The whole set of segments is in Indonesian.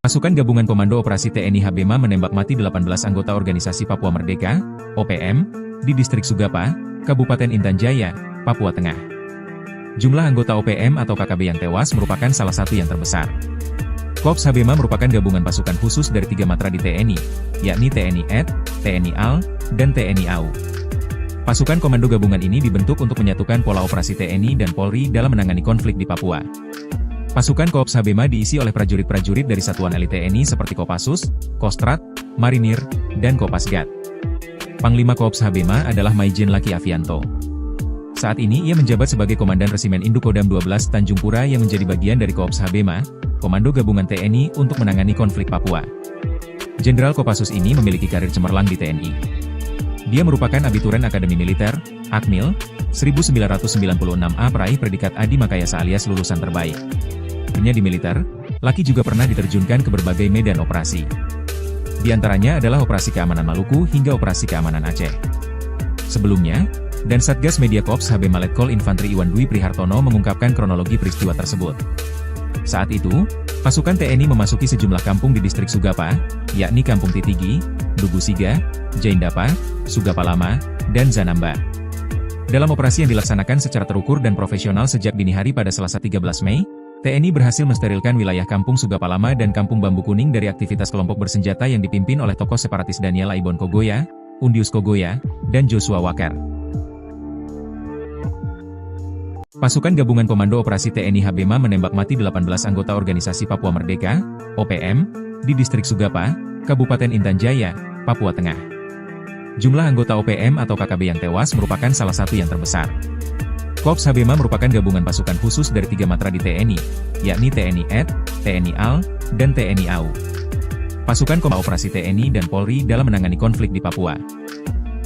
Pasukan Gabungan Komando Operasi TNI Habema menembak mati 18 anggota Organisasi Papua Merdeka, OPM, di Distrik Sugapa, Kabupaten Intan Jaya, Papua Tengah. Jumlah anggota OPM atau KKB yang tewas merupakan salah satu yang terbesar. Korps Habema merupakan gabungan pasukan khusus dari 3 matra di TNI, yakni TNI AD, TNI AL, dan TNI AU. Pasukan komando gabungan ini dibentuk untuk menyatukan pola operasi TNI dan Polri dalam menangani konflik di Papua. Pasukan Korps Habema diisi oleh prajurit-prajurit dari satuan elit TNI seperti Kopassus, Kostrad, Marinir, dan Kopasgat. Panglima Korps Habema adalah Maijen Laki Avianto. Saat ini ia menjabat sebagai Komandan Resimen Indukodam 12 Tanjung Pura yang menjadi bagian dari Korps Habema, Komando Gabungan TNI untuk menangani konflik Papua. Jenderal Kopassus ini memiliki karir cemerlang di TNI. Dia merupakan abituren Akademi Militer, Akmil, 1996A peraih predikat Adi Makayasa alias lulusan terbaik. Di militer, Laki juga pernah diterjunkan ke berbagai medan operasi. Di antaranya adalah Operasi Keamanan Maluku hingga Operasi Keamanan Aceh. Sebelumnya, dan Satgas Media Korps Habema Letkol Infantri Iwan Dwi Prihartono mengungkapkan kronologi peristiwa tersebut. Saat itu, pasukan TNI memasuki sejumlah kampung di Distrik Sugapa, yakni Kampung Titigi, Dugusiga, Jaindapa, Sugapa Lama, dan Zanamba. Dalam operasi yang dilaksanakan secara terukur dan profesional sejak dini hari pada Selasa 13 Mei, TNI berhasil mensterilkan wilayah Kampung Sugapa Lama dan Kampung Bambu Kuning dari aktivitas kelompok bersenjata yang dipimpin oleh tokoh separatis Daniel Aibon Kogoya, Undius Kogoya, dan Joshua Walker. Pasukan Gabungan Komando Operasi TNI Habema menembak mati 18 anggota Organisasi Papua Merdeka, OPM, di Distrik Sugapa, Kabupaten Intan Jaya, Papua Tengah. Jumlah anggota OPM atau KKB yang tewas merupakan salah satu yang terbesar. Korps Habema merupakan gabungan pasukan khusus dari 3 matra di TNI, yakni TNI AD, TNI AL, dan TNI AU. Pasukan komando operasi TNI dan Polri dalam menangani konflik di Papua.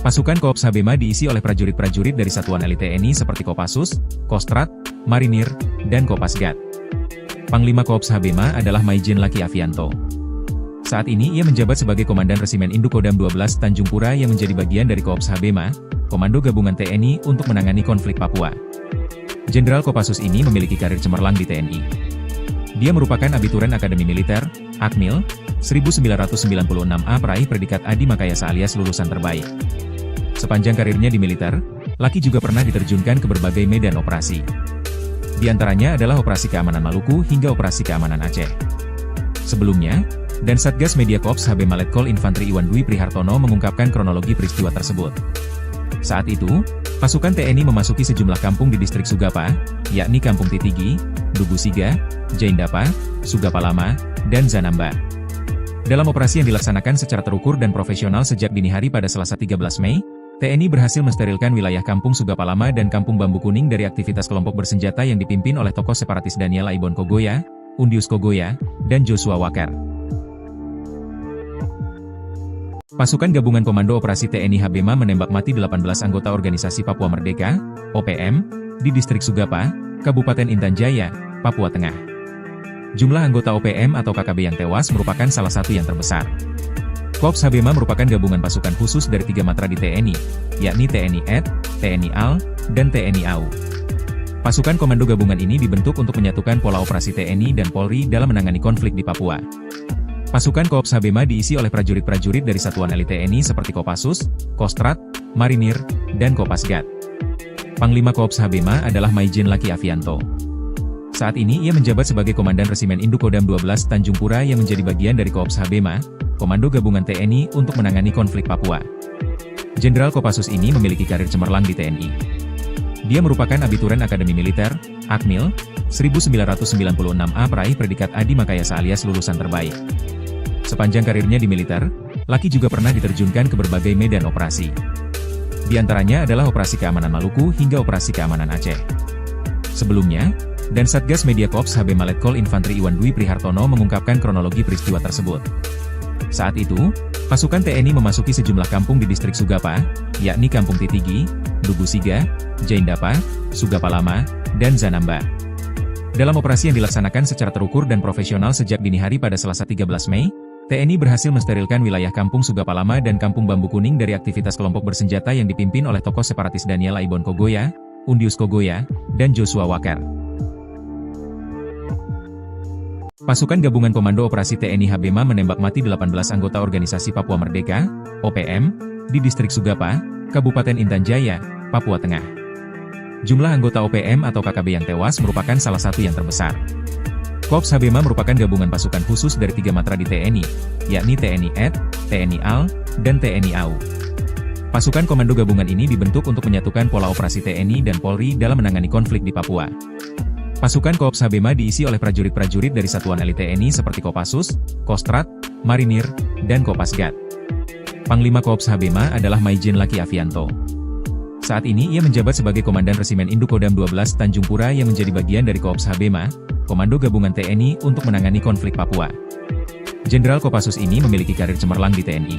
Pasukan Korps Habema diisi oleh prajurit-prajurit dari satuan elit TNI seperti Kopassus, Kostrad, Marinir, dan Kopasgat. Panglima Korps Habema adalah Maijen Laki Avianto. Saat ini ia menjabat sebagai Komandan Resimen Indukodam 12 Tanjung Pura yang menjadi bagian dari Korps Habema, Komando Gabungan TNI untuk menangani konflik Papua. Jenderal Kopassus ini memiliki karir cemerlang di TNI. Dia merupakan abituren Akademi Militer, Akmil, 1996A peraih predikat Adi Makayasa alias lulusan terbaik. Sepanjang karirnya di militer, Laki juga pernah diterjunkan ke berbagai medan operasi. Di antaranya adalah Operasi Keamanan Maluku hingga Operasi Keamanan Aceh. Sebelumnya, dan Satgas Media Korps Habema Letkol Infantri Iwan Dwi Prihartono mengungkapkan kronologi peristiwa tersebut. Saat itu, pasukan TNI memasuki sejumlah kampung di Distrik Sugapa, yakni Kampung Titigi, Dugusiga, Jaindapa, Sugapa Lama, dan Zanamba. Dalam operasi yang dilaksanakan secara terukur dan profesional sejak dini hari pada Selasa 13 Mei, TNI berhasil mensterilkan wilayah Kampung Sugapa Lama dan Kampung Bambu Kuning dari aktivitas kelompok bersenjata yang dipimpin oleh tokoh separatis Daniel Aibon Kogoya, Undius Kogoya, dan Joshua Walker. Pasukan Gabungan Komando Operasi TNI Habema menembak mati 18 anggota Organisasi Papua Merdeka, OPM, di Distrik Sugapa, Kabupaten Intan Jaya, Papua Tengah. Jumlah anggota OPM atau KKB yang tewas merupakan salah satu yang terbesar. Korps Habema merupakan gabungan pasukan khusus dari 3 matra di TNI, yakni TNI AD, TNI AL, dan TNI AU. Pasukan komando gabungan ini dibentuk untuk menyatukan pola operasi TNI dan Polri dalam menangani konflik di Papua. Pasukan Korps Habema diisi oleh prajurit-prajurit dari satuan elit TNI seperti Kopassus, Kostrad, Marinir, dan Kopasgat. Panglima Korps Habema adalah Maijen Laki Avianto. Saat ini ia menjabat sebagai Komandan Resimen Indukodam 12 Tanjung Pura yang menjadi bagian dari Korps Habema, Komando Gabungan TNI untuk menangani konflik Papua. Jenderal Kopassus ini memiliki karir cemerlang di TNI. Dia merupakan abituren Akademi Militer, Akmil, 1996A peraih predikat Adi Makayasa alias lulusan terbaik. Sepanjang karirnya di militer, Laki juga pernah diterjunkan ke berbagai medan operasi. Di antaranya adalah Operasi Keamanan Maluku hingga Operasi Keamanan Aceh. Sebelumnya, dan Satgas Media Korps Habema Letkol Infantri Iwan Dwi Prihartono mengungkapkan kronologi peristiwa tersebut. Saat itu, pasukan TNI memasuki sejumlah kampung di Distrik Sugapa, yakni Kampung Titigi, Dugusiga, Jaindapa, Sugapa Lama, dan Zanamba. Dalam operasi yang dilaksanakan secara terukur dan profesional sejak dini hari pada Selasa 13 Mei, TNI berhasil mensterilkan wilayah Kampung Sugapa Lama dan Kampung Bambu Kuning dari aktivitas kelompok bersenjata yang dipimpin oleh tokoh separatis Daniel Aibon Kogoya, Undius Kogoya, dan Joshua Walker. Pasukan Gabungan Komando Operasi TNI HBMA menembak mati 18 anggota Organisasi Papua Merdeka, OPM, di Distrik Sugapa, Kabupaten Intan Jaya, Papua Tengah. Jumlah anggota OPM atau KKB yang tewas merupakan salah satu yang terbesar. Korps HBMA merupakan gabungan pasukan khusus dari 3 matra di TNI, yakni TNI AD, TNI AL, dan TNI AU. Pasukan komando gabungan ini dibentuk untuk menyatukan pola operasi TNI dan Polri dalam menangani konflik di Papua. Pasukan Korps HBMA diisi oleh prajurit-prajurit dari satuan elit TNI seperti Kopassus, Kostrat, Marinir, dan Kopasgat. Panglima Korps HBMA adalah Maijen Laki Avianto. Saat ini ia menjabat sebagai Komandan Resimen Indukodam 12 Tanjung Pura yang menjadi bagian dari Korps HBMA, Komando Gabungan TNI untuk menangani konflik Papua. Jenderal Kopassus ini memiliki karir cemerlang di TNI.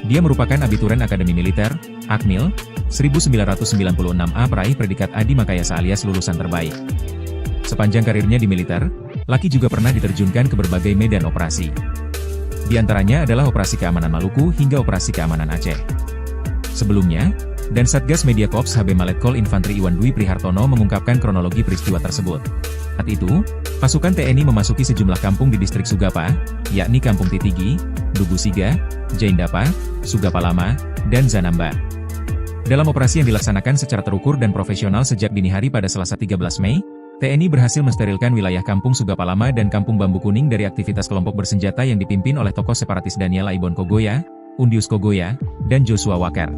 Dia merupakan abituren Akademi Militer, Akmil, 1996A peraih predikat Adi Makayasa alias lulusan terbaik. Sepanjang karirnya di militer, Laki juga pernah diterjunkan ke berbagai medan operasi. Di antaranya adalah Operasi Keamanan Maluku hingga Operasi Keamanan Aceh. Sebelumnya, dan Satgas Media Korps HBMA Letkol Infantri Iwan Dwi Prihartono mengungkapkan kronologi peristiwa tersebut. Saat itu, pasukan TNI memasuki sejumlah kampung di Distrik Sugapa, yakni Kampung Titigi, Dugusiga, Jaindapa, Sugapa Lama, dan Zanamba. Dalam operasi yang dilaksanakan secara terukur dan profesional sejak dini hari pada Selasa 13 Mei, TNI berhasil mensterilkan wilayah Kampung Sugapa Lama dan Kampung Bambu Kuning dari aktivitas kelompok bersenjata yang dipimpin oleh tokoh separatis Daniel Aibon Kogoya, Undius Kogoya, dan Joshua Walker.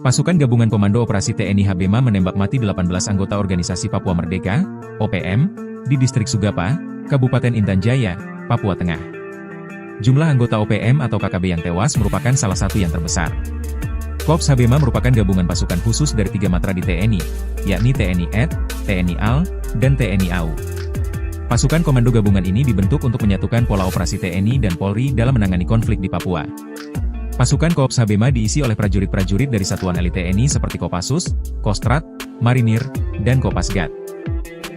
Pasukan Gabungan Komando Operasi TNI HBMA menembak mati 18 anggota Organisasi Papua Merdeka, OPM, di Distrik Sugapa, Kabupaten Intan Jaya, Papua Tengah. Jumlah anggota OPM atau KKB yang tewas merupakan salah satu yang terbesar. Korps HBMA merupakan gabungan pasukan khusus dari 3 matra di TNI, yakni TNI AD, TNI AL, dan TNI AU. Pasukan komando gabungan ini dibentuk untuk menyatukan pola operasi TNI dan Polri dalam menangani konflik di Papua. Pasukan Korps HBMA diisi oleh prajurit-prajurit dari satuan elit TNI seperti Kopassus, Kostrat, Marinir, dan Kopasgat.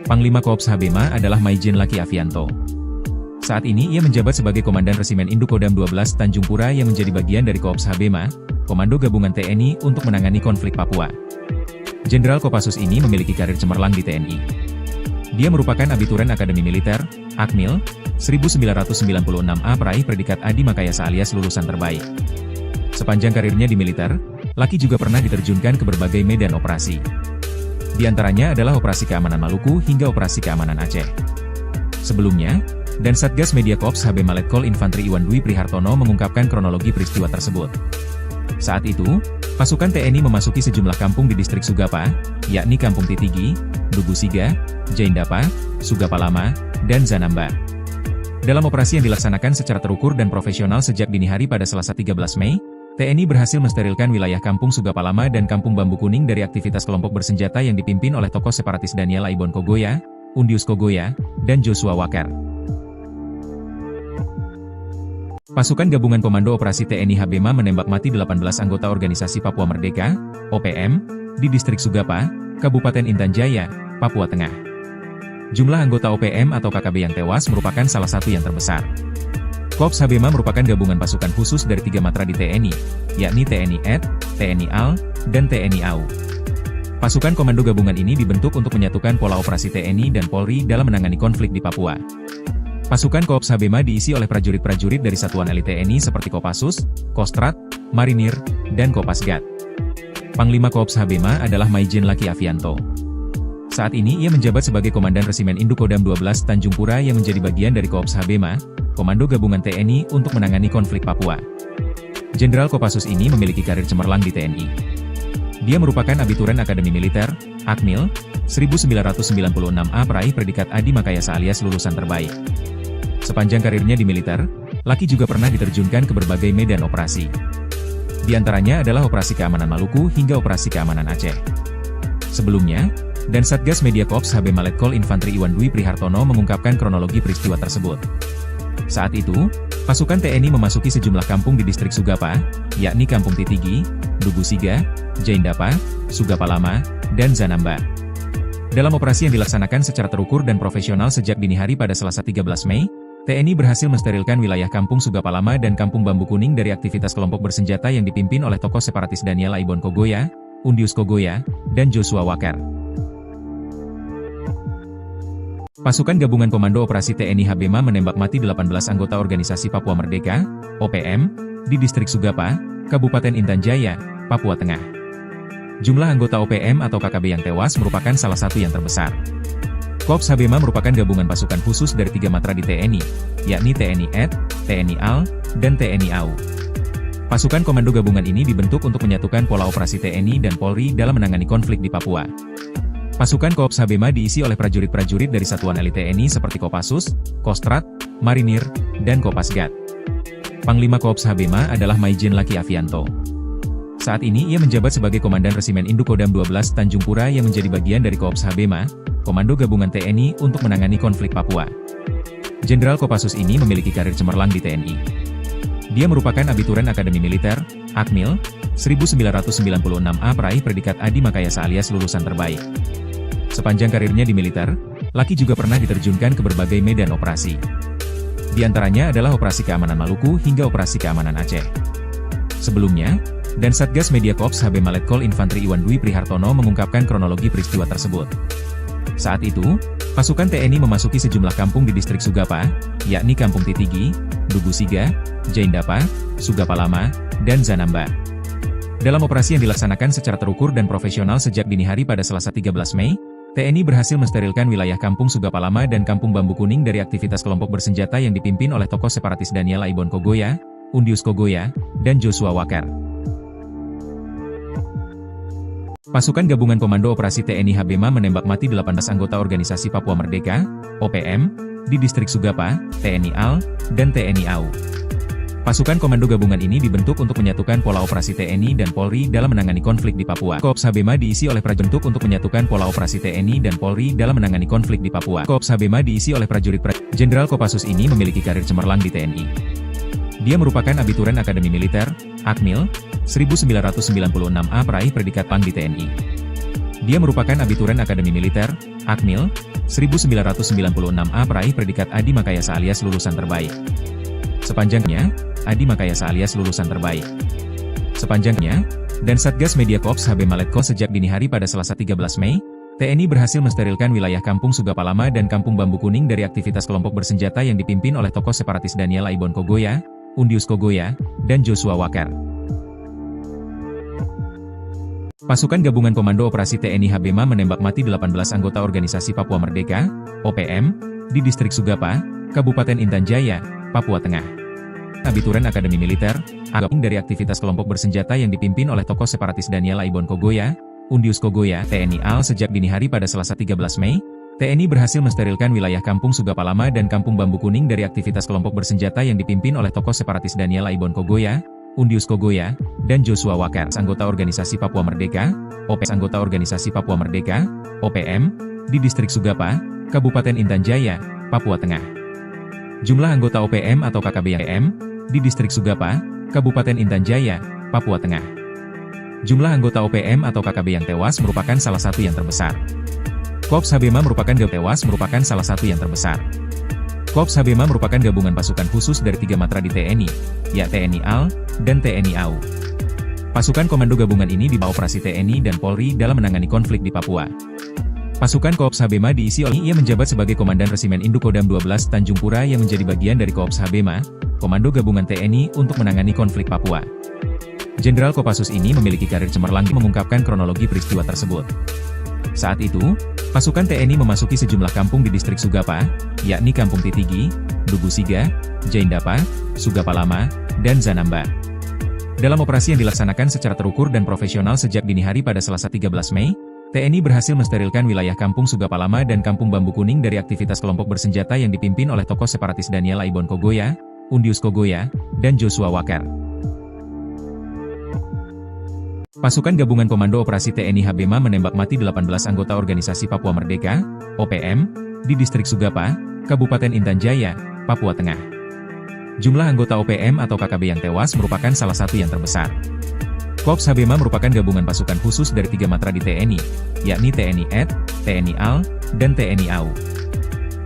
Panglima Korps HBMA adalah Maijen Laki Avianto. Saat ini ia menjabat sebagai Komandan Resimen Indukodam 12 Tanjung Pura yang menjadi bagian dari Korps HBMA, Komando Gabungan TNI untuk menangani konflik Papua. Jenderal Kopassus ini memiliki karir cemerlang di TNI. Dia merupakan abituren Akademi Militer, Akmil, 1996A peraih predikat Adi Makayasa alias lulusan terbaik. Sepanjang karirnya di militer, Laki juga pernah diterjunkan ke berbagai medan operasi. Di antaranya adalah Operasi Keamanan Maluku hingga Operasi Keamanan Aceh. Sebelumnya, dan Satgas Media Korps HBMA Letkol Infantri Iwan Dwi Prihartono mengungkapkan kronologi peristiwa tersebut. Saat itu, pasukan TNI memasuki sejumlah kampung di Distrik Sugapa, yakni Kampung Titigi, Dugusiga, Jaindapa, Sugapa Lama, dan Zanamba. Dalam operasi yang dilaksanakan secara terukur dan profesional sejak dini hari pada Selasa 13 Mei, TNI berhasil mensterilkan wilayah Kampung Sugapa Lama dan Kampung Bambu Kuning dari aktivitas kelompok bersenjata yang dipimpin oleh tokoh separatis Daniel Aibon Kogoya, Undius Kogoya, dan Joshua Walker. Pasukan Gabungan Komando Operasi TNI HBMA menembak mati 18 anggota Organisasi Papua Merdeka, OPM, di Distrik Sugapa, Kabupaten Intan Jaya, Papua Tengah. Jumlah anggota OPM atau KKB yang tewas merupakan salah satu yang terbesar. Korps HBMA merupakan gabungan pasukan khusus dari 3 matra di TNI, yakni TNI AD, TNI AL, dan TNI AU. Pasukan komando gabungan ini dibentuk untuk menyatukan pola operasi TNI dan Polri dalam menangani konflik di Papua. Pasukan Korps HBMA diisi oleh prajurit-prajurit dari satuan elit TNI seperti Kopassus, Kostrat, Marinir, dan Kopasgat. Panglima Korps HBMA adalah Maijen Laki Avianto. Saat ini ia menjabat sebagai Komandan Resimen Indukodam 12 Tanjung Pura yang menjadi bagian dari Korps HBMA, Komando Gabungan TNI untuk menangani konflik Papua. Jenderal Kopassus ini memiliki karir cemerlang di TNI. Dia merupakan abituren Akademi Militer, Akmil, 1996A peraih predikat Adi Makayasa alias lulusan terbaik. Sepanjang karirnya di militer, Laki juga pernah diterjunkan ke berbagai medan operasi. Di antaranya adalah Operasi Keamanan Maluku hingga Operasi Keamanan Aceh. Sebelumnya, dan Satgas Media Korps HBMA Letkol Infantri Iwan Dwi Prihartono mengungkapkan kronologi peristiwa tersebut. Saat itu, pasukan TNI memasuki sejumlah kampung di Distrik Sugapa, yakni Kampung Titigi, Dugusiga, Jaindapa, Sugapa Lama, dan Zanamba. Dalam operasi yang dilaksanakan secara terukur dan profesional sejak dini hari pada Selasa 13 Mei, TNI berhasil mensterilkan wilayah Kampung Sugapa Lama dan Kampung Bambu Kuning dari aktivitas kelompok bersenjata yang dipimpin oleh tokoh separatis Daniel Aibon Kogoya, Undius Kogoya, dan Joshua Walker. Pasukan Gabungan Komando Operasi TNI Habema menembak mati 18 anggota Organisasi Papua Merdeka, OPM, di Distrik Sugapa, Kabupaten Intan Jaya, Papua Tengah. Jumlah anggota OPM atau KKB yang tewas merupakan salah satu yang terbesar. Korps Habema merupakan gabungan pasukan khusus dari 3 matra di TNI, yakni TNI AD, TNI AL, dan TNI AU. Pasukan komando gabungan ini dibentuk untuk menyatukan pola operasi TNI dan Polri dalam menangani konflik di Papua. Pasukan Korps Habema diisi oleh prajurit-prajurit dari satuan elit TNI seperti Kopassus, Kostrat, Marinir, dan Kopasgat. Panglima Korps Habema adalah Maijen Laki Avianto. Saat ini ia menjabat sebagai Komandan Resimen Indukodam 12 Tanjung Pura yang menjadi bagian dari Korps Habema, Komando Gabungan TNI untuk menangani konflik Papua. Jenderal Kopassus ini memiliki karir cemerlang di TNI. Dia merupakan abituren Akademi Militer, Akmil, 1996A peraih predikat Adi Makayasa alias lulusan terbaik. Sepanjang karirnya di militer, Laki juga pernah diterjunkan ke berbagai medan operasi. Di antaranya adalah Operasi Keamanan Maluku hingga Operasi Keamanan Aceh. Sebelumnya, dan Satgas Media Korps Habema Letkol Infantri Iwan Dwi Prihartono mengungkapkan kronologi peristiwa tersebut. Saat itu, pasukan TNI memasuki sejumlah kampung di Distrik Sugapa, yakni Kampung Titigi, Dugusiga, Jaindapa, Sugapa Lama, dan Zanamba. Dalam operasi yang dilaksanakan secara terukur dan profesional sejak dini hari pada Selasa 13 Mei, TNI berhasil mensterilkan wilayah Kampung Sugapa Lama dan Kampung Bambu Kuning dari aktivitas kelompok bersenjata yang dipimpin oleh tokoh separatis Daniel Aibon Kogoya, Undius Kogoya, dan Joshua Walker. Pasukan Gabungan Komando Operasi TNI Habema menembak mati 18 anggota Organisasi Papua Merdeka, OPM, di Distrik Sugapa, TNI AL, dan TNI AU. Pasukan komando gabungan ini dibentuk untuk menyatukan pola operasi TNI dan Polri dalam menangani konflik di Papua. Korps Habema diisi oleh prajurit untuk menyatukan pola operasi TNI dan Polri dalam menangani konflik di Papua. Korps Habema diisi oleh prajurit. Jenderal Kopassus ini memiliki karir cemerlang di TNI. Dia merupakan abituren Akademi Militer, Akmil, 1996A peraih predikat Pang di TNI. Dia merupakan abituren Akademi Militer, Akmil, 1996A peraih predikat Adi Makayasa alias lulusan terbaik. Sepanjangnya, Adi Makayasa alias lulusan terbaik. Sepanjangnya, dan Satgas Media Korps Habema Letkol sejak dini hari pada Selasa 13 Mei, TNI berhasil mensterilkan wilayah Kampung Sugapa Lama dan Kampung Bambu Kuning dari aktivitas kelompok bersenjata yang dipimpin oleh tokoh separatis Daniel Aibon Kogoya, Undius Kogoya, dan Joshua Walker. Pasukan Gabungan Komando Operasi TNI Habema menembak mati 18 anggota Organisasi Papua Merdeka, OPM, di Distrik Sugapa, Kabupaten Intan Jaya, Papua Tengah. Abituren Akademi Militer, gabung dari aktivitas kelompok bersenjata yang dipimpin oleh tokoh separatis Daniel Aibon Kogoya, Undius Kogoya, TNI AL sejak dini hari pada Selasa 13 Mei, TNI berhasil mensterilkan wilayah Kampung Sugapa Lama dan Kampung Bambu Kuning dari aktivitas kelompok bersenjata yang dipimpin oleh tokoh separatis Daniel Aibon Kogoya, Undius Kogoya, dan Joshua Walker. Anggota Organisasi Papua Merdeka, OPM, anggota Organisasi Papua Merdeka, OPM, di Distrik Sugapa, Kabupaten Intan Jaya, Papua Tengah. Jumlah anggota OPM atau KKB yang di Distrik Sugapa, Kabupaten Intan Jaya, Papua Tengah. Jumlah anggota OPM atau KKB yang tewas merupakan salah satu yang terbesar. Korps Habema merupakan salah satu yang terbesar. Korps Habema merupakan gabungan pasukan khusus dari 3 matra di TNI, yakni TNI AL, dan TNI AU. Pasukan komando gabungan ini dibawa operasi TNI dan Polri dalam menangani konflik di Papua. Pasukan Korps Habema diisi oleh ia menjabat sebagai Komandan Resimen Indukodam 12 Tanjung Pura yang menjadi bagian dari Korps Habema, Komando Gabungan TNI untuk menangani konflik Papua. Jenderal Kopassus ini memiliki karir cemerlang mengungkapkan kronologi peristiwa tersebut. Saat itu, pasukan TNI memasuki sejumlah kampung di Distrik Sugapa, yakni Kampung Titigi, Dugusiga, Jaindapa, Sugapa Lama, dan Zanamba. Dalam operasi yang dilaksanakan secara terukur dan profesional sejak dini hari pada Selasa 13 Mei, TNI berhasil mensterilkan wilayah Kampung Sugapa Lama dan Kampung Bambu Kuning dari aktivitas kelompok bersenjata yang dipimpin oleh tokoh separatis Daniel Aibon Kogoya, Undius Kogoya, dan Joshua Walker. Pasukan Gabungan Komando Operasi TNI Habema menembak mati 18 anggota Organisasi Papua Merdeka, OPM, di Distrik Sugapa, Kabupaten Intan Jaya, Papua Tengah. Jumlah anggota OPM atau KKB yang tewas merupakan salah satu yang terbesar. Korps Habema merupakan gabungan pasukan khusus dari 3 matra di TNI, yakni TNI AD, TNI AL, dan TNI AU.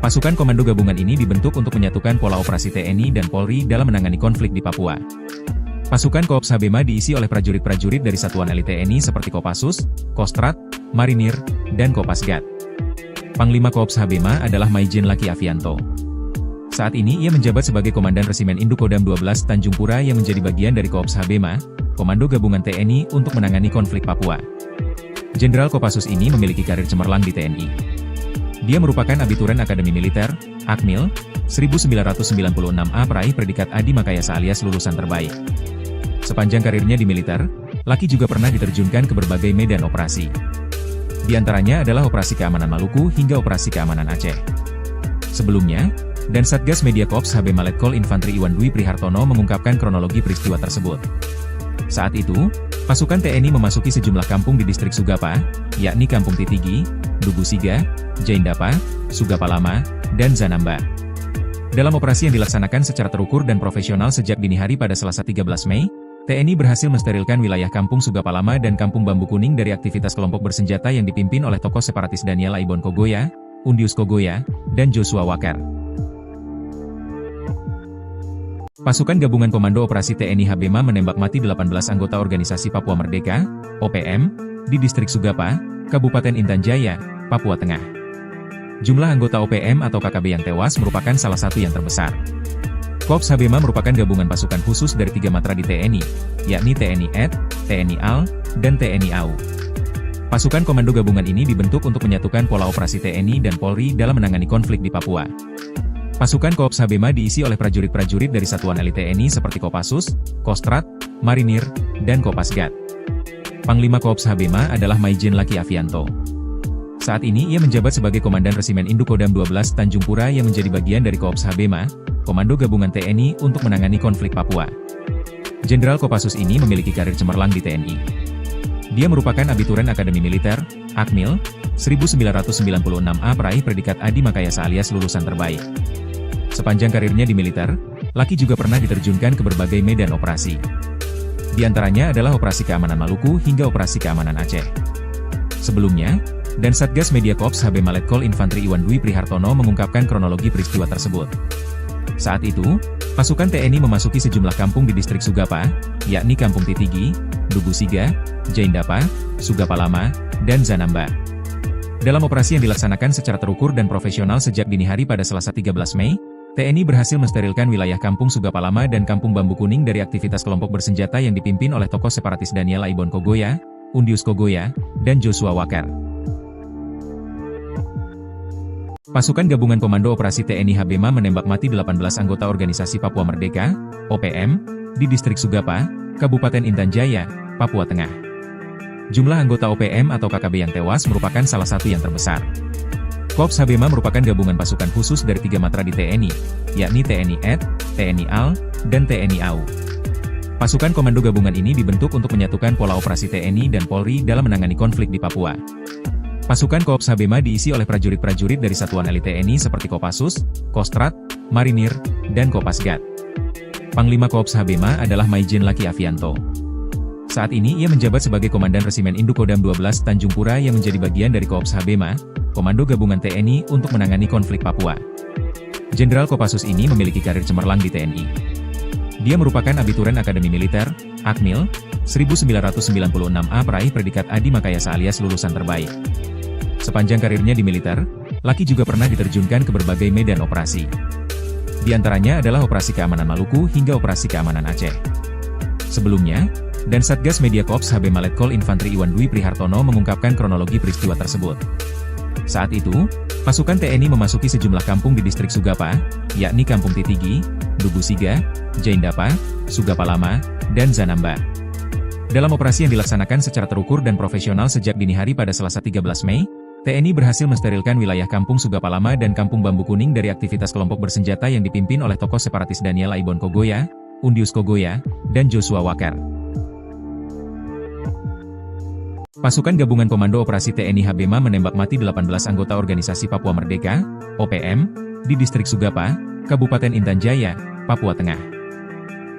Pasukan komando gabungan ini dibentuk untuk menyatukan pola operasi TNI dan Polri dalam menangani konflik di Papua. Pasukan Korps Habema diisi oleh prajurit-prajurit dari satuan elit TNI seperti Kopassus, Kostrat, Marinir, dan Kopasgat. Panglima Korps Habema adalah Maijen Laki Avianto. Saat ini ia menjabat sebagai Komandan Resimen Induk-Kodam 12 Tanjung Pura yang menjadi bagian dari Korps Habema, Komando Gabungan TNI untuk menangani konflik Papua. Jenderal Kopassus ini memiliki karir cemerlang di TNI. Dia merupakan abituren Akademi Militer, Akmil, 1996A peraih predikat Adi Makayasa alias lulusan terbaik. Sepanjang karirnya di militer, Laki juga pernah diterjunkan ke berbagai medan operasi. Di antaranya adalah Operasi Keamanan Maluku hingga Operasi Keamanan Aceh. Sebelumnya, dan Satgas Media Korps Habema Letkol Infantri Iwan Dwi Prihartono mengungkapkan kronologi peristiwa tersebut. Saat itu, pasukan TNI memasuki sejumlah kampung di distrik Sugapa, yakni Kampung Titigi, Dugusiga, Jaindapa, Sugapalama, dan Zanamba. Dalam operasi yang dilaksanakan secara terukur dan profesional sejak dini hari pada Selasa 13 Mei, TNI berhasil mensterilkan wilayah Kampung Sugapalama dan Kampung Bambu Kuning dari aktivitas kelompok bersenjata yang dipimpin oleh tokoh separatis Daniel Aibon Kogoya, Undius Kogoya, dan Joshua Walker. Pasukan Gabungan Komando Operasi TNI Habema menembak mati 18 anggota Organisasi Papua Merdeka, OPM, di distrik Sugapa, Kabupaten Intan Jaya, Papua Tengah. Jumlah anggota OPM atau KKB yang tewas merupakan salah satu yang terbesar. Korps Habema merupakan gabungan pasukan khusus dari 3 matra di TNI, yakni TNI AD, TNI AL, dan TNI AU. Pasukan komando gabungan ini dibentuk untuk menyatukan pola operasi TNI dan Polri dalam menangani konflik di Papua. Pasukan Korps Habema diisi oleh prajurit-prajurit dari satuan elit TNI seperti Kopassus, Kostrat, Marinir, dan Kopasgat. Panglima Korps Habema adalah Maijen Laki Avianto. Saat ini ia menjabat sebagai Komandan Resimen Induk-Kodam 12 Tanjung Pura yang menjadi bagian dari Korps Habema, Komando Gabungan TNI untuk menangani konflik Papua. Jenderal Kopassus ini memiliki karir cemerlang di TNI. Dia merupakan abituren Akademi Militer, Akmil, 1996A peraih predikat Adi Makayasa alias lulusan terbaik. Sepanjang karirnya di militer, Laki juga pernah diterjunkan ke berbagai medan operasi. Di antaranya adalah Operasi Keamanan Maluku hingga Operasi Keamanan Aceh. Sebelumnya, dan Satgas Media Korps Habema Letkol Infantri Iwan Dwi Prihartono mengungkapkan kronologi peristiwa tersebut. Saat itu, pasukan TNI memasuki sejumlah kampung di distrik Sugapa, yakni Kampung Titigi, Dugusiga, Jaindapa, Sugapalama, dan Zanamba. Dalam operasi yang dilaksanakan secara terukur dan profesional sejak dini hari pada Selasa 13 Mei, TNI berhasil mensterilkan wilayah Kampung Sugapalama dan Kampung Bambu Kuning dari aktivitas kelompok bersenjata yang dipimpin oleh tokoh separatis Daniel Aibon Kogoya, Undius Kogoya, dan Joshua Walker. Pasukan Gabungan Komando Operasi TNI Habema menembak mati 18 anggota Organisasi Papua Merdeka, OPM, di distrik Sugapa, Kabupaten Intan Jaya, Papua Tengah. Jumlah anggota OPM atau KKB yang tewas merupakan salah satu yang terbesar. Korps Habema merupakan gabungan pasukan khusus dari 3 matra di TNI, yakni TNI AD, TNI AL, dan TNI AU. Pasukan komando gabungan ini dibentuk untuk menyatukan pola operasi TNI dan Polri dalam menangani konflik di Papua. Pasukan Korps Habema diisi oleh prajurit-prajurit dari satuan elit TNI seperti Kopassus, Kostrat, Marinir, dan Kopasgat. Panglima Korps Habema adalah Maijen Laki Avianto. Saat ini ia menjabat sebagai Komandan Resimen Induk-Kodam 12 Tanjung Pura yang menjadi bagian dari Korps Habema, Komando Gabungan TNI untuk menangani konflik Papua. Jenderal Kopassus ini memiliki karir cemerlang di TNI. Dia merupakan abituren Akademi Militer, Akmil, 1996A peraih predikat Adi Makayasa alias lulusan terbaik. Sepanjang karirnya di militer, Laki juga pernah diterjunkan ke berbagai medan operasi. Di antaranya adalah Operasi Keamanan Maluku hingga Operasi Keamanan Aceh. Sebelumnya, dan Satgas Media Korps Habema Letkol Infantri Iwan Dwi Prihartono mengungkapkan kronologi peristiwa tersebut. Saat itu, pasukan TNI memasuki sejumlah kampung di distrik Sugapa, yakni Kampung Titigi, Dugusiga, Jaindapa, Sugapalama, dan Zanamba. Dalam operasi yang dilaksanakan secara terukur dan profesional sejak dini hari pada Selasa 13 Mei, TNI berhasil mensterilkan wilayah Kampung Sugapalama dan Kampung Bambu Kuning dari aktivitas kelompok bersenjata yang dipimpin oleh tokoh separatis Daniel Aibon Kogoya, Undius Kogoya, dan Joshua Walker. Pasukan Gabungan Komando Operasi TNI Habema menembak mati 18 anggota Organisasi Papua Merdeka, OPM, di distrik Sugapa, Kabupaten Intan Jaya, Papua Tengah.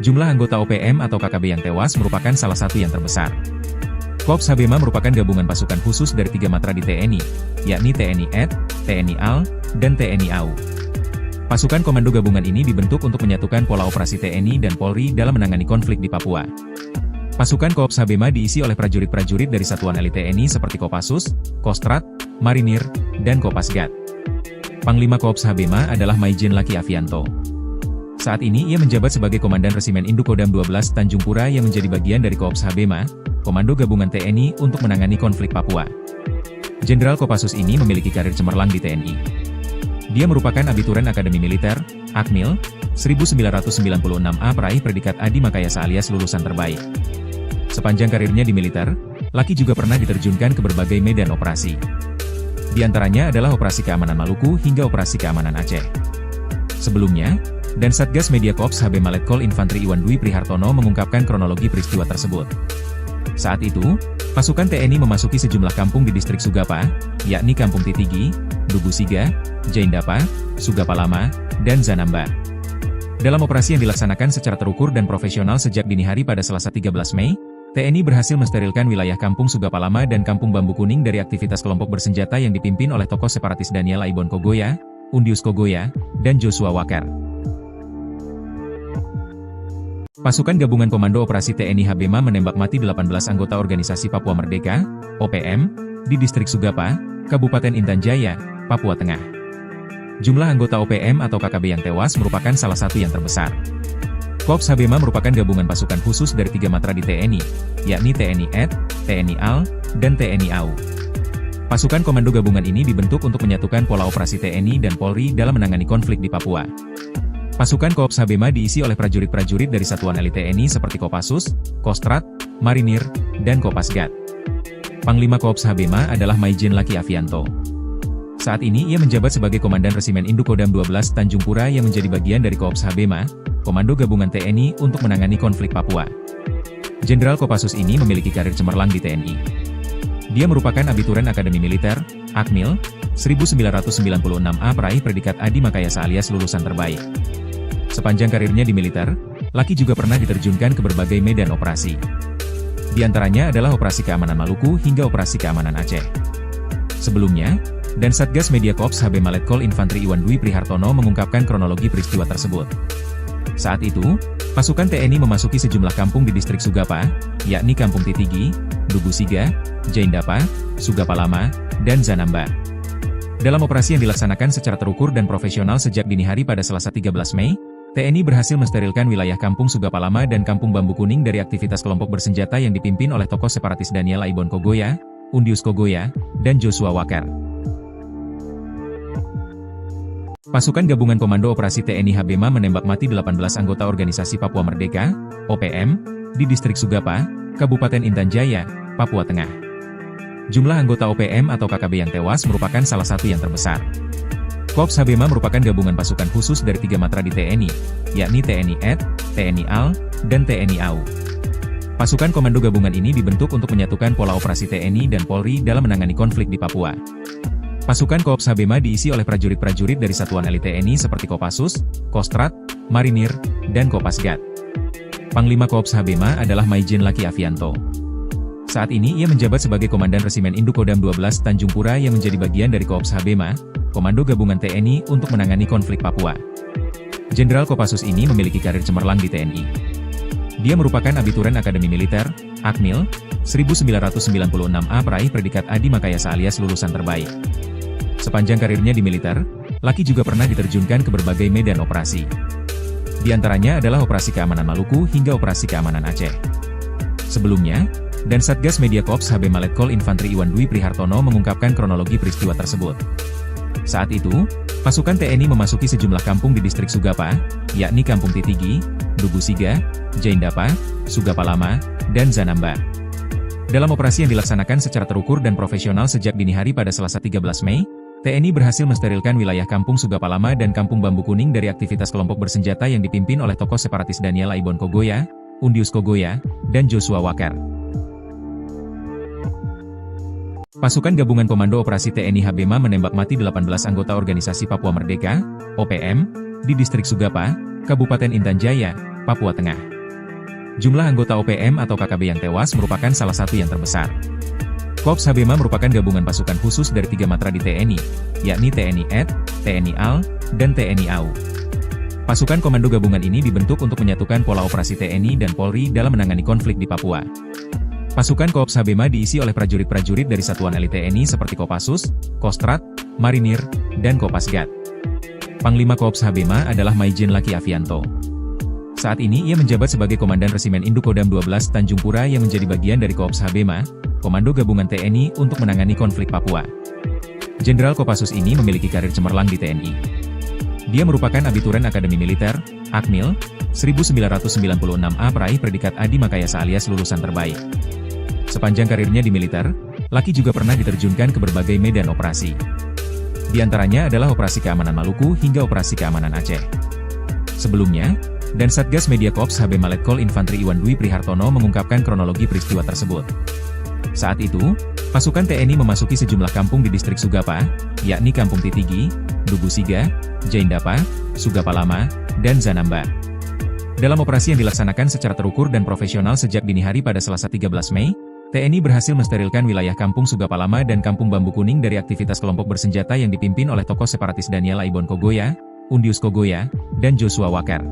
Jumlah anggota OPM atau KKB yang tewas merupakan salah satu yang terbesar. Korps Habema merupakan gabungan pasukan khusus dari 3 matra di TNI, yakni TNI AD, TNI AL, dan TNI AU. Pasukan komando gabungan ini dibentuk untuk menyatukan pola operasi TNI dan Polri dalam menangani konflik di Papua. Pasukan Korps Habema diisi oleh prajurit-prajurit dari satuan elit TNI seperti Kopassus, Kostrat, Marinir, dan Kopasgat. Panglima Korps Habema adalah Maijen Laki Avianto. Saat ini ia menjabat sebagai Komandan Resimen Indukodam 12 Tanjung Pura yang menjadi bagian dari Korps Habema, Komando Gabungan TNI untuk menangani konflik Papua. Jenderal Kopassus ini memiliki karir cemerlang di TNI. Dia merupakan abituren Akademi Militer, Akmil, 1996A peraih predikat Adi Makayasa alias lulusan terbaik. Sepanjang karirnya di militer, Laki juga pernah diterjunkan ke berbagai medan operasi. Di antaranya adalah Operasi Keamanan Maluku hingga Operasi Keamanan Aceh. Sebelumnya, dan Satgas Media Korps Habema Letkol Infantri Iwan Dwi Prihartono mengungkapkan kronologi peristiwa tersebut. Saat itu, pasukan TNI memasuki sejumlah kampung di distrik Sugapa, yakni Kampung Titigi, Dugusiga, Jaindapa, Sugapa Lama, dan Zanamba. Dalam operasi yang dilaksanakan secara terukur dan profesional sejak dini hari pada Selasa 13 Mei, TNI berhasil mensterilkan wilayah Kampung Sugapa Lama dan Kampung Bambu Kuning dari aktivitas kelompok bersenjata yang dipimpin oleh tokoh separatis Daniel Aibon Kogoya, Undius Kogoya, dan Joshua Walker. Pasukan Gabungan Komando Operasi TNI Habema menembak mati 18 anggota Organisasi Papua Merdeka, OPM, di distrik Sugapa, Kabupaten Intan Jaya, Papua Tengah. Jumlah anggota OPM atau KKB yang tewas merupakan salah satu yang terbesar. Korps Habema merupakan gabungan pasukan khusus dari 3 matra di TNI, yakni TNI AD, TNI AL, dan TNI AU. Pasukan komando gabungan ini dibentuk untuk menyatukan pola operasi TNI dan Polri dalam menangani konflik di Papua. Pasukan Korps Habema diisi oleh prajurit-prajurit dari satuan elit TNI seperti Kopassus, Kostrat, Marinir, dan Kopasgat. Panglima Korps Habema adalah Maijen Laki Avianto. Saat ini ia menjabat sebagai Komandan Resimen Indukodam 12 Tanjung Pura yang menjadi bagian dari Korps Habema, Komando Gabungan TNI untuk menangani konflik Papua. Jenderal Kopassus ini memiliki karir cemerlang di TNI. Dia merupakan abituren Akademi Militer, Akmil, 1996A peraih predikat Adi Makayasa alias lulusan terbaik. Sepanjang karirnya di militer, Laki juga pernah diterjunkan ke berbagai medan operasi. Di antaranya adalah Operasi Keamanan Maluku hingga Operasi Keamanan Aceh. Sebelumnya, dan Satgas Media Korps Habema Letkol Infantri Iwan Dwi Prihartono mengungkapkan kronologi peristiwa tersebut. Saat itu, pasukan TNI memasuki sejumlah kampung di distrik Sugapa, yakni Kampung Titigi, Dugusiga, Jaindapa, Sugapa Lama, dan Zanamba. Dalam operasi yang dilaksanakan secara terukur dan profesional sejak dini hari pada Selasa 13 Mei, TNI berhasil mensterilkan wilayah Kampung Sugapa Lama dan Kampung Bambu Kuning dari aktivitas kelompok bersenjata yang dipimpin oleh tokoh separatis Daniel Aibon Kogoya, Undius Kogoya, dan Joshua Walker. Pasukan Gabungan Komando Operasi TNI Habema menembak mati 18 anggota Organisasi Papua Merdeka, OPM, di distrik Sugapa, Kabupaten Intan Jaya, Papua Tengah. Jumlah anggota OPM atau KKB yang tewas merupakan salah satu yang terbesar. Korps Habema merupakan gabungan pasukan khusus dari 3 matra di TNI, yakni TNI AD, TNI AL, dan TNI AU. Pasukan komando gabungan ini dibentuk untuk menyatukan pola operasi TNI dan Polri dalam menangani konflik di Papua. Pasukan Korps Habema diisi oleh prajurit-prajurit dari satuan elit TNI seperti Kopassus, Kostrat, Marinir, dan Kopasgat. Panglima Korps Habema adalah Maijen Laki Avianto. Saat ini ia menjabat sebagai Komandan Resimen Indukodam 12 Tanjung Pura yang menjadi bagian dari Korps Habema, Komando Gabungan TNI untuk menangani konflik Papua. Jenderal Kopassus ini memiliki karir cemerlang di TNI. Dia merupakan abituren Akademi Militer, Akmil, 1996A peraih predikat Adi Makayasa alias lulusan terbaik. Sepanjang karirnya di militer, Laki juga pernah diterjunkan ke berbagai medan operasi. Di antaranya adalah Operasi Keamanan Maluku hingga Operasi Keamanan Aceh. Sebelumnya, dan Satgas Media Korps Habema Letkol Infantri Iwan Dwi Prihartono mengungkapkan kronologi peristiwa tersebut. Saat itu, pasukan TNI memasuki sejumlah kampung di distrik Sugapa, yakni Kampung Titigi, Dugusiga, Jaindapa, Sugapa Lama, dan Zanamba. Dalam operasi yang dilaksanakan secara terukur dan profesional sejak dini hari pada Selasa 13 Mei, TNI berhasil mensterilkan wilayah Kampung Sugapa Lama dan Kampung Bambu Kuning dari aktivitas kelompok bersenjata yang dipimpin oleh tokoh separatis Daniel Aibon Kogoya, Undius Kogoya, dan Joshua Walker. Pasukan Gabungan Komando Operasi TNI Habema menembak mati 18 anggota Organisasi Papua Merdeka, OPM, di distrik Sugapa, Kabupaten Intan Jaya, Papua Tengah. Jumlah anggota OPM atau KKB yang tewas merupakan salah satu yang terbesar. Korps Habema merupakan gabungan pasukan khusus dari 3 matra di TNI, yakni TNI AD, TNI AL, dan TNI AU. Pasukan komando gabungan ini dibentuk untuk menyatukan pola operasi TNI dan Polri dalam menangani konflik di Papua. Pasukan Koopс Habema diisi oleh prajurit-prajurit dari satuan elit TNI seperti Kopassus, Kostrad, Marinir, dan Kopasgat. Panglima Koops Habema adalah Maijen Laki Avianto. Saat ini ia menjabat sebagai Komandan Resimen Induk-Kodam 12 Tanjung Pura yang menjadi bagian dari Koops Habema, Komando Gabungan TNI untuk menangani konflik Papua. Jenderal Kopassus ini memiliki karir cemerlang di TNI. Dia merupakan abituren Akademi Militer, Akmil, 1996A peraih predikat Adi Makayasa alias lulusan terbaik. Sepanjang karirnya di militer, Laki juga pernah diterjunkan ke berbagai medan operasi. Di antaranya adalah Operasi Keamanan Maluku hingga Operasi Keamanan Aceh. Sebelumnya, dan Satgas Media Koops Habema Letkol Infantri Iwan Dwi Prihartono mengungkapkan kronologi peristiwa tersebut. Saat itu, pasukan TNI memasuki sejumlah kampung di distrik Sugapa, yakni Kampung Titigi, Dugusiga, Jaindapa, Sugapa Lama, dan Zanamba. Dalam operasi yang dilaksanakan secara terukur dan profesional sejak dini hari pada Selasa 13 Mei, TNI berhasil mensterilkan wilayah Kampung Sugapa Lama dan Kampung Bambu Kuning dari aktivitas kelompok bersenjata yang dipimpin oleh tokoh separatis Daniel Aibon Kogoya, Undius Kogoya, dan Joshua Walker.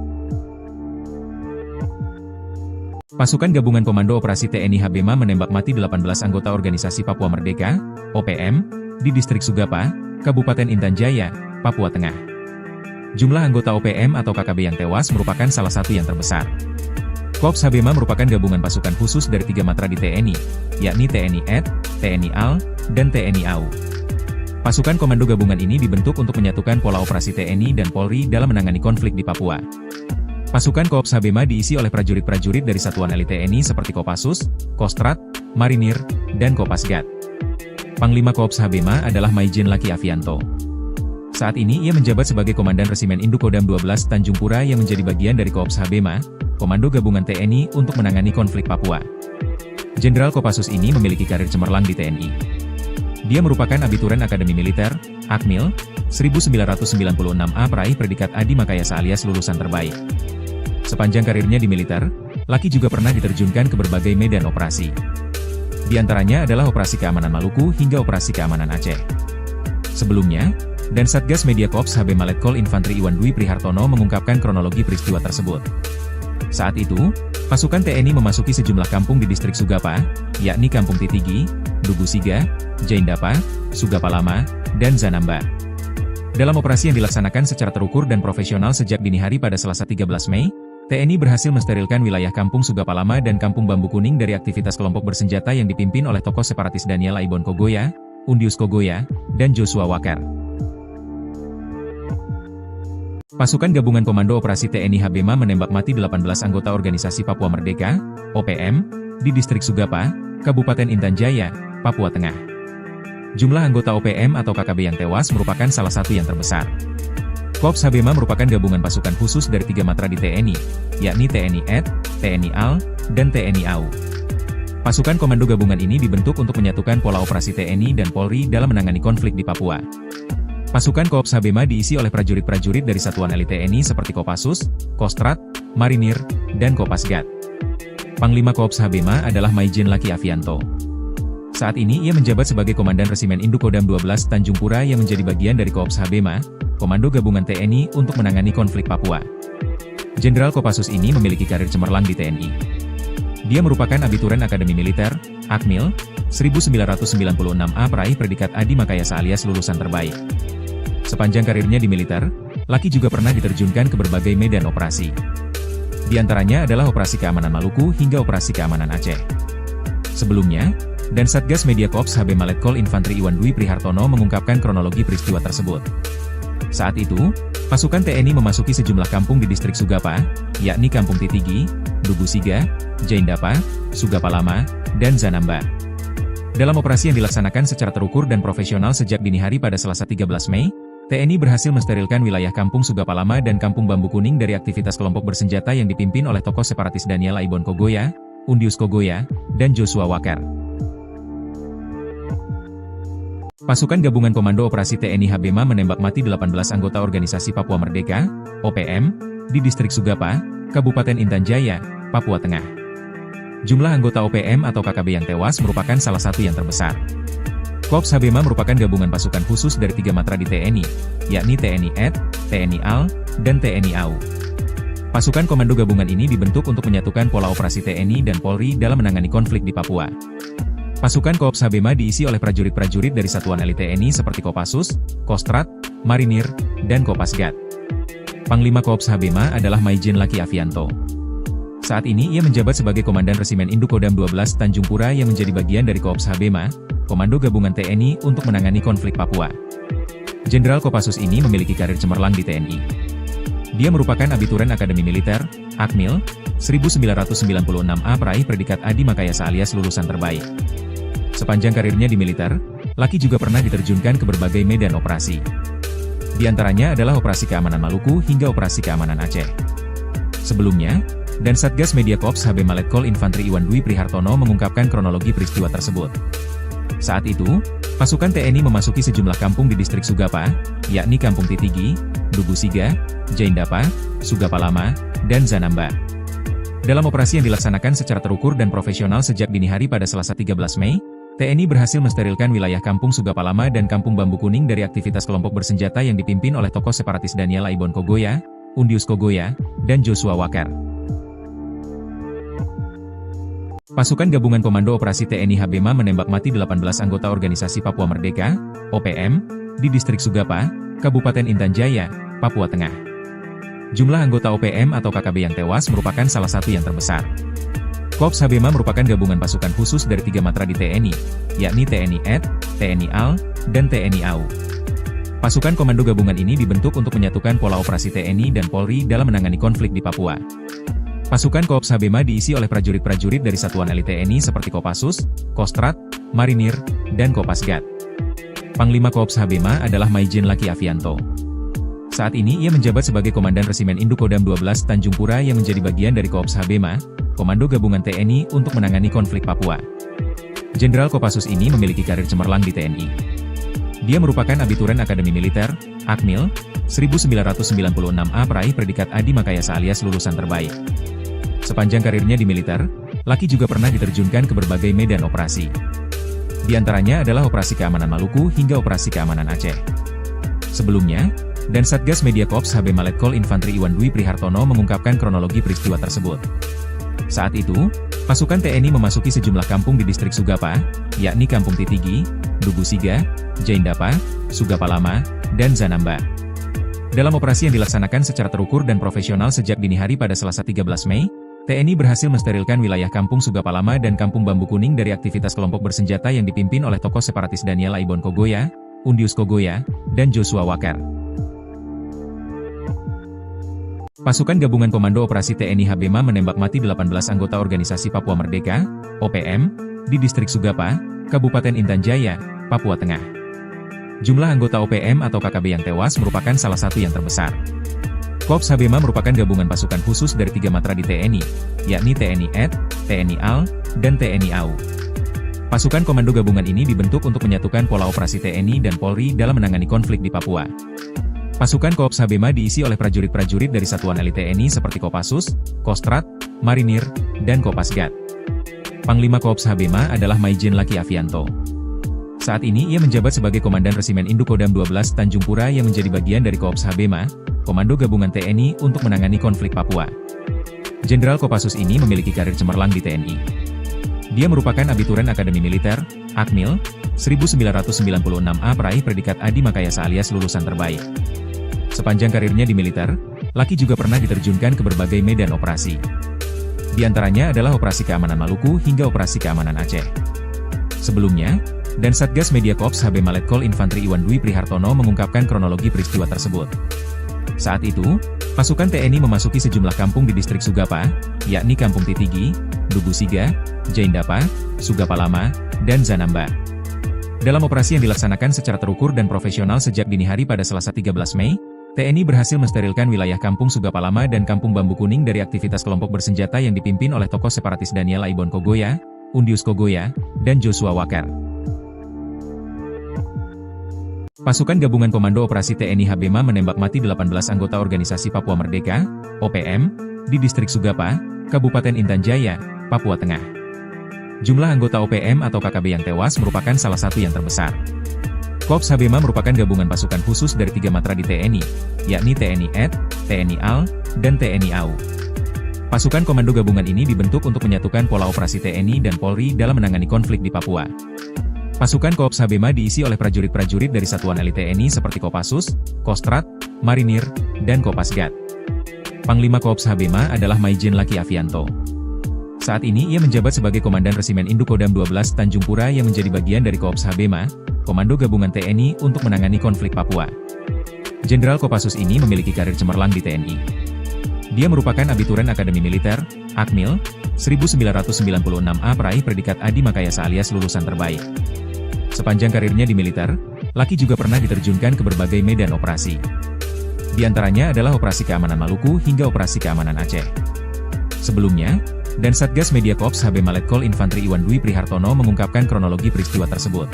Pasukan Gabungan Komando Operasi TNI Habema menembak mati 18 anggota Organisasi Papua Merdeka, OPM, di distrik Sugapa, Kabupaten Intan Jaya, Papua Tengah. Jumlah anggota OPM atau KKB yang tewas merupakan salah satu yang terbesar. Koops Habema merupakan gabungan pasukan khusus dari 3 matra di TNI, yakni TNI AD, TNI AL, dan TNI AU. Pasukan komando gabungan ini dibentuk untuk menyatukan pola operasi TNI dan Polri dalam menangani konflik di Papua. Pasukan Koops Habema diisi oleh prajurit-prajurit dari satuan elit TNI seperti Kopassus, Kostrad, Marinir, dan Kopasgat. Panglima Koops Habema adalah Maijen Laki Avianto. Saat ini ia menjabat sebagai Komandan Resimen Induk-Kodam 12 Tanjung Pura yang menjadi bagian dari Koops Habema, Komando Gabungan TNI untuk menangani konflik Papua. Jenderal Kopassus ini memiliki karir cemerlang di TNI. Dia merupakan abituren Akademi Militer, Akmil, 1996A peraih predikat Adi Makayasa alias lulusan terbaik. Sepanjang karirnya di militer, Laki juga pernah diterjunkan ke berbagai medan operasi. Di antaranya adalah Operasi Keamanan Maluku hingga Operasi Keamanan Aceh. Sebelumnya, dan Satgas Media Koops Habema Letkol Infantri Iwan Dwi Prihartono mengungkapkan kronologi peristiwa tersebut. Saat itu, pasukan TNI memasuki sejumlah kampung di distrik Sugapa, yakni Kampung Titigi, Dugusiga, Jaindapa, Sugapa Lama, dan Zanamba. Dalam operasi yang dilaksanakan secara terukur dan profesional sejak dini hari pada Selasa 13 Mei, TNI berhasil mensterilkan wilayah Kampung Sugapa Lama dan Kampung Bambu Kuning dari aktivitas kelompok bersenjata yang dipimpin oleh tokoh separatis Daniel Aibon Kogoya, Undius Kogoya, dan Joshua Walker. Pasukan Gabungan Komando Operasi TNI Habema menembak mati 18 anggota Organisasi Papua Merdeka, OPM, di distrik Sugapa, Kabupaten Intan Jaya, Papua Tengah. Jumlah anggota OPM atau KKB yang tewas merupakan salah satu yang terbesar. Koops Habema merupakan gabungan pasukan khusus dari 3 matra di TNI, yakni TNI AD, TNI AL, dan TNI AU. Pasukan komando gabungan ini dibentuk untuk menyatukan pola operasi TNI dan Polri dalam menangani konflik di Papua. Pasukan Koops Habema diisi oleh prajurit-prajurit dari satuan elit TNI seperti Kopassus, Kostrad, Marinir, dan Kopasgat. Panglima Koops Habema adalah Maijen Laki Avianto. Saat ini ia menjabat sebagai Komandan Resimen Induk-Kodam 12 Tanjung Pura yang menjadi bagian dari Koops Habema, Komando Gabungan TNI untuk menangani konflik Papua. Jenderal Kopassus ini memiliki karir cemerlang di TNI. Dia merupakan abituren Akademi Militer, Akmil, 1996A peraih predikat Adi Makayasa alias lulusan terbaik. Sepanjang karirnya di militer, Laki juga pernah diterjunkan ke berbagai medan operasi. Di antaranya adalah Operasi Keamanan Maluku hingga Operasi Keamanan Aceh. Sebelumnya, dan Satgas Media Koops Habema Letkol Infantri Iwan Dwi Prihartono mengungkapkan kronologi peristiwa tersebut. Saat itu, pasukan TNI memasuki sejumlah kampung di distrik Sugapa, yakni Kampung Titigi, Dugusiga, Jaindapa, Sugapa Lama, dan Zanamba. Dalam operasi yang dilaksanakan secara terukur dan profesional sejak dini hari pada Selasa 13 Mei, TNI berhasil mensterilkan wilayah Kampung Sugapa Lama dan Kampung Bambu Kuning dari aktivitas kelompok bersenjata yang dipimpin oleh tokoh separatis Daniel Aibon Kogoya, Undius Kogoya, dan Joshua Walker. Pasukan Gabungan Komando Operasi TNI Habema menembak mati 18 anggota Organisasi Papua Merdeka, OPM, di distrik Sugapa, Kabupaten Intan Jaya, Papua Tengah. Jumlah anggota OPM atau KKB yang tewas merupakan salah satu yang terbesar. Koops Habema merupakan gabungan pasukan khusus dari 3 matra di TNI, yakni TNI AD, TNI AL, dan TNI AU. Pasukan komando gabungan ini dibentuk untuk menyatukan pola operasi TNI dan Polri dalam menangani konflik di Papua. Pasukan Koopс Habema diisi oleh prajurit-prajurit dari satuan elit TNI seperti Kopassus, Kostrad, Marinir, dan Kopasgat. Panglima Koops Habema adalah Maijen Laki Avianto. Saat ini ia menjabat sebagai Komandan Resimen Induk Kodam 12 Tanjung Pura yang menjadi bagian dari Koops Habema, Komando Gabungan TNI untuk menangani konflik Papua. Jenderal Kopassus ini memiliki karir cemerlang di TNI. Dia merupakan abituren Akademi Militer, Akmil, 1996A peraih predikat Adi Makayasa alias lulusan terbaik. Sepanjang karirnya di militer, Laki juga pernah diterjunkan ke berbagai medan operasi. Di antaranya adalah Operasi Keamanan Maluku hingga Operasi Keamanan Aceh. Sebelumnya, dan Satgas Media Koops Habema Letkol Infantri Iwan Dwi Prihartono mengungkapkan kronologi peristiwa tersebut. Saat itu, pasukan TNI memasuki sejumlah kampung di distrik Sugapa, yakni Kampung Titigi, Dugu Siga, Jaindapa, Sugapa Lama, dan Zanamba. Dalam operasi yang dilaksanakan secara terukur dan profesional sejak dini hari pada Selasa 13 Mei, TNI berhasil mensterilkan wilayah Kampung Sugapa Lama dan Kampung Bambu Kuning dari aktivitas kelompok bersenjata yang dipimpin oleh tokoh separatis Daniel Aibon Kogoya, Undius Kogoya, dan Joshua Walker. Pasukan Gabungan Komando Operasi TNI Habema menembak mati 18 anggota Organisasi Papua Merdeka, OPM, di distrik Sugapa, Kabupaten Intan Jaya, Papua Tengah. Jumlah anggota OPM atau KKB yang tewas merupakan salah satu yang terbesar. Koops Habema merupakan gabungan pasukan khusus dari 3 matra di TNI, yakni TNI AD, TNI AL, dan TNI AU. Pasukan komando gabungan ini dibentuk untuk menyatukan pola operasi TNI dan Polri dalam menangani konflik di Papua. Pasukan Koops Habema diisi oleh prajurit-prajurit dari satuan elit TNI seperti Kopassus, Kostrad, Marinir, dan Kopasgat. Panglima Koops Habema adalah Maijen Laki Avianto. Saat ini ia menjabat sebagai Komandan Resimen Induk Kodam 12 Tanjung Pura yang menjadi bagian dari Koops Habema, Komando Gabungan TNI untuk menangani konflik Papua. Jenderal Kopassus ini memiliki karir cemerlang di TNI. Dia merupakan abituren Akademi Militer, Akmil, 1996A peraih predikat Adi Makayasa alias lulusan terbaik. Sepanjang karirnya di militer, Laki juga pernah diterjunkan ke berbagai medan operasi. Di antaranya adalah Operasi Keamanan Maluku hingga Operasi Keamanan Aceh. Sebelumnya, dan Satgas Media Koops Habema Letkol Infantri Iwan Dwi Prihartono mengungkapkan kronologi peristiwa tersebut. Saat itu, pasukan TNI memasuki sejumlah kampung di distrik Sugapa, yakni Kampung Titigi, Dugu Siga, Jaindapa, Sugapa Lama, dan Zanamba. Dalam operasi yang dilaksanakan secara terukur dan profesional sejak dini hari pada Selasa 13 Mei, TNI berhasil mensterilkan wilayah Kampung Sugapa Lama dan Kampung Bambu Kuning dari aktivitas kelompok bersenjata yang dipimpin oleh tokoh separatis Daniel Aibon Kogoya, Undius Kogoya, dan Joshua Walker. Pasukan Gabungan Komando Operasi TNI Habema menembak mati 18 anggota Organisasi Papua Merdeka, OPM, di distrik Sugapa, Kabupaten Intan Jaya, Papua Tengah. Jumlah anggota OPM atau KKB yang tewas merupakan salah satu yang terbesar. Koops Habema merupakan gabungan pasukan khusus dari 3 matra di TNI, yakni TNI AD, TNI AL, dan TNI AU. Pasukan komando gabungan ini dibentuk untuk menyatukan pola operasi TNI dan Polri dalam menangani konflik di Papua. Pasukan Koops Habema diisi oleh prajurit-prajurit dari satuan elit TNI seperti Kopassus, Kostrad, Marinir, dan Kopasgat. Panglima Koops Habema adalah Maijen Laki Avianto. Saat ini ia menjabat sebagai Komandan Resimen Induk Kodam 12 Tanjung Pura yang menjadi bagian dari Koops Habema, Komando Gabungan TNI untuk menangani konflik Papua. Jenderal Kopassus ini memiliki karir cemerlang di TNI. Dia merupakan abituren Akademi Militer, Akmil, 1996A peraih predikat Adi Makayasa alias lulusan terbaik. Sepanjang karirnya di militer, Laki juga pernah diterjunkan ke berbagai medan operasi. Di antaranya adalah Operasi Keamanan Maluku hingga Operasi Keamanan Aceh. Sebelumnya, dan Satgas Media Koops Habema Letkol Infantri Iwan Dwi Prihartono mengungkapkan kronologi peristiwa tersebut. Saat itu, pasukan TNI memasuki sejumlah kampung di distrik Sugapa, yakni Kampung Titigi, Dugu Siga, Jaindapa, Sugapa Lama, dan Zanamba. Dalam operasi yang dilaksanakan secara terukur dan profesional sejak dini hari pada Selasa 13 Mei, TNI berhasil mensterilkan wilayah Kampung Sugapa Lama dan Kampung Bambu Kuning dari aktivitas kelompok bersenjata yang dipimpin oleh tokoh separatis Daniel Aibon Kogoya, Undius Kogoya, dan Joshua Walker. Pasukan Gabungan Komando Operasi TNI Habema menembak mati 18 anggota Organisasi Papua Merdeka, OPM, di distrik Sugapa, Kabupaten Intan Jaya, Papua Tengah. Jumlah anggota OPM atau KKB yang tewas merupakan salah satu yang terbesar. Koops Habema merupakan gabungan pasukan khusus dari 3 matra di TNI, yakni TNI AD, TNI AL, dan TNI AU. Pasukan Komando Gabungan ini dibentuk untuk menyatukan pola operasi TNI dan Polri dalam menangani konflik di Papua. Pasukan Koopс Habema diisi oleh prajurit-prajurit dari satuan elit TNI seperti Kopassus, Kostrad, Marinir, dan Kopasgat. Panglima Koops Habema adalah Maijen Laki Avianto. Saat ini ia menjabat sebagai Komandan Resimen Indukodam 12 Tanjung Pura yang menjadi bagian dari Koops Habema, Komando Gabungan TNI untuk menangani konflik Papua. Jenderal Kopassus ini memiliki karir cemerlang di TNI. Dia merupakan abituren Akademi Militer, Akmil, 1996A peraih predikat Adi Makayasa alias lulusan terbaik. Sepanjang karirnya di militer, Laki juga pernah diterjunkan ke berbagai medan operasi. Di antaranya adalah Operasi Keamanan Maluku hingga Operasi Keamanan Aceh. Sebelumnya, dan Satgas Media Koops Habema Letkol Infantri Iwan Dwi Prihartono mengungkapkan kronologi peristiwa tersebut.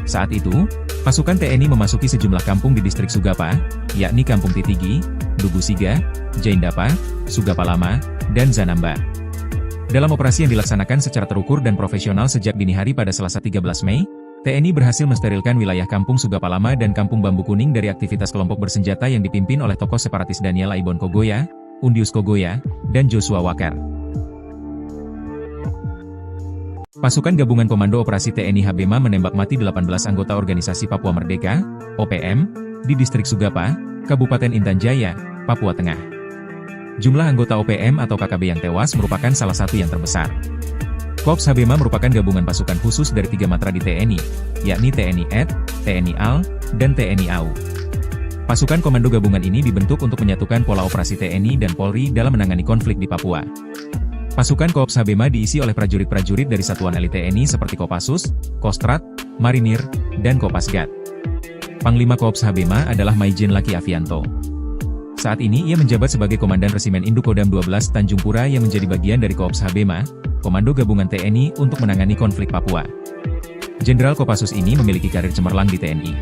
Saat itu, pasukan TNI memasuki sejumlah kampung di distrik Sugapa, yakni Kampung Titigi, Dugusiga, Jaindapa, Sugapalama, dan Zanamba. Dalam operasi yang dilaksanakan secara terukur dan profesional sejak dini hari pada Selasa 13 Mei, TNI berhasil mensterilkan wilayah Kampung Sugapalama dan Kampung Bambu Kuning dari aktivitas kelompok bersenjata yang dipimpin oleh tokoh separatis Daniel Aibon Kogoya, Undius Kogoya, dan Joshua Walker. Pasukan Gabungan Komando Operasi TNI Habema menembak mati 18 anggota Organisasi Papua Merdeka, OPM, di distrik Sugapa, Kabupaten Intan Jaya, Papua Tengah. Jumlah anggota OPM atau KKB yang tewas merupakan salah satu yang terbesar. Koops Habema merupakan gabungan pasukan khusus dari 3 matra di TNI, yakni TNI AD, TNI AL, dan TNI AU. Pasukan Komando Gabungan ini dibentuk untuk menyatukan pola operasi TNI dan Polri dalam menangani konflik di Papua. Pasukan Koops Habema diisi oleh prajurit-prajurit dari satuan elit TNI seperti Kopassus, Kostrad, Marinir, dan Kopasgat. Panglima Koops Habema adalah Maijen Laki Avianto. Saat ini ia menjabat sebagai Komandan Resimen Indukodam 12 Tanjung Pura yang menjadi bagian dari Koops Habema, Komando Gabungan TNI untuk menangani konflik Papua. Jenderal Kopassus ini memiliki karir cemerlang di TNI.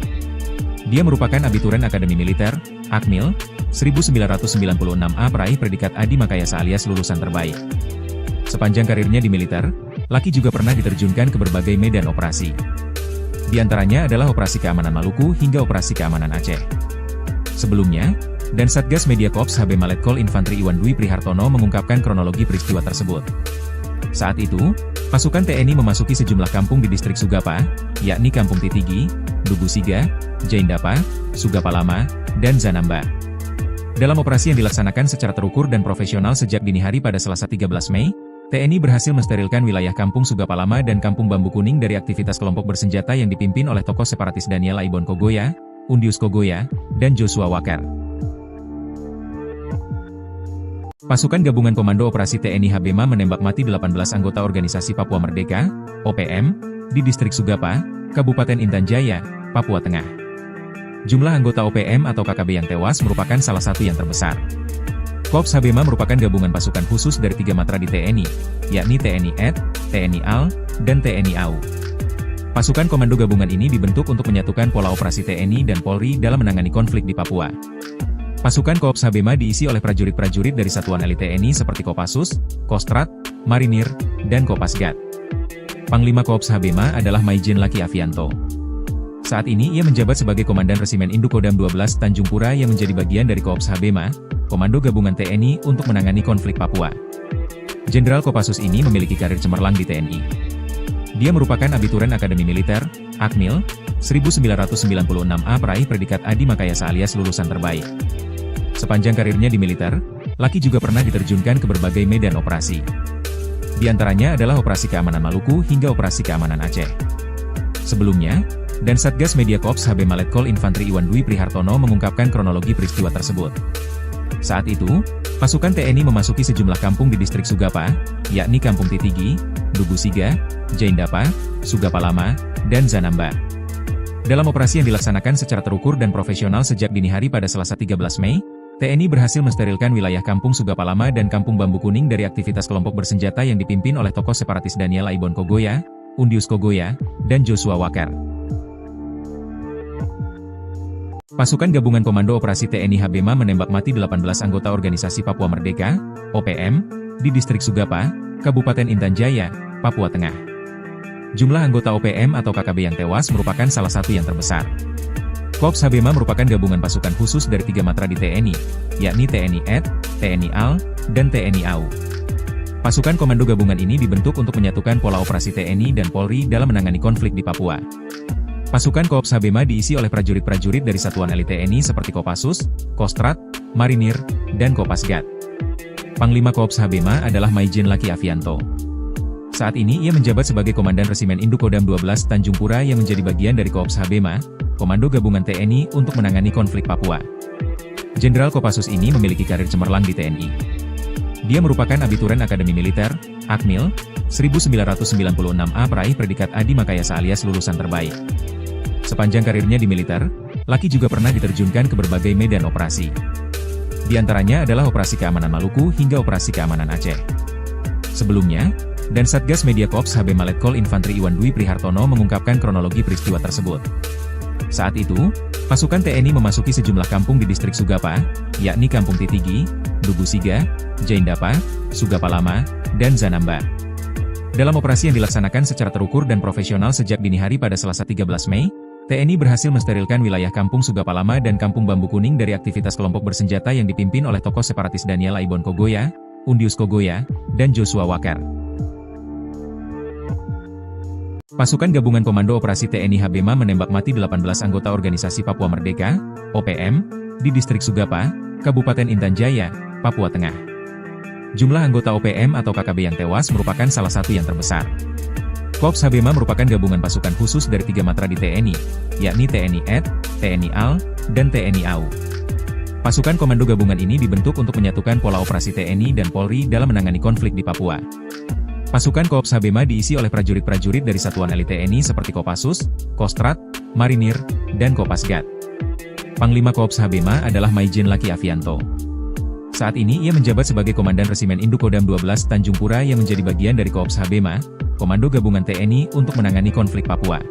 Dia merupakan abituren Akademi Militer, Akmil, 1996A peraih predikat Adi Makayasa alias lulusan terbaik. Sepanjang karirnya di militer, Laki juga pernah diterjunkan ke berbagai medan operasi. Di antaranya adalah Operasi Keamanan Maluku hingga Operasi Keamanan Aceh. Sebelumnya, dan Satgas Media Koops Habema Letkol Infantri Iwan Dwi Prihartono mengungkapkan kronologi peristiwa tersebut. Saat itu, pasukan TNI memasuki sejumlah kampung di distrik Sugapa, yakni Kampung Titigi, Dugusiga, Jaindapa, Sugapalama, dan Zanamba. Dalam operasi yang dilaksanakan secara terukur dan profesional sejak dini hari pada Selasa 13 Mei, TNI berhasil mensterilkan wilayah Kampung Sugapalama dan Kampung Bambu Kuning dari aktivitas kelompok bersenjata yang dipimpin oleh tokoh separatis Daniel Aibon Kogoya, Undius Kogoya, dan Joshua Walker. Pasukan Gabungan Komando Operasi TNI Habema menembak mati 18 anggota Organisasi Papua Merdeka, OPM, di distrik Sugapa, Kabupaten Intan Jaya, Papua Tengah. Jumlah anggota OPM atau KKB yang tewas merupakan salah satu yang terbesar. Koops Habema merupakan gabungan pasukan khusus dari 3 matra di TNI, yakni TNI AD, TNI AL, dan TNI AU. Pasukan Komando Gabungan ini dibentuk untuk menyatukan pola operasi TNI dan Polri dalam menangani konflik di Papua. Pasukan Koops Habema diisi oleh prajurit-prajurit dari satuan elit TNI seperti Kopassus, Kostrad, Marinir, dan Kopasgat. Panglima Koops Habema adalah Maijen Laki Avianto. Saat ini ia menjabat sebagai Komandan Resimen Indukodam 12 Tanjung Pura yang menjadi bagian dari Koops Habema, Komando Gabungan TNI untuk menangani konflik Papua. Jenderal Kopassus ini memiliki karir cemerlang di TNI. Dia merupakan abituren Akademi Militer, Akmil, 1996A peraih predikat Adi Makayasa alias lulusan terbaik. Sepanjang karirnya di militer, Laki juga pernah diterjunkan ke berbagai medan operasi. Di antaranya adalah Operasi Keamanan Maluku hingga Operasi Keamanan Aceh. Sebelumnya, dan Satgas Media Koops Habema Letkol Infantri Iwan Dwi Prihartono mengungkapkan kronologi peristiwa tersebut. Saat itu, pasukan TNI memasuki sejumlah kampung di distrik Sugapa, yakni Kampung Titigi, Dugusiga, Jaindapa, Sugapalama, dan Zanamba. Dalam operasi yang dilaksanakan secara terukur dan profesional sejak dini hari pada Selasa 13 Mei, TNI berhasil mensterilkan wilayah Kampung Sugapalama dan Kampung Bambu Kuning dari aktivitas kelompok bersenjata yang dipimpin oleh tokoh separatis Daniel Aibon Kogoya, Undius Kogoya, dan Joshua Walker. Pasukan Gabungan Komando Operasi TNI Habema menembak mati 18 anggota Organisasi Papua Merdeka, OPM, di distrik Sugapa, Kabupaten Intan Jaya, Papua Tengah. Jumlah anggota OPM atau KKB yang tewas merupakan salah satu yang terbesar. Korps Habema merupakan gabungan pasukan khusus dari 3 matra di TNI, yakni TNI AD, TNI AL, dan TNI AU. Pasukan komando gabungan ini dibentuk untuk menyatukan pola operasi TNI dan Polri dalam menangani konflik di Papua. Pasukan Korps Habema diisi oleh prajurit-prajurit dari satuan elit TNI seperti Kopassus, Kostrad, Marinir, dan Kopasgat. Panglima Korps Habema adalah Maijen Laki Avianto. Saat ini ia menjabat sebagai Komandan Resimen Indukodam 12 Tanjung Pura yang menjadi bagian dari Korps Habema, Komando Gabungan TNI untuk menangani konflik Papua. Jenderal Kopassus ini memiliki karir cemerlang di TNI. Dia merupakan abituren Akademi Militer, Akmil, 1996A peraih predikat Adi Makayasa alias lulusan terbaik. Sepanjang karirnya di militer, Laki juga pernah diterjunkan ke berbagai medan operasi. Di antaranya adalah Operasi Keamanan Maluku hingga Operasi Keamanan Aceh. Sebelumnya, dan Satgas Media Korps Habema Letkol Infantri Iwan Dwi Prihartono mengungkapkan kronologi peristiwa tersebut. Saat itu, pasukan TNI memasuki sejumlah kampung di distrik Sugapa, yakni Kampung Titigi, Dugusiga, Jaindapa, Sugapa Lama, dan Zanamba. Dalam operasi yang dilaksanakan secara terukur dan profesional sejak dini hari pada Selasa 13 Mei, TNI berhasil mensterilkan wilayah Kampung Sugapa Lama dan Kampung Bambu Kuning dari aktivitas kelompok bersenjata yang dipimpin oleh tokoh separatis Daniel Aibon Kogoya, Undius Kogoya, dan Joshua Walker. Pasukan Gabungan Komando Operasi TNI Habema menembak mati 18 anggota Organisasi Papua Merdeka, OPM, di distrik Sugapa, Kabupaten Intan Jaya, Papua Tengah. Jumlah anggota OPM atau KKB yang tewas merupakan salah satu yang terbesar. Korps Habema merupakan gabungan pasukan khusus dari 3 matra di TNI, yakni TNI AD, TNI AL, dan TNI AU. Pasukan komando gabungan ini dibentuk untuk menyatukan pola operasi TNI dan Polri dalam menangani konflik di Papua. Pasukan Korps Habema diisi oleh prajurit-prajurit dari satuan elit TNI seperti Kopassus, Kostrad, Marinir, dan Kopasgat. Panglima Korps Habema adalah Maijen Laki Avianto. Saat ini ia menjabat sebagai Komandan Resimen Indukodam 12 Tanjung Pura yang menjadi bagian dari Korps Habema, Komando Gabungan TNI untuk menangani konflik Papua.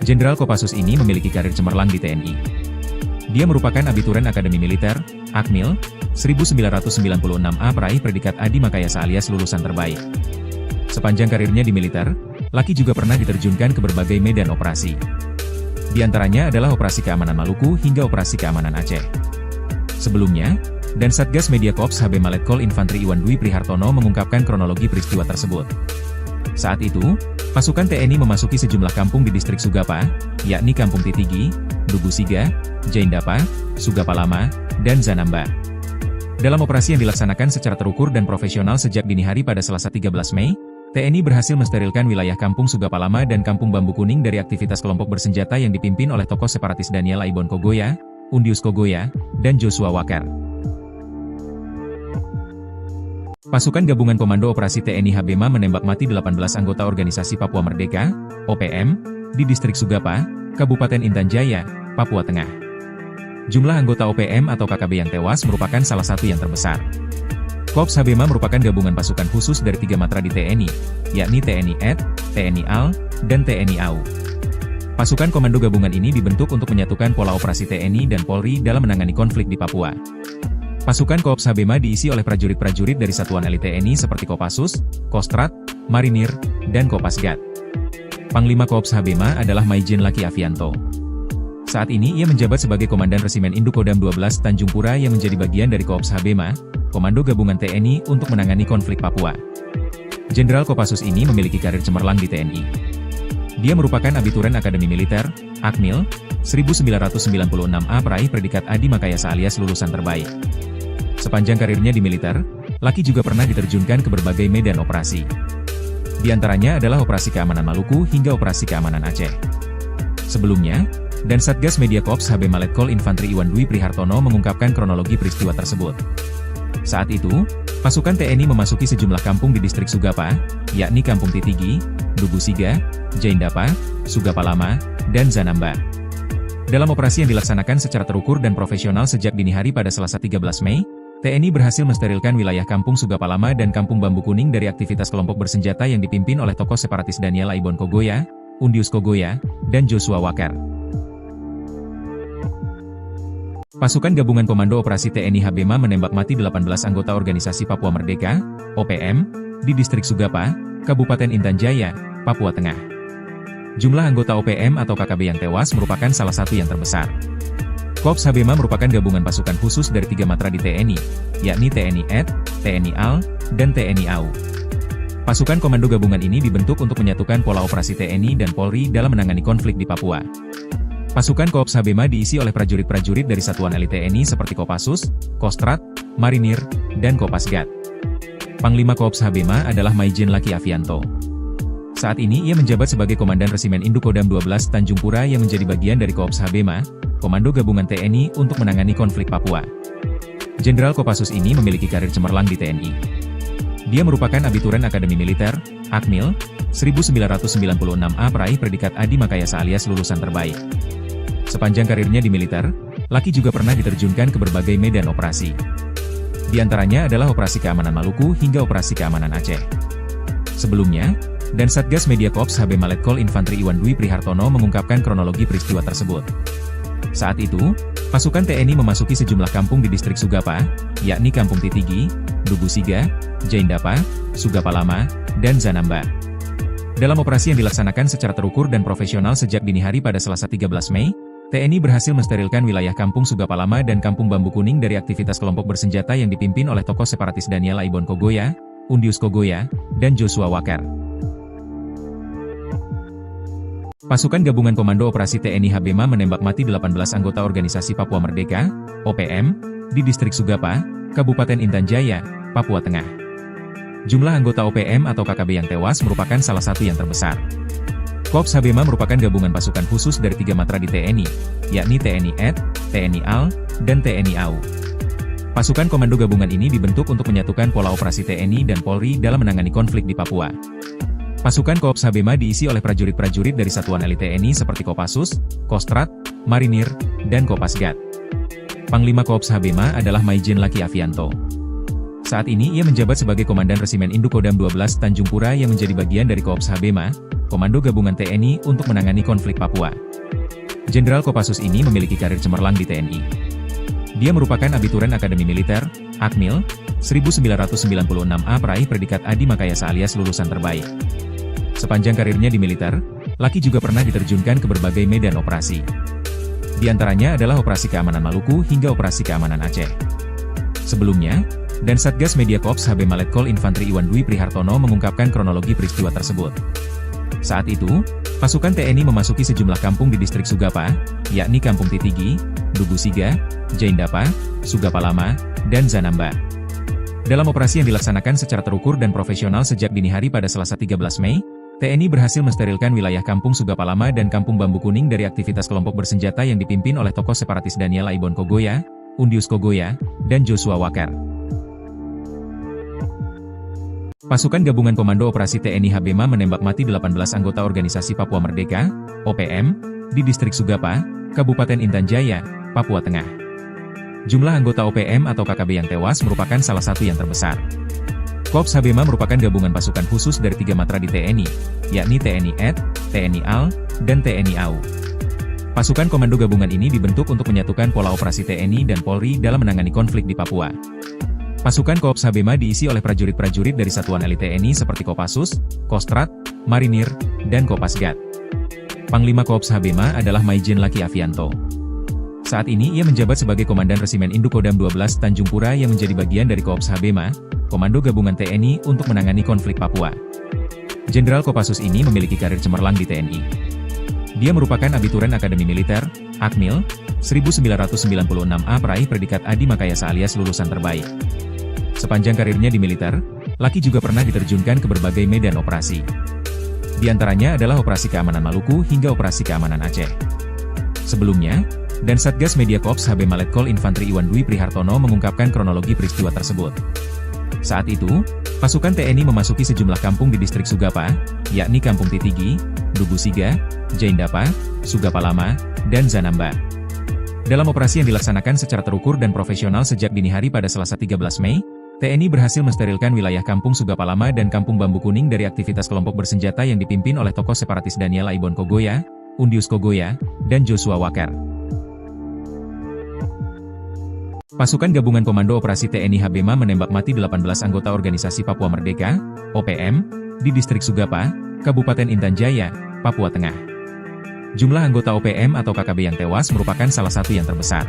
Jenderal Kopassus ini memiliki karir cemerlang di TNI. Dia merupakan abituren Akademi Militer, Akmil, 1996A peraih predikat Adi Makayasa alias lulusan terbaik. Sepanjang karirnya di militer, Laki juga pernah diterjunkan ke berbagai medan operasi. Di antaranya adalah Operasi Keamanan Maluku hingga Operasi Keamanan Aceh. Sebelumnya, dan Satgas Media Korps Habema Letkol Infantri Iwan Dwi Prihartono mengungkapkan kronologi peristiwa tersebut. Saat itu, pasukan TNI memasuki sejumlah kampung di distrik Sugapa, yakni Kampung Titigi, Dugusiga, Jaindapa, Sugapa Lama, dan Zanamba. Dalam operasi yang dilaksanakan secara terukur dan profesional sejak dini hari pada Selasa 13 Mei, TNI berhasil mensterilkan wilayah Kampung Sugapa Lama dan Kampung Bambu Kuning dari aktivitas kelompok bersenjata yang dipimpin oleh tokoh separatis Daniel Aibon Kogoya, Undius Kogoya, dan Joshua Walker. Pasukan Gabungan Komando Operasi TNI Habema menembak mati 18 anggota Organisasi Papua Merdeka, OPM, di distrik Sugapa, Kabupaten Intan Jaya, Papua Tengah. Jumlah anggota OPM atau KKB yang tewas merupakan salah satu yang terbesar. Korps Habema merupakan gabungan pasukan khusus dari 3 matra di TNI, yakni TNI AD, TNI AL, dan TNI AU. Pasukan komando gabungan ini dibentuk untuk menyatukan pola operasi TNI dan Polri dalam menangani konflik di Papua. Pasukan Korps Habema diisi oleh prajurit-prajurit dari satuan elit TNI seperti Kopassus, Kostrad, Marinir, dan Kopasgat. Panglima Korps Habema adalah Maijen Laki Avianto. Saat ini ia menjabat sebagai Komandan Resimen Indukodam 12 Tanjung Pura yang menjadi bagian dari Korps Habema, Komando Gabungan TNI untuk menangani konflik Papua. Jenderal Kopassus ini memiliki karir cemerlang di TNI. Dia merupakan abituren Akademi Militer, Akmil, 1996A peraih predikat Adi Makayasa alias lulusan terbaik. Sepanjang karirnya di militer, Laki juga pernah diterjunkan ke berbagai medan operasi. Di antaranya adalah Operasi Keamanan Maluku hingga Operasi Keamanan Aceh. Sebelumnya, dan Satgas Media Korps Habema Letkol Infantri Iwan Dwi Prihartono mengungkapkan kronologi peristiwa tersebut. Saat itu, pasukan TNI memasuki sejumlah kampung di distrik Sugapa, yakni Kampung Titigi, Dugusiga, Jaindapa, Sugapa Lama, dan Zanamba. Dalam operasi yang dilaksanakan secara terukur dan profesional sejak dini hari pada Selasa 13 Mei, TNI berhasil mensterilkan wilayah Kampung Sugapa Lama dan Kampung Bambu Kuning dari aktivitas kelompok bersenjata yang dipimpin oleh tokoh separatis Daniel Aibon Kogoya, Undius Kogoya, dan Joshua Walker. Pasukan Gabungan Komando Operasi TNI Habema menembak mati 18 anggota Organisasi Papua Merdeka, OPM, di distrik Sugapa, Kabupaten Intan Jaya, Papua Tengah. Jumlah anggota OPM atau KKB yang tewas merupakan salah satu yang terbesar. Korps Habema merupakan gabungan pasukan khusus dari 3 matra di TNI, yakni TNI AD, TNI AL, dan TNI AU. Pasukan komando gabungan ini dibentuk untuk menyatukan pola operasi TNI dan Polri dalam menangani konflik di Papua. Pasukan Korps Habema diisi oleh prajurit-prajurit dari satuan elit TNI seperti Kopassus, Kostrad, Marinir, dan Kopasgat. Panglima Korps Habema adalah Maijen Laki Avianto. Saat ini ia menjabat sebagai Komandan Resimen Indukodam 12 Tanjung Pura yang menjadi bagian dari Korps Habema, Komando Gabungan TNI untuk menangani konflik Papua. Jenderal Kopassus ini memiliki karir cemerlang di TNI. Dia merupakan abituren Akademi Militer, Akmil, 1996A peraih predikat Adi Makayasa alias lulusan terbaik. Sepanjang karirnya di militer, Laki juga pernah diterjunkan ke berbagai medan operasi. Di antaranya adalah Operasi Keamanan Maluku hingga Operasi Keamanan Aceh. Sebelumnya, dan Satgas Media Korps Habema Letkol Infantri Iwan Dwi Prihartono mengungkapkan kronologi peristiwa tersebut. Saat itu, pasukan TNI memasuki sejumlah kampung di distrik Sugapa, yakni Kampung Titigi, Dugusiga, Jaindapa, Sugapa Lama, dan Zanamba. Dalam operasi yang dilaksanakan secara terukur dan profesional sejak dini hari pada Selasa 13 Mei, TNI berhasil mensterilkan wilayah Kampung Sugapa Lama dan Kampung Bambu Kuning dari aktivitas kelompok bersenjata yang dipimpin oleh tokoh separatis Daniel Aibon Kogoya, Undius Kogoya, dan Joshua Walker. Pasukan Gabungan Komando Operasi TNI Habema menembak mati 18 anggota Organisasi Papua Merdeka, OPM, di distrik Sugapa, Kabupaten Intan Jaya, Papua Tengah. Jumlah anggota OPM atau KKB yang tewas merupakan salah satu yang terbesar. Korps Habema merupakan gabungan pasukan khusus dari 3 matra di TNI, yakni TNI AD, TNI AL, dan TNI AU. Pasukan komando gabungan ini dibentuk untuk menyatukan pola operasi TNI dan Polri dalam menangani konflik di Papua. Pasukan Korps Habema diisi oleh prajurit-prajurit dari satuan elit TNI seperti Kopassus, Kostrad, Marinir, dan Kopasgat. Panglima Korps Habema adalah Maijen Laki Avianto. Saat ini ia menjabat sebagai Komandan Resimen Indukodam 12 Tanjung Pura yang menjadi bagian dari Korps Habema, Komando Gabungan TNI untuk menangani konflik Papua. Jenderal Kopassus ini memiliki karir cemerlang di TNI. Dia merupakan abituren Akademi Militer, Akmil, 1996A peraih predikat Adi Makayasa alias lulusan terbaik. Sepanjang karirnya di militer, Laki juga pernah diterjunkan ke berbagai medan operasi. Di antaranya adalah Operasi Keamanan Maluku hingga Operasi Keamanan Aceh. Sebelumnya, dan Satgas Media Korps Habema Letkol Infantri Iwan Dwi Prihartono mengungkapkan kronologi peristiwa tersebut. Saat itu, pasukan TNI memasuki sejumlah kampung di distrik Sugapa, yakni Kampung Titigi, Dugusiga, Jaindapa, Sugapa Lama, dan Zanamba. Dalam operasi yang dilaksanakan secara terukur dan profesional sejak dini hari pada Selasa 13 Mei, TNI berhasil mensterilkan wilayah Kampung Sugapa Lama dan Kampung Bambu Kuning dari aktivitas kelompok bersenjata yang dipimpin oleh tokoh separatis Daniel Aibon Kogoya, Undius Kogoya, dan Joshua Walker. Pasukan Gabungan Komando Operasi TNI Habema menembak mati 18 anggota Organisasi Papua Merdeka, OPM, di distrik Sugapa, Kabupaten Intan Jaya, Papua Tengah. Jumlah anggota OPM atau KKB yang tewas merupakan salah satu yang terbesar. Korps Habema merupakan gabungan pasukan khusus dari 3 matra di TNI, yakni TNI AD, TNI AL, dan TNI AU. Pasukan komando gabungan ini dibentuk untuk menyatukan pola operasi TNI dan Polri dalam menangani konflik di Papua. Pasukan Korps Habema diisi oleh prajurit-prajurit dari satuan elit TNI seperti Kopassus, Kostrad, Marinir, dan Kopasgat. Panglima Korps Habema adalah Maijen Laki Avianto. Saat ini ia menjabat sebagai Komandan Resimen Indukodam 12 Tanjung Pura yang menjadi bagian dari Korps Habema, Komando Gabungan TNI untuk menangani konflik Papua. Jenderal Kopassus ini memiliki karir cemerlang di TNI. Dia merupakan abituren Akademi Militer, Akmil, 1996A peraih predikat Adi Makayasa alias lulusan terbaik. Sepanjang karirnya di militer, Laki juga pernah diterjunkan ke berbagai medan operasi. Di antaranya adalah Operasi Keamanan Maluku hingga Operasi Keamanan Aceh. Sebelumnya, dan Satgas Media Korps Habema Letkol Infantri Iwan Dwi Prihartono mengungkapkan kronologi peristiwa tersebut. Saat itu, pasukan TNI memasuki sejumlah kampung di distrik Sugapa, yakni Kampung Titigi, Dugusiga, Jaindapa, Sugapa Lama, dan Zanamba. Dalam operasi yang dilaksanakan secara terukur dan profesional sejak dini hari pada Selasa 13 Mei, TNI berhasil mensterilkan wilayah Kampung Sugapa Lama dan Kampung Bambu Kuning dari aktivitas kelompok bersenjata yang dipimpin oleh tokoh separatis Daniel Aibon Kogoya, Undius Kogoya, dan Joshua Walker. Pasukan Gabungan Komando Operasi TNI Habema menembak mati 18 anggota Organisasi Papua Merdeka, OPM, di distrik Sugapa, Kabupaten Intan Jaya, Papua Tengah. Jumlah anggota OPM atau KKB yang tewas merupakan salah satu yang terbesar.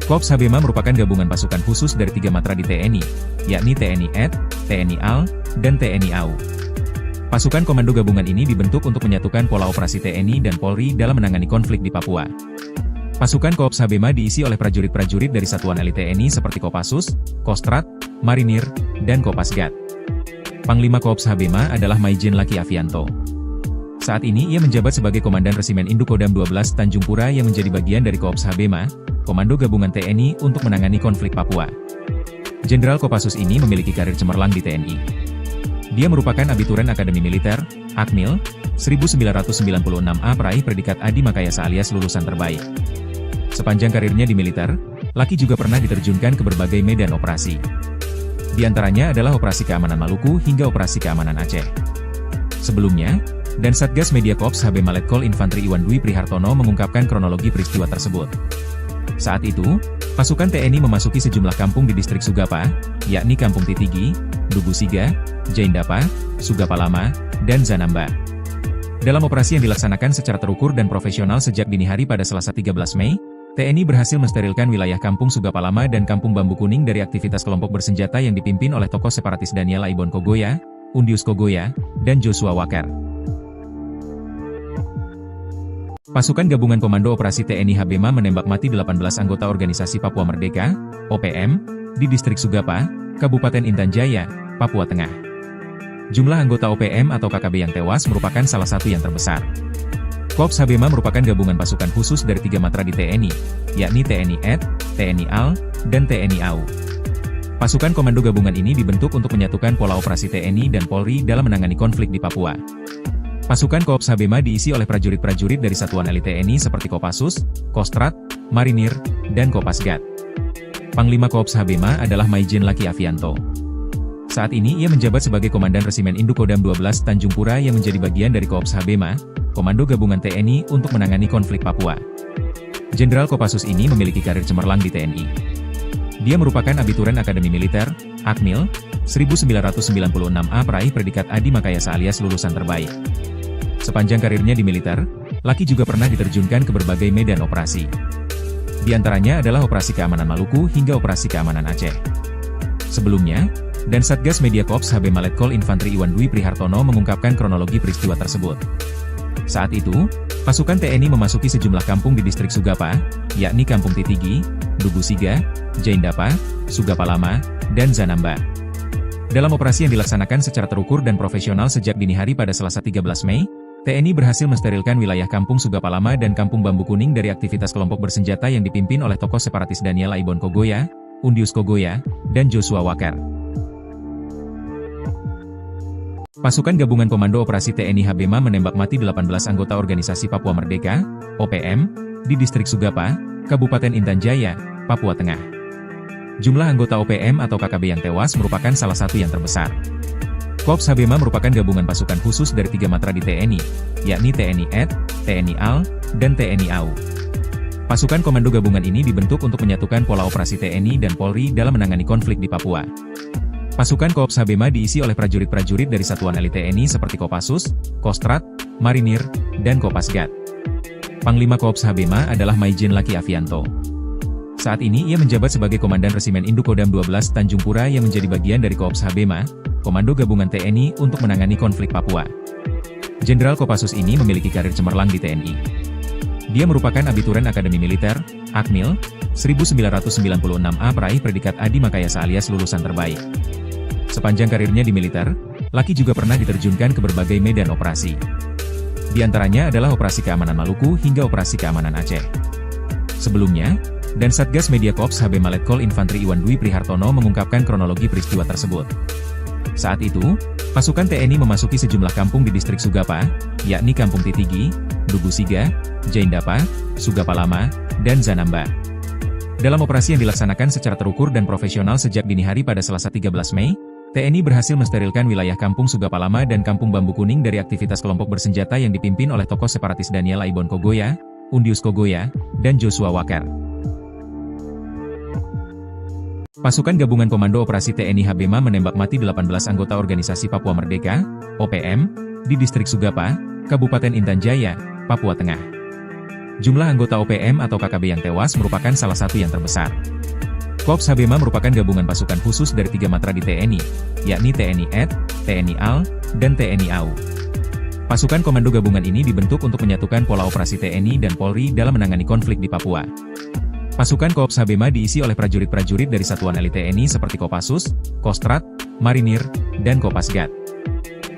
Korps Habema merupakan gabungan pasukan khusus dari 3 matra di TNI, yakni TNI AD, TNI AL, dan TNI AU. Pasukan komando gabungan ini dibentuk untuk menyatukan pola operasi TNI dan Polri dalam menangani konflik di Papua. Pasukan Korps Habema diisi oleh prajurit-prajurit dari satuan elit TNI seperti Kopassus, Kostrad, Marinir, dan Kopasgat. Panglima Korps Habema adalah Maijen Laki Avianto. Saat ini ia menjabat sebagai Komandan Resimen Indukodam 12 Tanjung Pura yang menjadi bagian dari Korps Habema, Komando Gabungan TNI untuk menangani konflik Papua. Jenderal Kopassus ini memiliki karir cemerlang di TNI. Dia merupakan abituren Akademi Militer, Akmil, 1996A peraih predikat Adi Makayasa alias lulusan terbaik. Sepanjang karirnya di militer, Laki juga pernah diterjunkan ke berbagai medan operasi. Di antaranya adalah Operasi Keamanan Maluku hingga Operasi Keamanan Aceh. Sebelumnya, dan Satgas Media Korps Habema Letkol Infantri Iwan Dwi Prihartono mengungkapkan kronologi peristiwa tersebut. Saat itu, pasukan TNI memasuki sejumlah kampung di distrik Sugapa, yakni Kampung Titigi, Dugusiga, Jaindapa, Sugapa Lama, dan Zanamba. Dalam operasi yang dilaksanakan secara terukur dan profesional sejak dini hari pada Selasa 13 Mei, TNI berhasil mensterilkan wilayah Kampung Sugapa Lama dan Kampung Bambu Kuning dari aktivitas kelompok bersenjata yang dipimpin oleh tokoh separatis Daniel Aibon Kogoya, Undius Kogoya, dan Joshua Walker. Pasukan Gabungan Komando Operasi TNI Habema menembak mati 18 anggota Organisasi Papua Merdeka, OPM, di distrik Sugapa, Kabupaten Intan Jaya, Papua Tengah. Jumlah anggota OPM atau KKB yang tewas merupakan salah satu yang terbesar. Korps Habema merupakan gabungan pasukan khusus dari 3 matra di TNI, yakni TNI AD, TNI AL, dan TNI AU. Pasukan komando gabungan ini dibentuk untuk menyatukan pola operasi TNI dan Polri dalam menangani konflik di Papua. Pasukan Korps Habema diisi oleh prajurit-prajurit dari satuan elit TNI seperti Kopassus, Kostrad, Marinir, dan Kopasgat. Panglima Korps Habema adalah Maijen Laki Avianto. Saat ini ia menjabat sebagai Komandan Resimen Indukodam 12 Tanjung Pura yang menjadi bagian dari Korps Habema, Komando Gabungan TNI untuk menangani konflik Papua. Jenderal Kopassus ini memiliki karir cemerlang di TNI. Dia merupakan abituren Akademi Militer, Akmil, 1996A peraih predikat Adi Makayasa alias lulusan terbaik. Sepanjang karirnya di militer, Laki juga pernah diterjunkan ke berbagai medan operasi. Di antaranya adalah Operasi Keamanan Maluku hingga Operasi Keamanan Aceh. Sebelumnya, dan Satgas Media Korps Habema Letkol Infantri Iwan Dwi Prihartono mengungkapkan kronologi peristiwa tersebut. Saat itu, pasukan TNI memasuki sejumlah kampung di distrik Sugapa, yakni Kampung Titigi, Dugusiga, Jaindapa, Sugapa Lama, dan Zanamba. Dalam operasi yang dilaksanakan secara terukur dan profesional sejak dini hari pada Selasa 13 Mei, TNI berhasil mensterilkan wilayah Kampung Sugapa Lama dan Kampung Bambu Kuning dari aktivitas kelompok bersenjata yang dipimpin oleh tokoh separatis Daniel Aibon Kogoya, Undius Kogoya, dan Joshua Walker. Pasukan Gabungan Komando Operasi TNI Habema menembak mati 18 anggota Organisasi Papua Merdeka, OPM, di distrik Sugapa, Kabupaten Intan Jaya, Papua Tengah. Jumlah anggota OPM atau KKB yang tewas merupakan salah satu yang terbesar. Korps Habema merupakan gabungan pasukan khusus dari 3 matra di TNI, yakni TNI AD, TNI AL, dan TNI AU. Pasukan komando gabungan ini dibentuk untuk menyatukan pola operasi TNI dan Polri dalam menangani konflik di Papua. Pasukan Korps Habema diisi oleh prajurit-prajurit dari satuan elit TNI seperti Kopassus, Kostrad, Marinir, dan Kopasgat. Panglima Korps Habema adalah Maijen Laki Avianto. Saat ini ia menjabat sebagai Komandan Resimen Indukodam 12 Tanjung Pura yang menjadi bagian dari Korps Habema, Komando Gabungan TNI untuk menangani konflik Papua. Jenderal Kopassus ini memiliki karir cemerlang di TNI. Dia merupakan abituren Akademi Militer, Akmil, 1996A peraih predikat Adi Makayasa alias lulusan terbaik. Sepanjang karirnya di militer, Laki juga pernah diterjunkan ke berbagai medan operasi. Di antaranya adalah Operasi Keamanan Maluku hingga Operasi Keamanan Aceh. Sebelumnya, dan Satgas Media Korps Habema Letkol Infantri Iwan Dwi Prihartono mengungkapkan kronologi peristiwa tersebut. Saat itu, pasukan TNI memasuki sejumlah kampung di distrik Sugapa, yakni Kampung Titigi, Dugusiga, Jaindapa, Sugapa Lama, dan Zanamba. Dalam operasi yang dilaksanakan secara terukur dan profesional sejak dini hari pada Selasa 13 Mei, TNI berhasil mensterilkan wilayah Kampung Sugapa Lama dan Kampung Bambu Kuning dari aktivitas kelompok bersenjata yang dipimpin oleh tokoh separatis Daniel Aibon Kogoya, Undius Kogoya, dan Joshua Walker. Pasukan Gabungan Komando Operasi TNI Habema menembak mati 18 anggota Organisasi Papua Merdeka, OPM, di distrik Sugapa, Kabupaten Intan Jaya, Papua Tengah. Jumlah anggota OPM atau KKB yang tewas merupakan salah satu yang terbesar. Korps Habema merupakan gabungan pasukan khusus dari 3 matra di TNI, yakni TNI AD, TNI AL, dan TNI AU. Pasukan komando gabungan ini dibentuk untuk menyatukan pola operasi TNI dan Polri dalam menangani konflik di Papua. Pasukan Korps Habema diisi oleh prajurit-prajurit dari satuan elit TNI seperti Kopassus, Kostrad, Marinir, dan Kopasgat.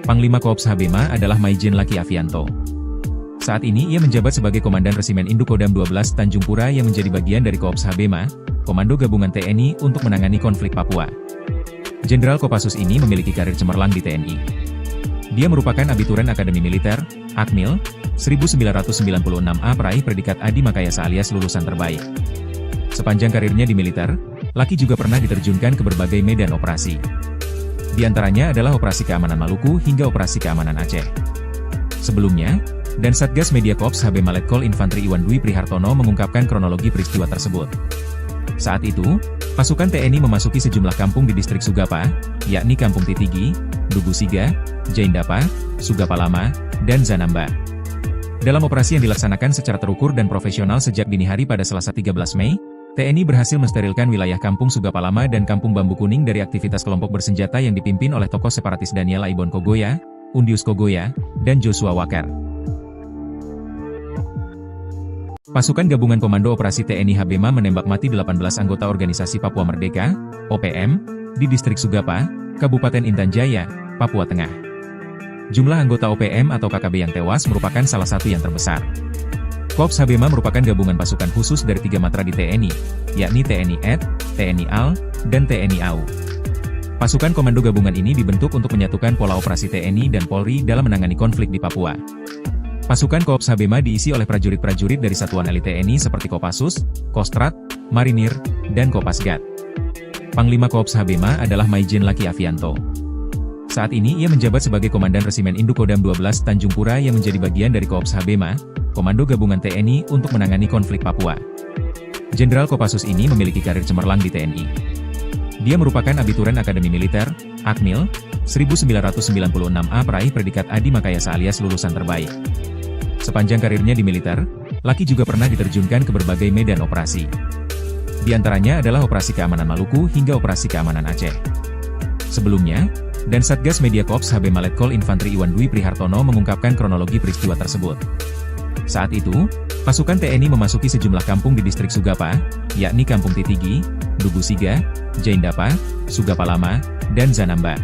Panglima Korps Habema adalah Maijen Laki Avianto. Saat ini ia menjabat sebagai Komandan Resimen Indukodam 12 Tanjung Pura yang menjadi bagian dari Korps Habema, Komando Gabungan TNI untuk menangani konflik Papua. Jenderal Kopassus ini memiliki karir cemerlang di TNI. Dia merupakan abituren Akademi Militer, Akmil, 1996A peraih predikat Adi Makayasa alias lulusan terbaik. Sepanjang karirnya di militer, Laki juga pernah diterjunkan ke berbagai medan operasi. Di antaranya adalah Operasi Keamanan Maluku hingga Operasi Keamanan Aceh. Sebelumnya, dan Satgas Media Korps Habema Letkol Infantri Iwan Dwi Prihartono mengungkapkan kronologi peristiwa tersebut. Saat itu, pasukan TNI memasuki sejumlah kampung di distrik Sugapa, yakni Kampung Titigi, Dugusiga, Jaindapa, Sugapalama, dan Zanamba. Dalam operasi yang dilaksanakan secara terukur dan profesional sejak dini hari pada Selasa 13 Mei, TNI berhasil mensterilkan wilayah Kampung Sugapalama dan Kampung Bambu Kuning dari aktivitas kelompok bersenjata yang dipimpin oleh tokoh separatis Daniel Aibon Kogoya, Undius Kogoya, dan Joshua Wakar. Pasukan Gabungan Komando Operasi TNI Habema menembak mati 18 anggota Organisasi Papua Merdeka, OPM, di distrik Sugapa, Kabupaten Intan Jaya, Papua Tengah. Jumlah anggota OPM atau KKB yang tewas merupakan salah satu yang terbesar. Korps Habema merupakan gabungan pasukan khusus dari 3 matra di TNI, yakni TNI AD, TNI AL, dan TNI AU. Pasukan komando gabungan ini dibentuk untuk menyatukan pola operasi TNI dan Polri dalam menangani konflik di Papua. Pasukan Korps Habema diisi oleh prajurit-prajurit dari satuan elit TNI seperti Kopassus, Kostrad, Marinir, dan Kopasgat. Panglima Korps Habema adalah Maijen Laki Avianto. Saat ini ia menjabat sebagai Komandan Resimen Indukodam 12 Tanjung Pura yang menjadi bagian dari Korps Habema, Komando Gabungan TNI untuk menangani konflik Papua. Jenderal Kopassus ini memiliki karir cemerlang di TNI. Dia merupakan abituren Akademi Militer, Akmil, 1996A peraih predikat Adi Makayasa alias lulusan terbaik. Sepanjang karirnya di militer, Laki juga pernah diterjunkan ke berbagai medan operasi. Di antaranya adalah Operasi Keamanan Maluku hingga Operasi Keamanan Aceh. Sebelumnya, dan Satgas Media Korps Habema Letkol Infantri Iwan Dwi Prihartono mengungkapkan kronologi peristiwa tersebut. Saat itu, pasukan TNI memasuki sejumlah kampung di distrik Sugapa, yakni Kampung Titigi, Dugusiga, Jaindapa, Sugapalama, dan Zanamba.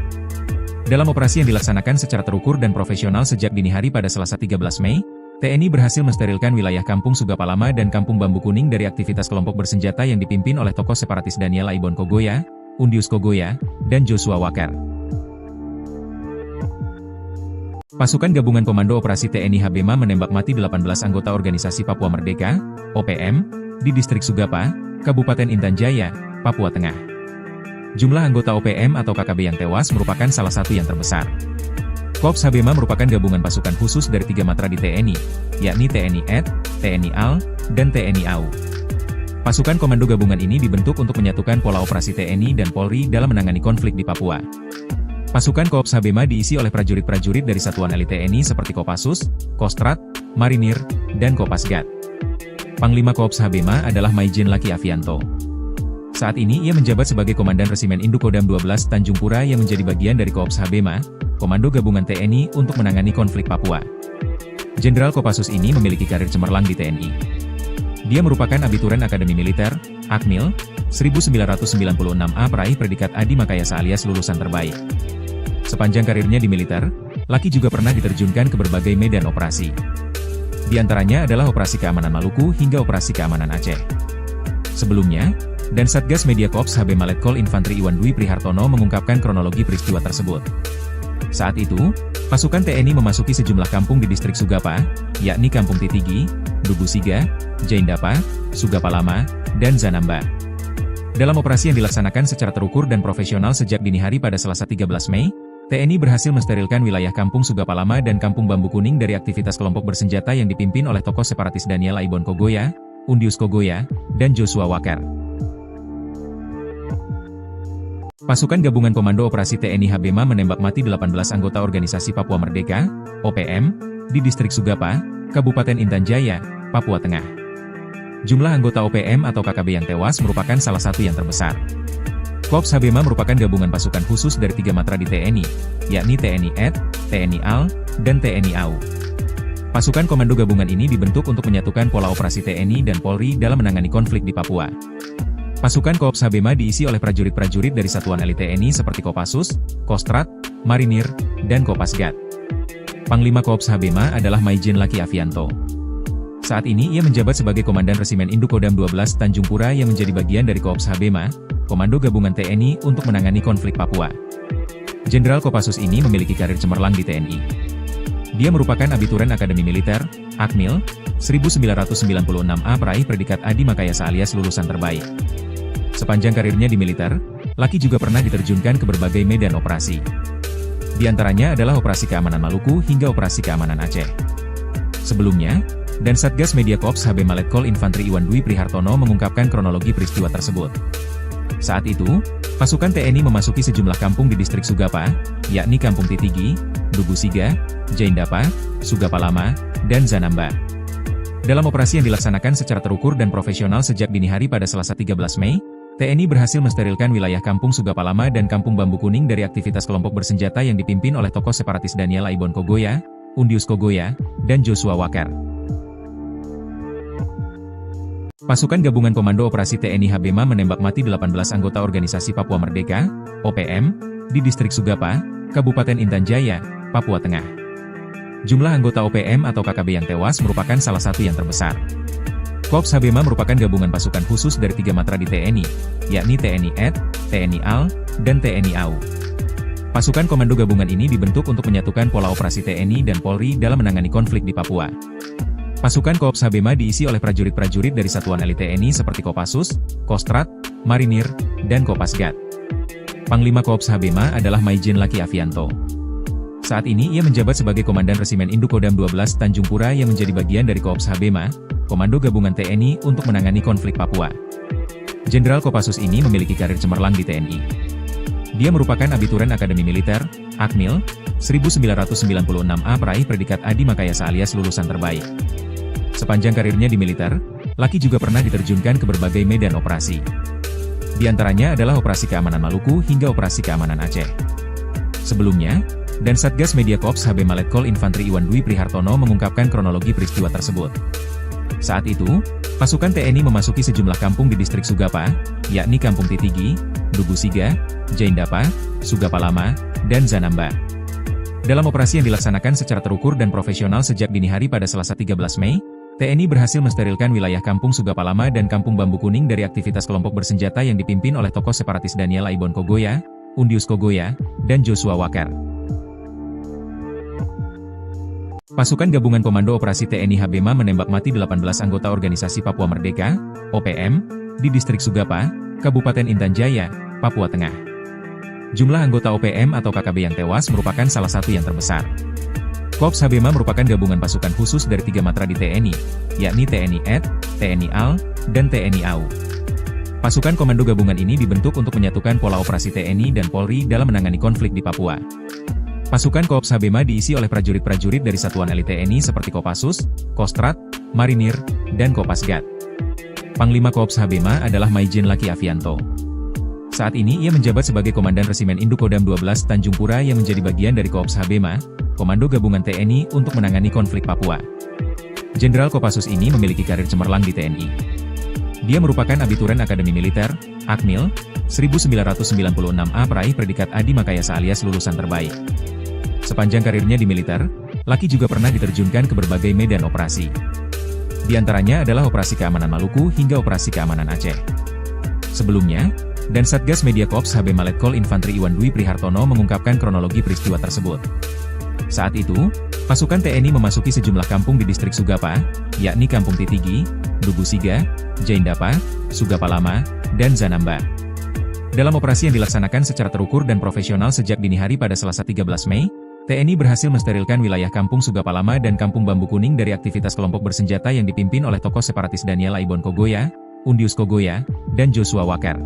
Dalam operasi yang dilaksanakan secara terukur dan profesional sejak dini hari pada Selasa 13 Mei, TNI berhasil mensterilkan wilayah Kampung Sugapalama dan Kampung Bambu Kuning dari aktivitas kelompok bersenjata yang dipimpin oleh tokoh separatis Daniel Aibon Kogoya, Undius Kogoya, dan Joshua Wakar. Pasukan Gabungan Komando Operasi TNI Habema menembak mati 18 anggota Organisasi Papua Merdeka, OPM, di distrik Sugapa, Kabupaten Intan Jaya, Papua Tengah. Jumlah anggota OPM atau KKB yang tewas merupakan salah satu yang terbesar. Korps Habema merupakan gabungan pasukan khusus dari 3 matra di TNI, yakni TNI AD, TNI AL, dan TNI AU. Pasukan komando gabungan ini dibentuk untuk menyatukan pola operasi TNI dan Polri dalam menangani konflik di Papua. Pasukan Korps Habema diisi oleh prajurit-prajurit dari satuan elit TNI seperti Kopassus, Kostrad, Marinir, dan Kopasgat. Panglima Korps Habema adalah Maijen Laki Avianto. Saat ini ia menjabat sebagai Komandan Resimen Indukodam 12 Tanjung Pura yang menjadi bagian dari Korps Habema, Komando Gabungan TNI untuk menangani konflik Papua. Jenderal Kopassus ini memiliki karir cemerlang di TNI. Dia merupakan abituren Akademi Militer, Akmil, 1996A peraih predikat Adi Makayasa alias lulusan terbaik. Sepanjang karirnya di militer, Laki juga pernah diterjunkan ke berbagai medan operasi. Di antaranya adalah Operasi Keamanan Maluku hingga Operasi Keamanan Aceh. Sebelumnya, dan Satgas Media Korps Habema Letkol Infantri Iwan Dwi Prihartono mengungkapkan kronologi peristiwa tersebut. Saat itu, pasukan TNI memasuki sejumlah kampung di distrik Sugapa, yakni Kampung Titigi, Dugusiga, Jaindapa, Sugapalama, dan Zanamba. Dalam operasi yang dilaksanakan secara terukur dan profesional sejak dini hari pada Selasa 13 Mei, TNI berhasil mensterilkan wilayah Kampung Sugapalama dan Kampung Bambu Kuning dari aktivitas kelompok bersenjata yang dipimpin oleh tokoh separatis Daniel Aibon Kogoya, Undius Kogoya, dan Joshua Wakar. Pasukan Gabungan Komando Operasi TNI Habema menembak mati 18 anggota Organisasi Papua Merdeka, OPM, di Distrik Sugapa, Kabupaten Intan Jaya, Papua Tengah. Jumlah anggota OPM atau KKB yang tewas merupakan salah satu yang terbesar. Korps Habema merupakan gabungan pasukan khusus dari 3 matra di TNI, yakni TNI AD, TNI AL, dan TNI AU. Pasukan komando gabungan ini dibentuk untuk menyatukan pola operasi TNI dan Polri dalam menangani konflik di Papua. Pasukan Korps Habema diisi oleh prajurit-prajurit dari satuan elit TNI seperti Kopassus, Kostrad, Marinir, dan Kopasgat. Panglima Korps Habema adalah Maijen Laki Avianto. Saat ini ia menjabat sebagai Komandan Resimen Indukodam 12 Tanjung Pura yang menjadi bagian dari Korps Habema, Komando Gabungan TNI untuk menangani konflik Papua. Jenderal Kopassus ini memiliki karir cemerlang di TNI. Dia merupakan abituren Akademi Militer, Akmil, 1996A peraih predikat Adi Makayasa alias lulusan terbaik. Sepanjang karirnya di militer, Laki juga pernah diterjunkan ke berbagai medan operasi. Di antaranya adalah Operasi Keamanan Maluku hingga Operasi Keamanan Aceh. Sebelumnya, dan Satgas Media Korps Habema Letkol Infantri Iwan Dwi Prihartono mengungkapkan kronologi peristiwa tersebut. Saat itu, pasukan TNI memasuki sejumlah kampung di Distrik Sugapa, yakni Kampung Titigi, Dugusiga, Jaindapa, Sugapa Lama, dan Zanamba. Dalam operasi yang dilaksanakan secara terukur dan profesional sejak dini hari pada Selasa 13 Mei, TNI berhasil mensterilkan wilayah Kampung Sugapa Lama dan Kampung Bambu Kuning dari aktivitas kelompok bersenjata yang dipimpin oleh tokoh separatis Daniel Aibon Kogoya, Undius Kogoya, dan Joshua Walker. Pasukan Gabungan Komando Operasi TNI Habema menembak mati 18 anggota Organisasi Papua Merdeka, OPM, di Distrik Sugapa, Kabupaten Intan Jaya, Papua Tengah. Jumlah anggota OPM atau KKB yang tewas merupakan salah satu yang terbesar. Korps Habema merupakan gabungan pasukan khusus dari 3 matra di TNI, yakni TNI AD, TNI AL, dan TNI AU. Pasukan komando gabungan ini dibentuk untuk menyatukan pola operasi TNI dan Polri dalam menangani konflik di Papua. Pasukan Korps Habema diisi oleh prajurit-prajurit dari satuan elit TNI seperti Kopassus, Kostrad, Marinir, dan Kopasgat. Panglima Korps Habema adalah Maijen Laki Avianto. Saat ini ia menjabat sebagai Komandan Resimen Indukodam 12 Tanjung Pura yang menjadi bagian dari Korps Habema, Komando Gabungan TNI untuk menangani konflik Papua. Jenderal Kopassus ini memiliki karir cemerlang di TNI. Dia merupakan abituren Akademi Militer, Akmil, 1996A peraih predikat Adi Makayasa alias lulusan terbaik. Sepanjang karirnya di militer, Laki juga pernah diterjunkan ke berbagai medan operasi. Di antaranya adalah Operasi Keamanan Maluku hingga Operasi Keamanan Aceh. Sebelumnya, dan Satgas Media Korps Habema Letkol Infantri Iwan Dwi Prihartono mengungkapkan kronologi peristiwa tersebut. Saat itu, pasukan TNI memasuki sejumlah kampung di Distrik Sugapa, yakni Kampung Titigi, Dugusiga, Jaindapa, Sugapa Lama, dan Zanamba. Dalam operasi yang dilaksanakan secara terukur dan profesional sejak dini hari pada Selasa 13 Mei, TNI berhasil mensterilkan wilayah Kampung Sugapa Lama dan Kampung Bambu Kuning dari aktivitas kelompok bersenjata yang dipimpin oleh tokoh separatis Daniel Aibon Kogoya, Undius Kogoya, dan Joshua Walker. Pasukan Gabungan Komando Operasi TNI Habema menembak mati 18 anggota Organisasi Papua Merdeka, OPM, di Distrik Sugapa, Kabupaten Intan Jaya, Papua Tengah. Jumlah anggota OPM atau KKB yang tewas merupakan salah satu yang terbesar. Korps Habema merupakan gabungan pasukan khusus dari 3 matra di TNI, yakni TNI AD, TNI AL, dan TNI AU. Pasukan komando gabungan ini dibentuk untuk menyatukan pola operasi TNI dan Polri dalam menangani konflik di Papua. Pasukan Korps Habema diisi oleh prajurit-prajurit dari satuan elit TNI seperti Kopassus, Kostrad, Marinir, dan Kopasgat. Panglima Korps Habema adalah Maijen Laki Avianto. Saat ini ia menjabat sebagai Komandan Resimen Indukodam 12 Tanjung Pura yang menjadi bagian dari Korps Habema, Komando Gabungan TNI untuk menangani konflik Papua. Jenderal Kopassus ini memiliki karir cemerlang di TNI. Dia merupakan abituren Akademi Militer, Akmil, 1996A peraih predikat Adi Makayasa alias lulusan terbaik. Sepanjang karirnya di militer, Laki juga pernah diterjunkan ke berbagai medan operasi. Di antaranya adalah Operasi Keamanan Maluku hingga Operasi Keamanan Aceh. Sebelumnya, dan Satgas Media Korps Habema Letkol Infantri Iwan Dwi Prihartono mengungkapkan kronologi peristiwa tersebut. Saat itu, pasukan TNI memasuki sejumlah kampung di Distrik Sugapa, yakni Kampung Titigi, Dugusiga, Jaindapa, Sugapa Lama, dan Zanamba. Dalam operasi yang dilaksanakan secara terukur dan profesional sejak dini hari pada Selasa 13 Mei, TNI berhasil mensterilkan wilayah Kampung Sugapa Lama dan Kampung Bambu Kuning dari aktivitas kelompok bersenjata yang dipimpin oleh tokoh separatis Daniel Aibon Kogoya, Undius Kogoya, dan Joshua Walker.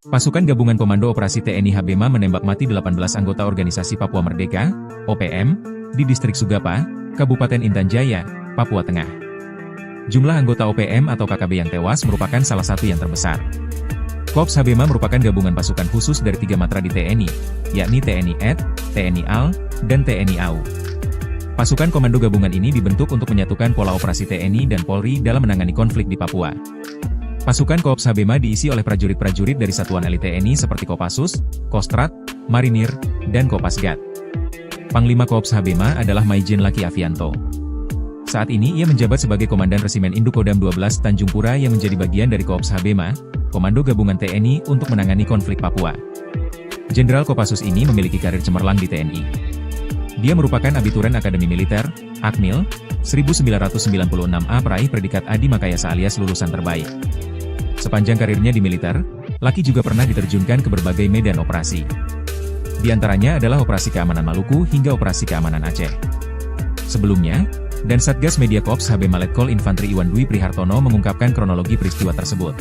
Pasukan Gabungan Komando Operasi TNI Habema menembak mati 18 anggota Organisasi Papua Merdeka, OPM, di Distrik Sugapa, Kabupaten Intan Jaya, Papua Tengah. Jumlah anggota OPM atau KKB yang tewas merupakan salah satu yang terbesar. Korps Habema merupakan gabungan pasukan khusus dari 3 matra di TNI, yakni TNI AD, TNI AL, dan TNI AU. Pasukan komando gabungan ini dibentuk untuk menyatukan pola operasi TNI dan Polri dalam menangani konflik di Papua. Pasukan Korps Habema diisi oleh prajurit-prajurit dari satuan elit TNI seperti Kopassus, Kostrat, Marinir, dan Kopasgat. Panglima Korps Habema adalah Maijen Laki Avianto. Saat ini ia menjabat sebagai Komandan Resimen Indukodam 12 Tanjung Pura yang menjadi bagian dari Korps Habema, Komando Gabungan TNI untuk menangani konflik Papua. Jenderal Kopassus ini memiliki karir cemerlang di TNI. Dia merupakan abituren Akademi Militer, Akmil, 1996A peraih predikat Adi Makayasa alias lulusan terbaik. Sepanjang karirnya di militer, Laki juga pernah diterjunkan ke berbagai medan operasi. Di antaranya adalah Operasi Keamanan Maluku hingga Operasi Keamanan Aceh. Sebelumnya, dan Satgas Media Korps Habema Letkol Infantri Iwan Dwi Prihartono mengungkapkan kronologi peristiwa tersebut.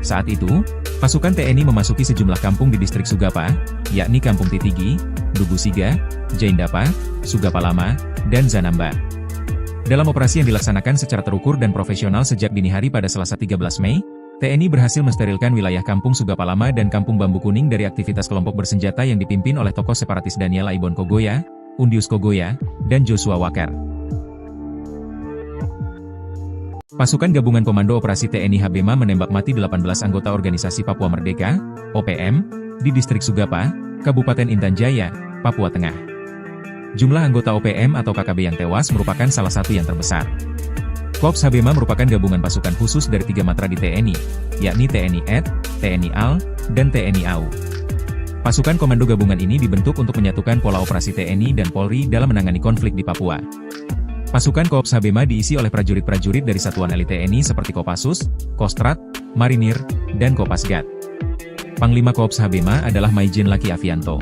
Saat itu, pasukan TNI memasuki sejumlah kampung di Distrik Sugapa, yakni Kampung Titigi, Dugusiga, Jaindapa, Sugapa Lama, dan Zanamba. Dalam operasi yang dilaksanakan secara terukur dan profesional sejak dini hari pada Selasa 13 Mei, TNI berhasil mensterilkan wilayah Kampung Sugapa Lama dan Kampung Bambu Kuning dari aktivitas kelompok bersenjata yang dipimpin oleh tokoh separatis Daniel Aibon Kogoya, Undius Kogoya, dan Joshua Walker. Pasukan Gabungan Komando Operasi TNI Habema menembak mati 18 anggota Organisasi Papua Merdeka, OPM, di Distrik Sugapa, Kabupaten Intan Jaya, Papua Tengah. Jumlah anggota OPM atau KKB yang tewas merupakan salah satu yang terbesar. Korps Habema merupakan gabungan pasukan khusus dari 3 matra di TNI, yakni TNI AD, TNI AL, dan TNI AU. Pasukan komando gabungan ini dibentuk untuk menyatukan pola operasi TNI dan Polri dalam menangani konflik di Papua. Pasukan Korps Habema diisi oleh prajurit-prajurit dari satuan elit TNI seperti Kopassus, Kostrat, Marinir, dan Kopasgat. Panglima Korps Habema adalah Maijen Laki Avianto.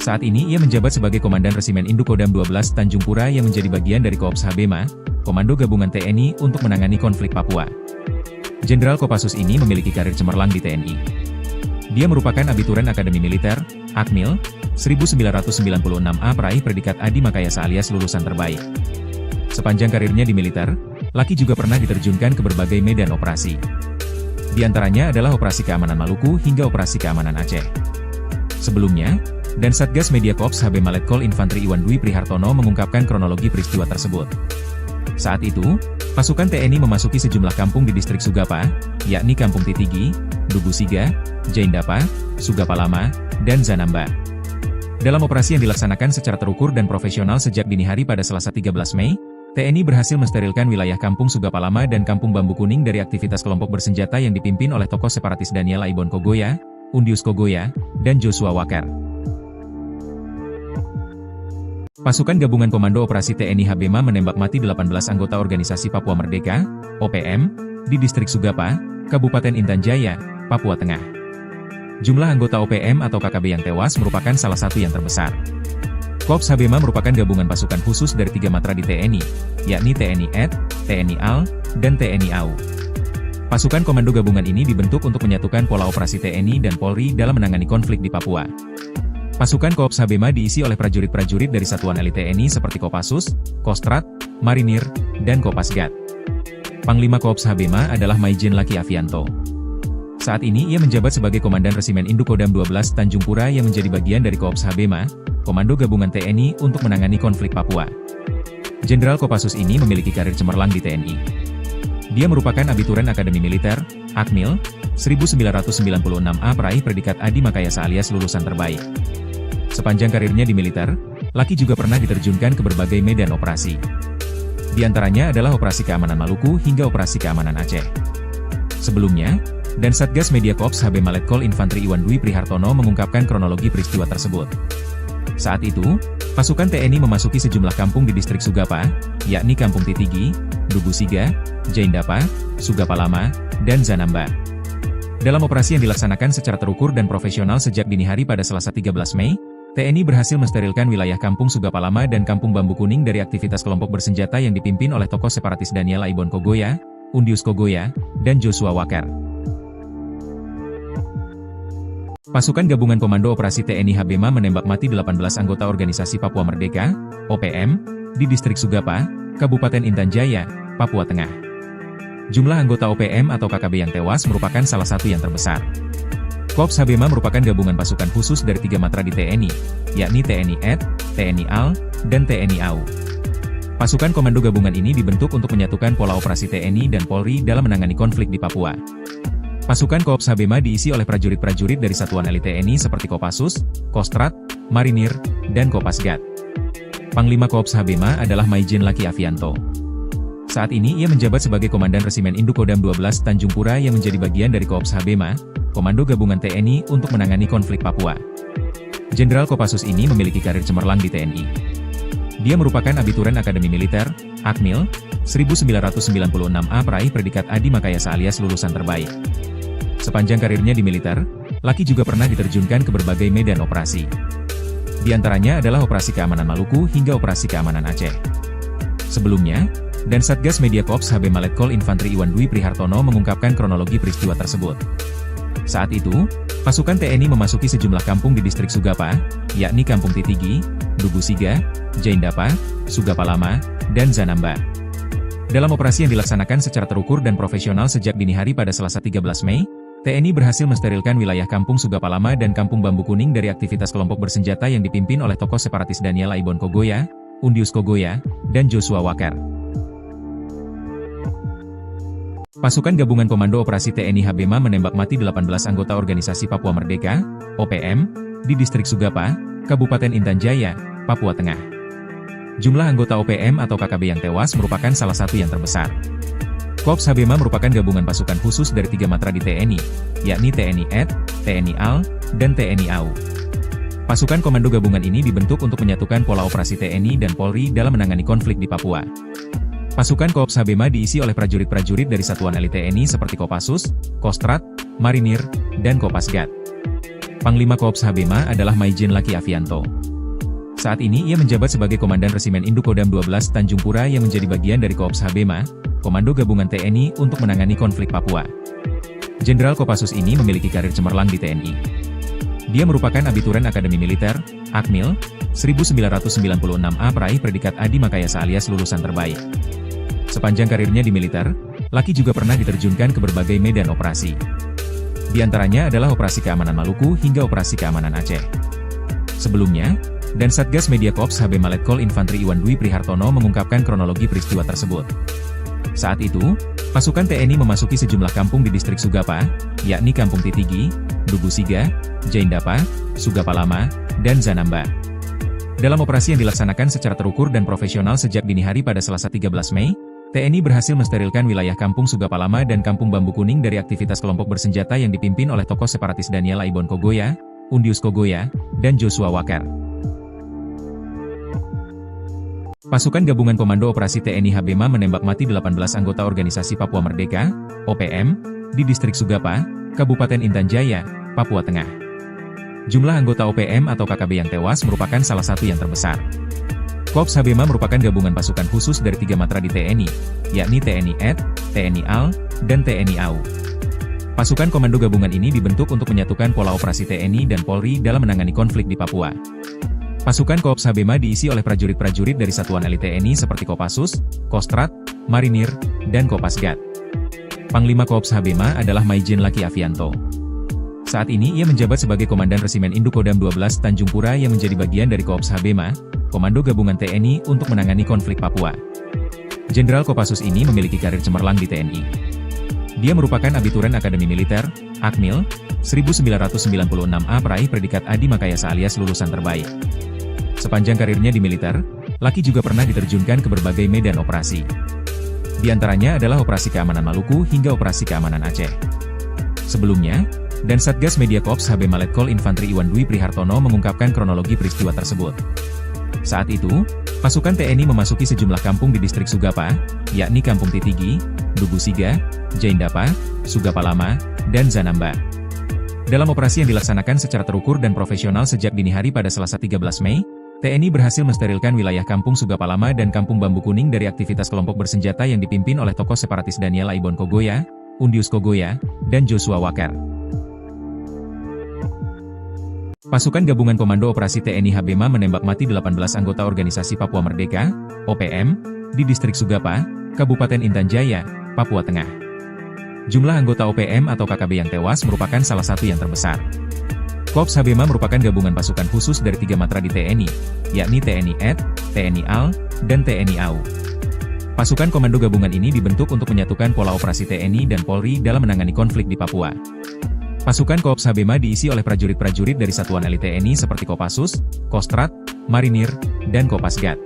Saat ini ia menjabat sebagai Komandan Resimen Indukodam 12 Tanjung Pura yang menjadi bagian dari Korps Habema, Komando Gabungan TNI untuk menangani konflik Papua. Jenderal Kopassus ini memiliki karir cemerlang di TNI. Dia merupakan abituren Akademi Militer, Akmil, 1996A peraih predikat Adi Makayasa alias lulusan terbaik. Sepanjang karirnya di militer, Laki juga pernah diterjunkan ke berbagai medan operasi. Di antaranya adalah Operasi Keamanan Maluku hingga Operasi Keamanan Aceh. Sebelumnya, dan Satgas Media Korps Habema Letkol Infantri Iwan Dwi Prihartono mengungkapkan kronologi peristiwa tersebut. Saat itu, pasukan TNI memasuki sejumlah kampung di Distrik Sugapa, yakni Kampung Titigi, Dugusiga, Jaindapa, Sugapa Lama, dan Zanamba. Dalam operasi yang dilaksanakan secara terukur dan profesional sejak dini hari pada Selasa 13 Mei, TNI berhasil mensterilkan wilayah Kampung Sugapa Lama dan Kampung Bambu Kuning dari aktivitas kelompok bersenjata yang dipimpin oleh tokoh separatis Daniel Aibon Kogoya, Undius Kogoya, dan Joshua Walker. Pasukan Gabungan Komando Operasi TNI Habema menembak mati 18 anggota Organisasi Papua Merdeka, OPM, di Distrik Sugapa, Kabupaten Intan Jaya, Papua Tengah. Jumlah anggota OPM atau KKB yang tewas merupakan salah satu yang terbesar. Korps Habema merupakan gabungan pasukan khusus dari 3 matra di TNI, yakni TNI AD, TNI AL, dan TNI AU. Pasukan komando gabungan ini dibentuk untuk menyatukan pola operasi TNI dan Polri dalam menangani konflik di Papua. Pasukan Korps Habema diisi oleh prajurit-prajurit dari satuan elit TNI seperti Kopassus, Kostrat, Marinir, dan Kopasgat. Panglima Korps Habema adalah Maijen Laki Avianto. Saat ini ia menjabat sebagai Komandan Resimen Indukodam 12 Tanjung Pura yang menjadi bagian dari Korps Habema, Komando Gabungan TNI untuk menangani konflik Papua. Jenderal Kopassus ini memiliki karir cemerlang di TNI. Dia merupakan abituren Akademi Militer, Akmil, 1996A peraih predikat Adi Makayasa alias lulusan terbaik. Sepanjang karirnya di militer, Laki juga pernah diterjunkan ke berbagai medan operasi. Di antaranya adalah Operasi Keamanan Maluku hingga Operasi Keamanan Aceh. Sebelumnya, dan Satgas Media Korps Habema Letkol Infantri Iwan Dwi Prihartono mengungkapkan kronologi peristiwa tersebut. Saat itu, pasukan TNI memasuki sejumlah kampung di Distrik Sugapa, yakni Kampung Titigi, Dugusiga, Jaindapa, Sugapa Lama, dan Zanamba. Dalam operasi yang dilaksanakan secara terukur dan profesional sejak dini hari pada Selasa 13 Mei, TNI berhasil mensterilkan wilayah Kampung Sugapa Lama dan Kampung Bambu Kuning dari aktivitas kelompok bersenjata yang dipimpin oleh tokoh separatis Daniel Aibon Kogoya, Undius Kogoya, dan Joshua Walker. Pasukan Gabungan Komando Operasi TNI HBMA menembak mati 18 anggota Organisasi Papua Merdeka, OPM, di Distrik Sugapa, Kabupaten Intan Jaya, Papua Tengah. Jumlah anggota OPM atau KKB yang tewas merupakan salah satu yang terbesar. Korps HBMA merupakan gabungan pasukan khusus dari 3 matra di TNI, yakni TNI AD, TNI AL, dan TNI AU. Pasukan komando gabungan ini dibentuk untuk menyatukan pola operasi TNI dan Polri dalam menangani konflik di Papua. Pasukan Korps HBMA diisi oleh prajurit-prajurit dari satuan elit TNI seperti Kopassus, Kostrat, Marinir, dan Kopasgat. Panglima Korps HBMA adalah Maijen Laki Avianto. Saat ini ia menjabat sebagai Komandan Resimen Indukodam 12 Tanjung Pura yang menjadi bagian dari Korps HBMA, Komando Gabungan TNI untuk menangani konflik Papua. Jenderal Kopassus ini memiliki karir cemerlang di TNI. Dia merupakan abituren Akademi Militer, Akmil, 1996A peraih predikat Adi Makayasa alias lulusan terbaik. Sepanjang karirnya di militer, Laki juga pernah diterjunkan ke berbagai medan operasi. Di antaranya adalah Operasi Keamanan Maluku hingga Operasi Keamanan Aceh. Sebelumnya, dan Satgas Media Korps HBMA Letkol Infantri Iwan Dwi Prihartono mengungkapkan kronologi peristiwa tersebut. Saat itu, pasukan TNI memasuki sejumlah kampung di Distrik Sugapa, yakni Kampung Titigi, Dugusiga, Jaindapa, Sugapa Lama, dan Zanamba. Dalam operasi yang dilaksanakan secara terukur dan profesional sejak dini hari pada Selasa 13 Mei, TNI berhasil mensterilkan wilayah Kampung Sugapa Lama dan Kampung Bambu Kuning dari aktivitas kelompok bersenjata yang dipimpin oleh tokoh separatis Daniel Aibon Kogoya, Undius Kogoya, dan Joshua Walker. Pasukan Gabungan Komando Operasi TNI HBMA menembak mati 18 anggota Organisasi Papua Merdeka, OPM, di Distrik Sugapa, Kabupaten Intan Jaya, Papua Tengah. Jumlah anggota OPM atau KKB yang tewas merupakan salah satu yang terbesar. Korps HBMA merupakan gabungan pasukan khusus dari 3 matra di TNI, yakni TNI AD, TNI AL, dan TNI AU. Pasukan komando gabungan ini dibentuk untuk menyatukan pola operasi TNI dan Polri dalam menangani konflik di Papua. Pasukan Korps HBMA diisi oleh prajurit-prajurit dari satuan elit TNI seperti Kopassus, Kostrat, Marinir, dan Kopasgat. Panglima Korps HBMA adalah Maijen Laki Avianto. Saat ini ia menjabat sebagai Komandan Resimen Indukodam 12 Tanjung Pura yang menjadi bagian dari Korps HBMA, Komando Gabungan TNI untuk menangani konflik Papua. Jenderal Kopassus ini memiliki karir cemerlang di TNI. Dia merupakan abituren Akademi Militer, Akmil, 1996A peraih predikat Adi Makayasa alias lulusan terbaik. Sepanjang karirnya di militer, Laki juga pernah diterjunkan ke berbagai medan operasi. Di antaranya adalah Operasi Keamanan Maluku hingga Operasi Keamanan Aceh. Sebelumnya, dan Satgas Media Korps HBMA Letkol Infantri Iwan Dwi Prihartono mengungkapkan kronologi peristiwa tersebut. Saat itu, pasukan TNI memasuki sejumlah kampung di Distrik Sugapa, yakni Kampung Titigi, Dugusiga, Jaindapa, Sugapa Lama, dan Zanamba. Dalam operasi yang dilaksanakan secara terukur dan profesional sejak dini hari pada Selasa 13 Mei, TNI berhasil mensterilkan wilayah Kampung Sugapa Lama dan Kampung Bambu Kuning dari aktivitas kelompok bersenjata yang dipimpin oleh tokoh separatis Daniel Aibon Kogoya, Undius Kogoya, dan Joshua Walker. Pasukan Gabungan Komando Operasi TNI HBMA menembak mati 18 anggota Organisasi Papua Merdeka, OPM, di Distrik Sugapa, Kabupaten Intan Jaya, Papua Tengah. Jumlah anggota OPM atau KKB yang tewas merupakan salah satu yang terbesar. Korps HBMA merupakan gabungan pasukan khusus dari 3 matra di TNI, yakni TNI AD, TNI AL, dan TNI AU. Pasukan komando gabungan ini dibentuk untuk menyatukan pola operasi TNI dan Polri dalam menangani konflik di Papua. Pasukan Korps HBMA diisi oleh prajurit-prajurit dari satuan elit TNI seperti Kopassus, Kostrat, Marinir, dan Kopasgat. Panglima Korps HBMA adalah Maijen Laki Avianto. Saat ini ia menjabat sebagai Komandan Resimen Indukodam 12 Tanjung Pura yang menjadi bagian dari Korps HBMA, Komando Gabungan TNI untuk menangani konflik Papua. Jenderal Kopassus ini memiliki karir cemerlang di TNI. Dia merupakan abituren Akademi Militer, Akmil, 1996A peraih predikat Adi Makayasa alias lulusan terbaik. Sepanjang karirnya di militer, Laki juga pernah diterjunkan ke berbagai medan operasi. Di antaranya adalah Operasi Keamanan Maluku hingga Operasi Keamanan Aceh. Sebelumnya, dan Satgas Media Korps HBMA Letkol Infantri Iwan Dwi Prihartono mengungkapkan kronologi peristiwa tersebut. Saat itu, pasukan TNI memasuki sejumlah kampung di Distrik Sugapa, yakni Kampung Titigi, Dugusiga, Jaindapa, Sugapa Lama, dan Zanamba. Dalam operasi yang dilaksanakan secara terukur dan profesional sejak dini hari pada Selasa 13 Mei, TNI berhasil mensterilkan wilayah Kampung Sugapa Lama dan Kampung Bambu Kuning dari aktivitas kelompok bersenjata yang dipimpin oleh tokoh separatis Daniel Aibon Kogoya, Undius Kogoya, dan Joshua Walker. Pasukan Gabungan Komando Operasi TNI Habema menembak mati 18 anggota Organisasi Papua Merdeka, OPM, di Distrik Sugapa, Kabupaten Intan Jaya, Papua Tengah. Jumlah anggota OPM atau KKB yang tewas merupakan salah satu yang terbesar. Korps Habema merupakan gabungan pasukan khusus dari 3 matra di TNI, yakni TNI AD, TNI AL, dan TNI AU. Pasukan komando gabungan ini dibentuk untuk menyatukan pola operasi TNI dan Polri dalam menangani konflik di Papua. Pasukan Korps Habema diisi oleh prajurit-prajurit dari satuan elit TNI seperti Kopassus, Kostrad, Marinir, dan Kopasgat.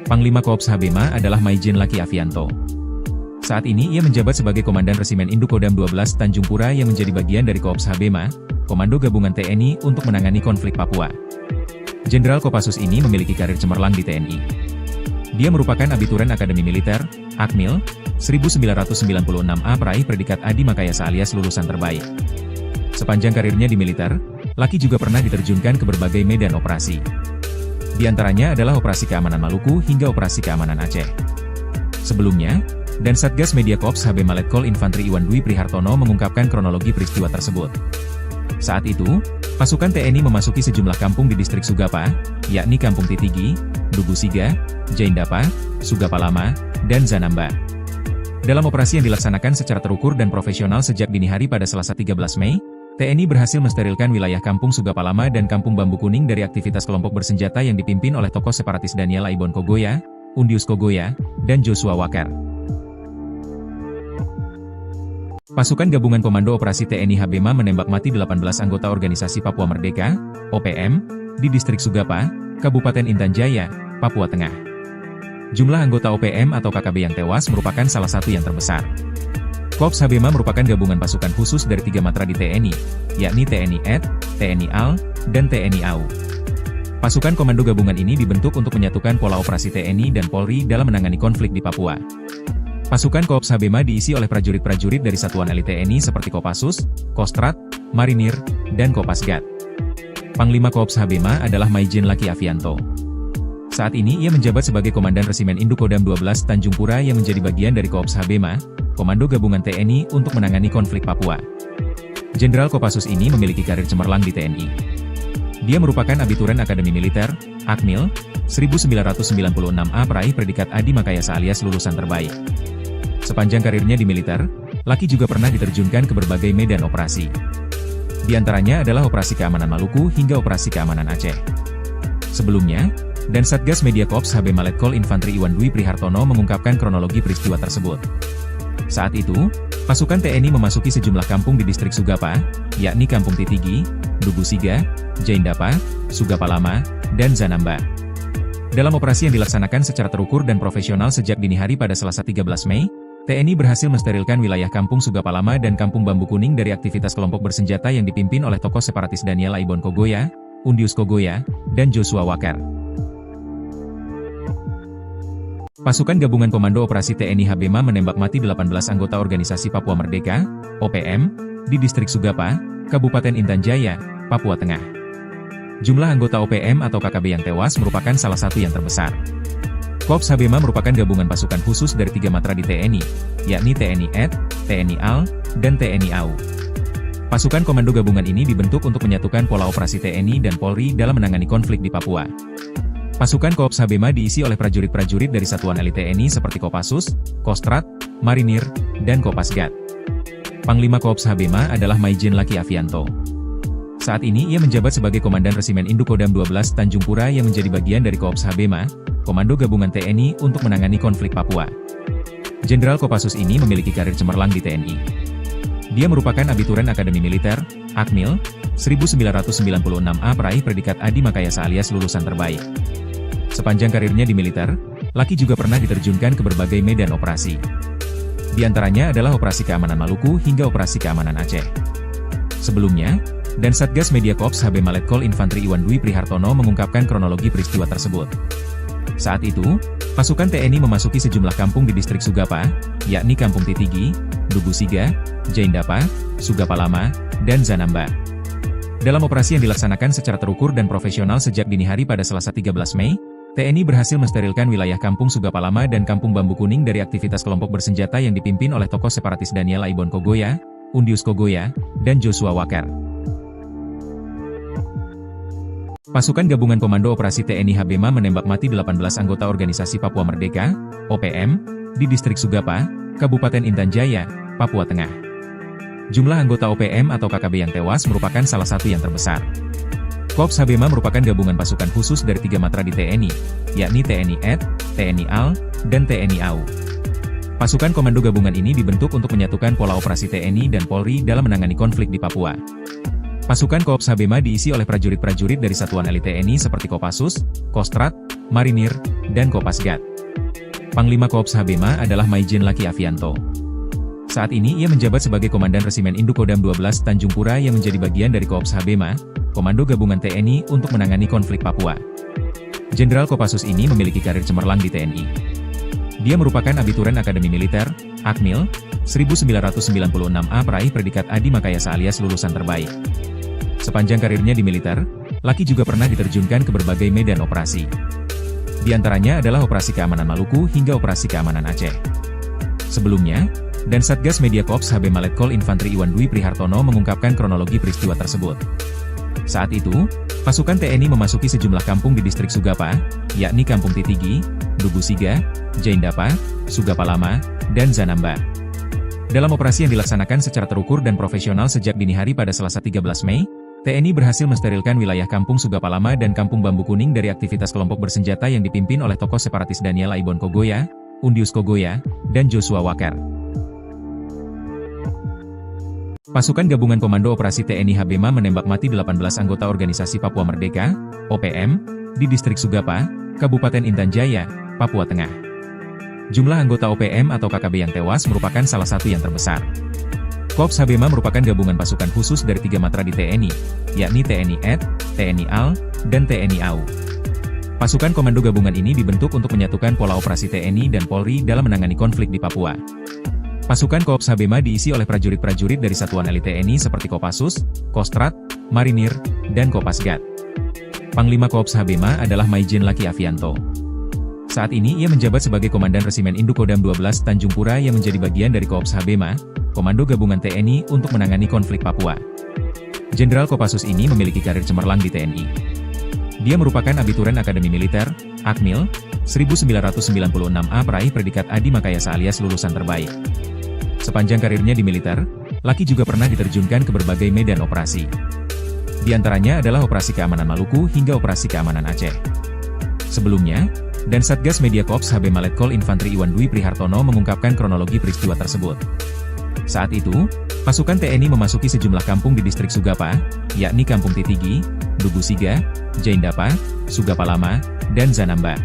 Panglima Korps Habema adalah Maijen Laki Avianto. Saat ini ia menjabat sebagai Komandan Resimen Indukodam 12 Tanjung Pura yang menjadi bagian dari Korps Habema, Komando Gabungan TNI untuk menangani konflik Papua. Jenderal Kopassus ini memiliki karir cemerlang di TNI. Dia merupakan abituren Akademi Militer, Akmil, 1996A peraih predikat Adi Makayasa alias lulusan terbaik. Sepanjang karirnya di militer, Laki juga pernah diterjunkan ke berbagai medan operasi. Di antaranya adalah Operasi Keamanan Maluku hingga Operasi Keamanan Aceh. Sebelumnya, dan Satgas Media Korps Habema Letkol Infantri Iwan Dwi Prihartono mengungkapkan kronologi peristiwa tersebut. Saat itu, pasukan TNI memasuki sejumlah kampung di Distrik Sugapa, yakni Kampung Titigi, Dugusiga, Jaindapa, Sugapa Lama, dan Zanamba. Dalam operasi yang dilaksanakan secara terukur dan profesional sejak dini hari pada Selasa 13 Mei, TNI berhasil mensterilkan wilayah Kampung Sugapa Lama dan Kampung Bambu Kuning dari aktivitas kelompok bersenjata yang dipimpin oleh tokoh separatis Daniel Aibon Kogoya, Undius Kogoya, dan Joshua Wakar. Pasukan Gabungan Komando Operasi TNI Habema menembak mati 18 anggota Organisasi Papua Merdeka, OPM, di Distrik Sugapa, Kabupaten Intan Jaya, Papua Tengah. Jumlah anggota OPM atau KKB yang tewas merupakan salah satu yang terbesar. Korps Habema merupakan gabungan pasukan khusus dari 3 matra di TNI, yakni TNI AD, TNI AL, dan TNI AU. Pasukan komando gabungan ini dibentuk untuk menyatukan pola operasi TNI dan Polri dalam menangani konflik di Papua. Pasukan Korps Habema diisi oleh prajurit-prajurit dari satuan elit TNI seperti Kopassus, Kostrad, Marinir, dan Kopasgat. Panglima Korps Habema adalah Maijen Laki Avianto. Saat ini ia menjabat sebagai Komandan Resimen Indukodam 12 Tanjung Pura yang menjadi bagian dari Korps Habema, Komando Gabungan TNI untuk menangani konflik Papua. Jenderal Kopassus ini memiliki karir cemerlang di TNI. Dia merupakan abituren Akademi Militer, Akmil, 1996A peraih predikat Adi Makayasa alias lulusan terbaik. Sepanjang karirnya di militer, Laki juga pernah diterjunkan ke berbagai medan operasi. Di antaranya adalah Operasi Keamanan Maluku hingga Operasi Keamanan Aceh. Sebelumnya, dan Satgas Media Korps Habema Letkol Infantri Iwan Dwi Prihartono mengungkapkan kronologi peristiwa tersebut. Saat itu, pasukan TNI memasuki sejumlah kampung di Distrik Sugapa, yakni Kampung Titigi, Dugusiga, Jaindapa, Sugapa Lama, dan Zanamba. Dalam operasi yang dilaksanakan secara terukur dan profesional sejak dini hari pada Selasa 13 Mei, TNI berhasil mensterilkan wilayah Kampung Sugapa Lama dan Kampung Bambu Kuning dari aktivitas kelompok bersenjata yang dipimpin oleh tokoh separatis Daniel Aibon Kogoya, Undius Kogoya, dan Joshua Wakar. Pasukan Gabungan Komando Operasi TNI Habema menembak mati 18 anggota Organisasi Papua Merdeka, OPM, di Distrik Sugapa, Kabupaten Intan Jaya, Papua Tengah. Jumlah anggota OPM atau KKB yang tewas merupakan salah satu yang terbesar. Korps Habema merupakan gabungan pasukan khusus dari 3 matra di TNI, yakni TNI AD, TNI AL, dan TNI AU. Pasukan komando gabungan ini dibentuk untuk menyatukan pola operasi TNI dan Polri dalam menangani konflik di Papua. Pasukan Korps Habema diisi oleh prajurit-prajurit dari satuan elit TNI seperti Kopassus, Kostrad, Marinir, dan Kopasgat. Panglima Korps Habema adalah Maijen Laki Avianto. Saat ini ia menjabat sebagai Komandan Resimen Indukodam 12 Tanjung Pura yang menjadi bagian dari Korps Habema, Komando Gabungan TNI untuk menangani konflik Papua. Jenderal Kopassus ini memiliki karir cemerlang di TNI. Dia merupakan abituren Akademi Militer, Akmil, 1996A peraih predikat Adi Makayasa alias lulusan terbaik. Sepanjang karirnya di militer, Laki juga pernah diterjunkan ke berbagai medan operasi. Di antaranya adalah Operasi Keamanan Maluku hingga Operasi Keamanan Aceh. Sebelumnya, dan Satgas Media Korps Habema Letkol Infantri Iwan Dwi Prihartono mengungkapkan kronologi peristiwa tersebut. Saat itu, pasukan TNI memasuki sejumlah kampung di Distrik Sugapa, yakni Kampung Titigi, Dugusiga, Jaindapa, Sugapa Lama, dan Zanamba. Dalam operasi yang dilaksanakan secara terukur dan profesional sejak dini hari pada Selasa 13 Mei, TNI berhasil mensterilkan wilayah Kampung Sugapa Lama dan Kampung Bambu Kuning dari aktivitas kelompok bersenjata yang dipimpin oleh tokoh separatis Daniel Aibon Kogoya, Undius Kogoya, dan Joshua Wakar. Pasukan Gabungan Komando Operasi TNI Habema menembak mati 18 anggota Organisasi Papua Merdeka, OPM, di Distrik Sugapa, Kabupaten Intan Jaya, Papua Tengah. Jumlah anggota OPM atau KKB yang tewas merupakan salah satu yang terbesar. Korps Habema merupakan gabungan pasukan khusus dari 3 matra di TNI, yakni TNI AD, TNI AL, dan TNI AU. Pasukan komando gabungan ini dibentuk untuk menyatukan pola operasi TNI dan Polri dalam menangani konflik di Papua. Pasukan Korps Habema diisi oleh prajurit-prajurit dari satuan elit TNI seperti Kopassus, Kostrat, Marinir, dan Kopasgat. Panglima Korps Habema adalah Maijen Laki Avianto. Saat ini ia menjabat sebagai Komandan Resimen Indukodam 12 Tanjung Pura yang menjadi bagian dari Korps Habema, Komando Gabungan TNI untuk menangani konflik Papua. Jenderal Kopassus ini memiliki karir cemerlang di TNI. Dia merupakan abituren Akademi Militer, Akmil, 1996A peraih predikat Adi Makayasa alias lulusan terbaik. Sepanjang karirnya di militer, Laki juga pernah diterjunkan ke berbagai medan operasi. Di antaranya adalah Operasi Keamanan Maluku hingga Operasi Keamanan Aceh. Sebelumnya, dan Satgas Media Korps Habema Letkol Infantri Iwan Dwi Prihartono mengungkapkan kronologi peristiwa tersebut. Saat itu, pasukan TNI memasuki sejumlah kampung di Distrik Sugapa, yakni Kampung Titigi, Dugusiga, Jaindapa, Sugapa Lama, dan Zanamba. Dalam operasi yang dilaksanakan secara terukur dan profesional sejak dini hari pada Selasa 13 Mei, TNI berhasil mensterilkan wilayah Kampung Sugapa Lama dan Kampung Bambu Kuning dari aktivitas kelompok bersenjata yang dipimpin oleh tokoh separatis Daniel Aibon Kogoya, Undius Kogoya, dan Joshua Walker. Pasukan Gabungan Komando Operasi TNI Habema menembak mati 18 anggota Organisasi Papua Merdeka, OPM, di Distrik Sugapa, Kabupaten Intan Jaya, Papua Tengah. Jumlah anggota OPM atau KKB yang tewas merupakan salah satu yang terbesar. Korps Habema merupakan gabungan pasukan khusus dari 3 matra di TNI, yakni TNI AD, TNI AL, dan TNI AU. Pasukan komando gabungan ini dibentuk untuk menyatukan pola operasi TNI dan Polri dalam menangani konflik di Papua. Pasukan Korps Habema diisi oleh prajurit-prajurit dari satuan elit TNI seperti Kopassus, Kostrat, Marinir, dan Kopasgat. Panglima Korps Habema adalah Maijen Laki Avianto. Saat ini ia menjabat sebagai Komandan Resimen Indukodam 12 Tanjung Pura yang menjadi bagian dari Korps Habema, Komando Gabungan TNI untuk menangani konflik Papua. Jenderal Kopassus ini memiliki karir cemerlang di TNI. Dia merupakan abituren Akademi Militer, Akmil, 1996A peraih predikat Adi Makayasa alias lulusan terbaik. Sepanjang karirnya di militer, Laki juga pernah diterjunkan ke berbagai medan operasi. Di antaranya adalah Operasi Keamanan Maluku hingga Operasi Keamanan Aceh. Sebelumnya, dan Satgas Media Korps Habema Letkol Infantri Iwan Dwi Prihartono mengungkapkan kronologi peristiwa tersebut. Saat itu, pasukan TNI memasuki sejumlah kampung di Distrik Sugapa, yakni Kampung Titigi, Dugusiga, Jaindapa, Sugapa Lama, dan Zanamba.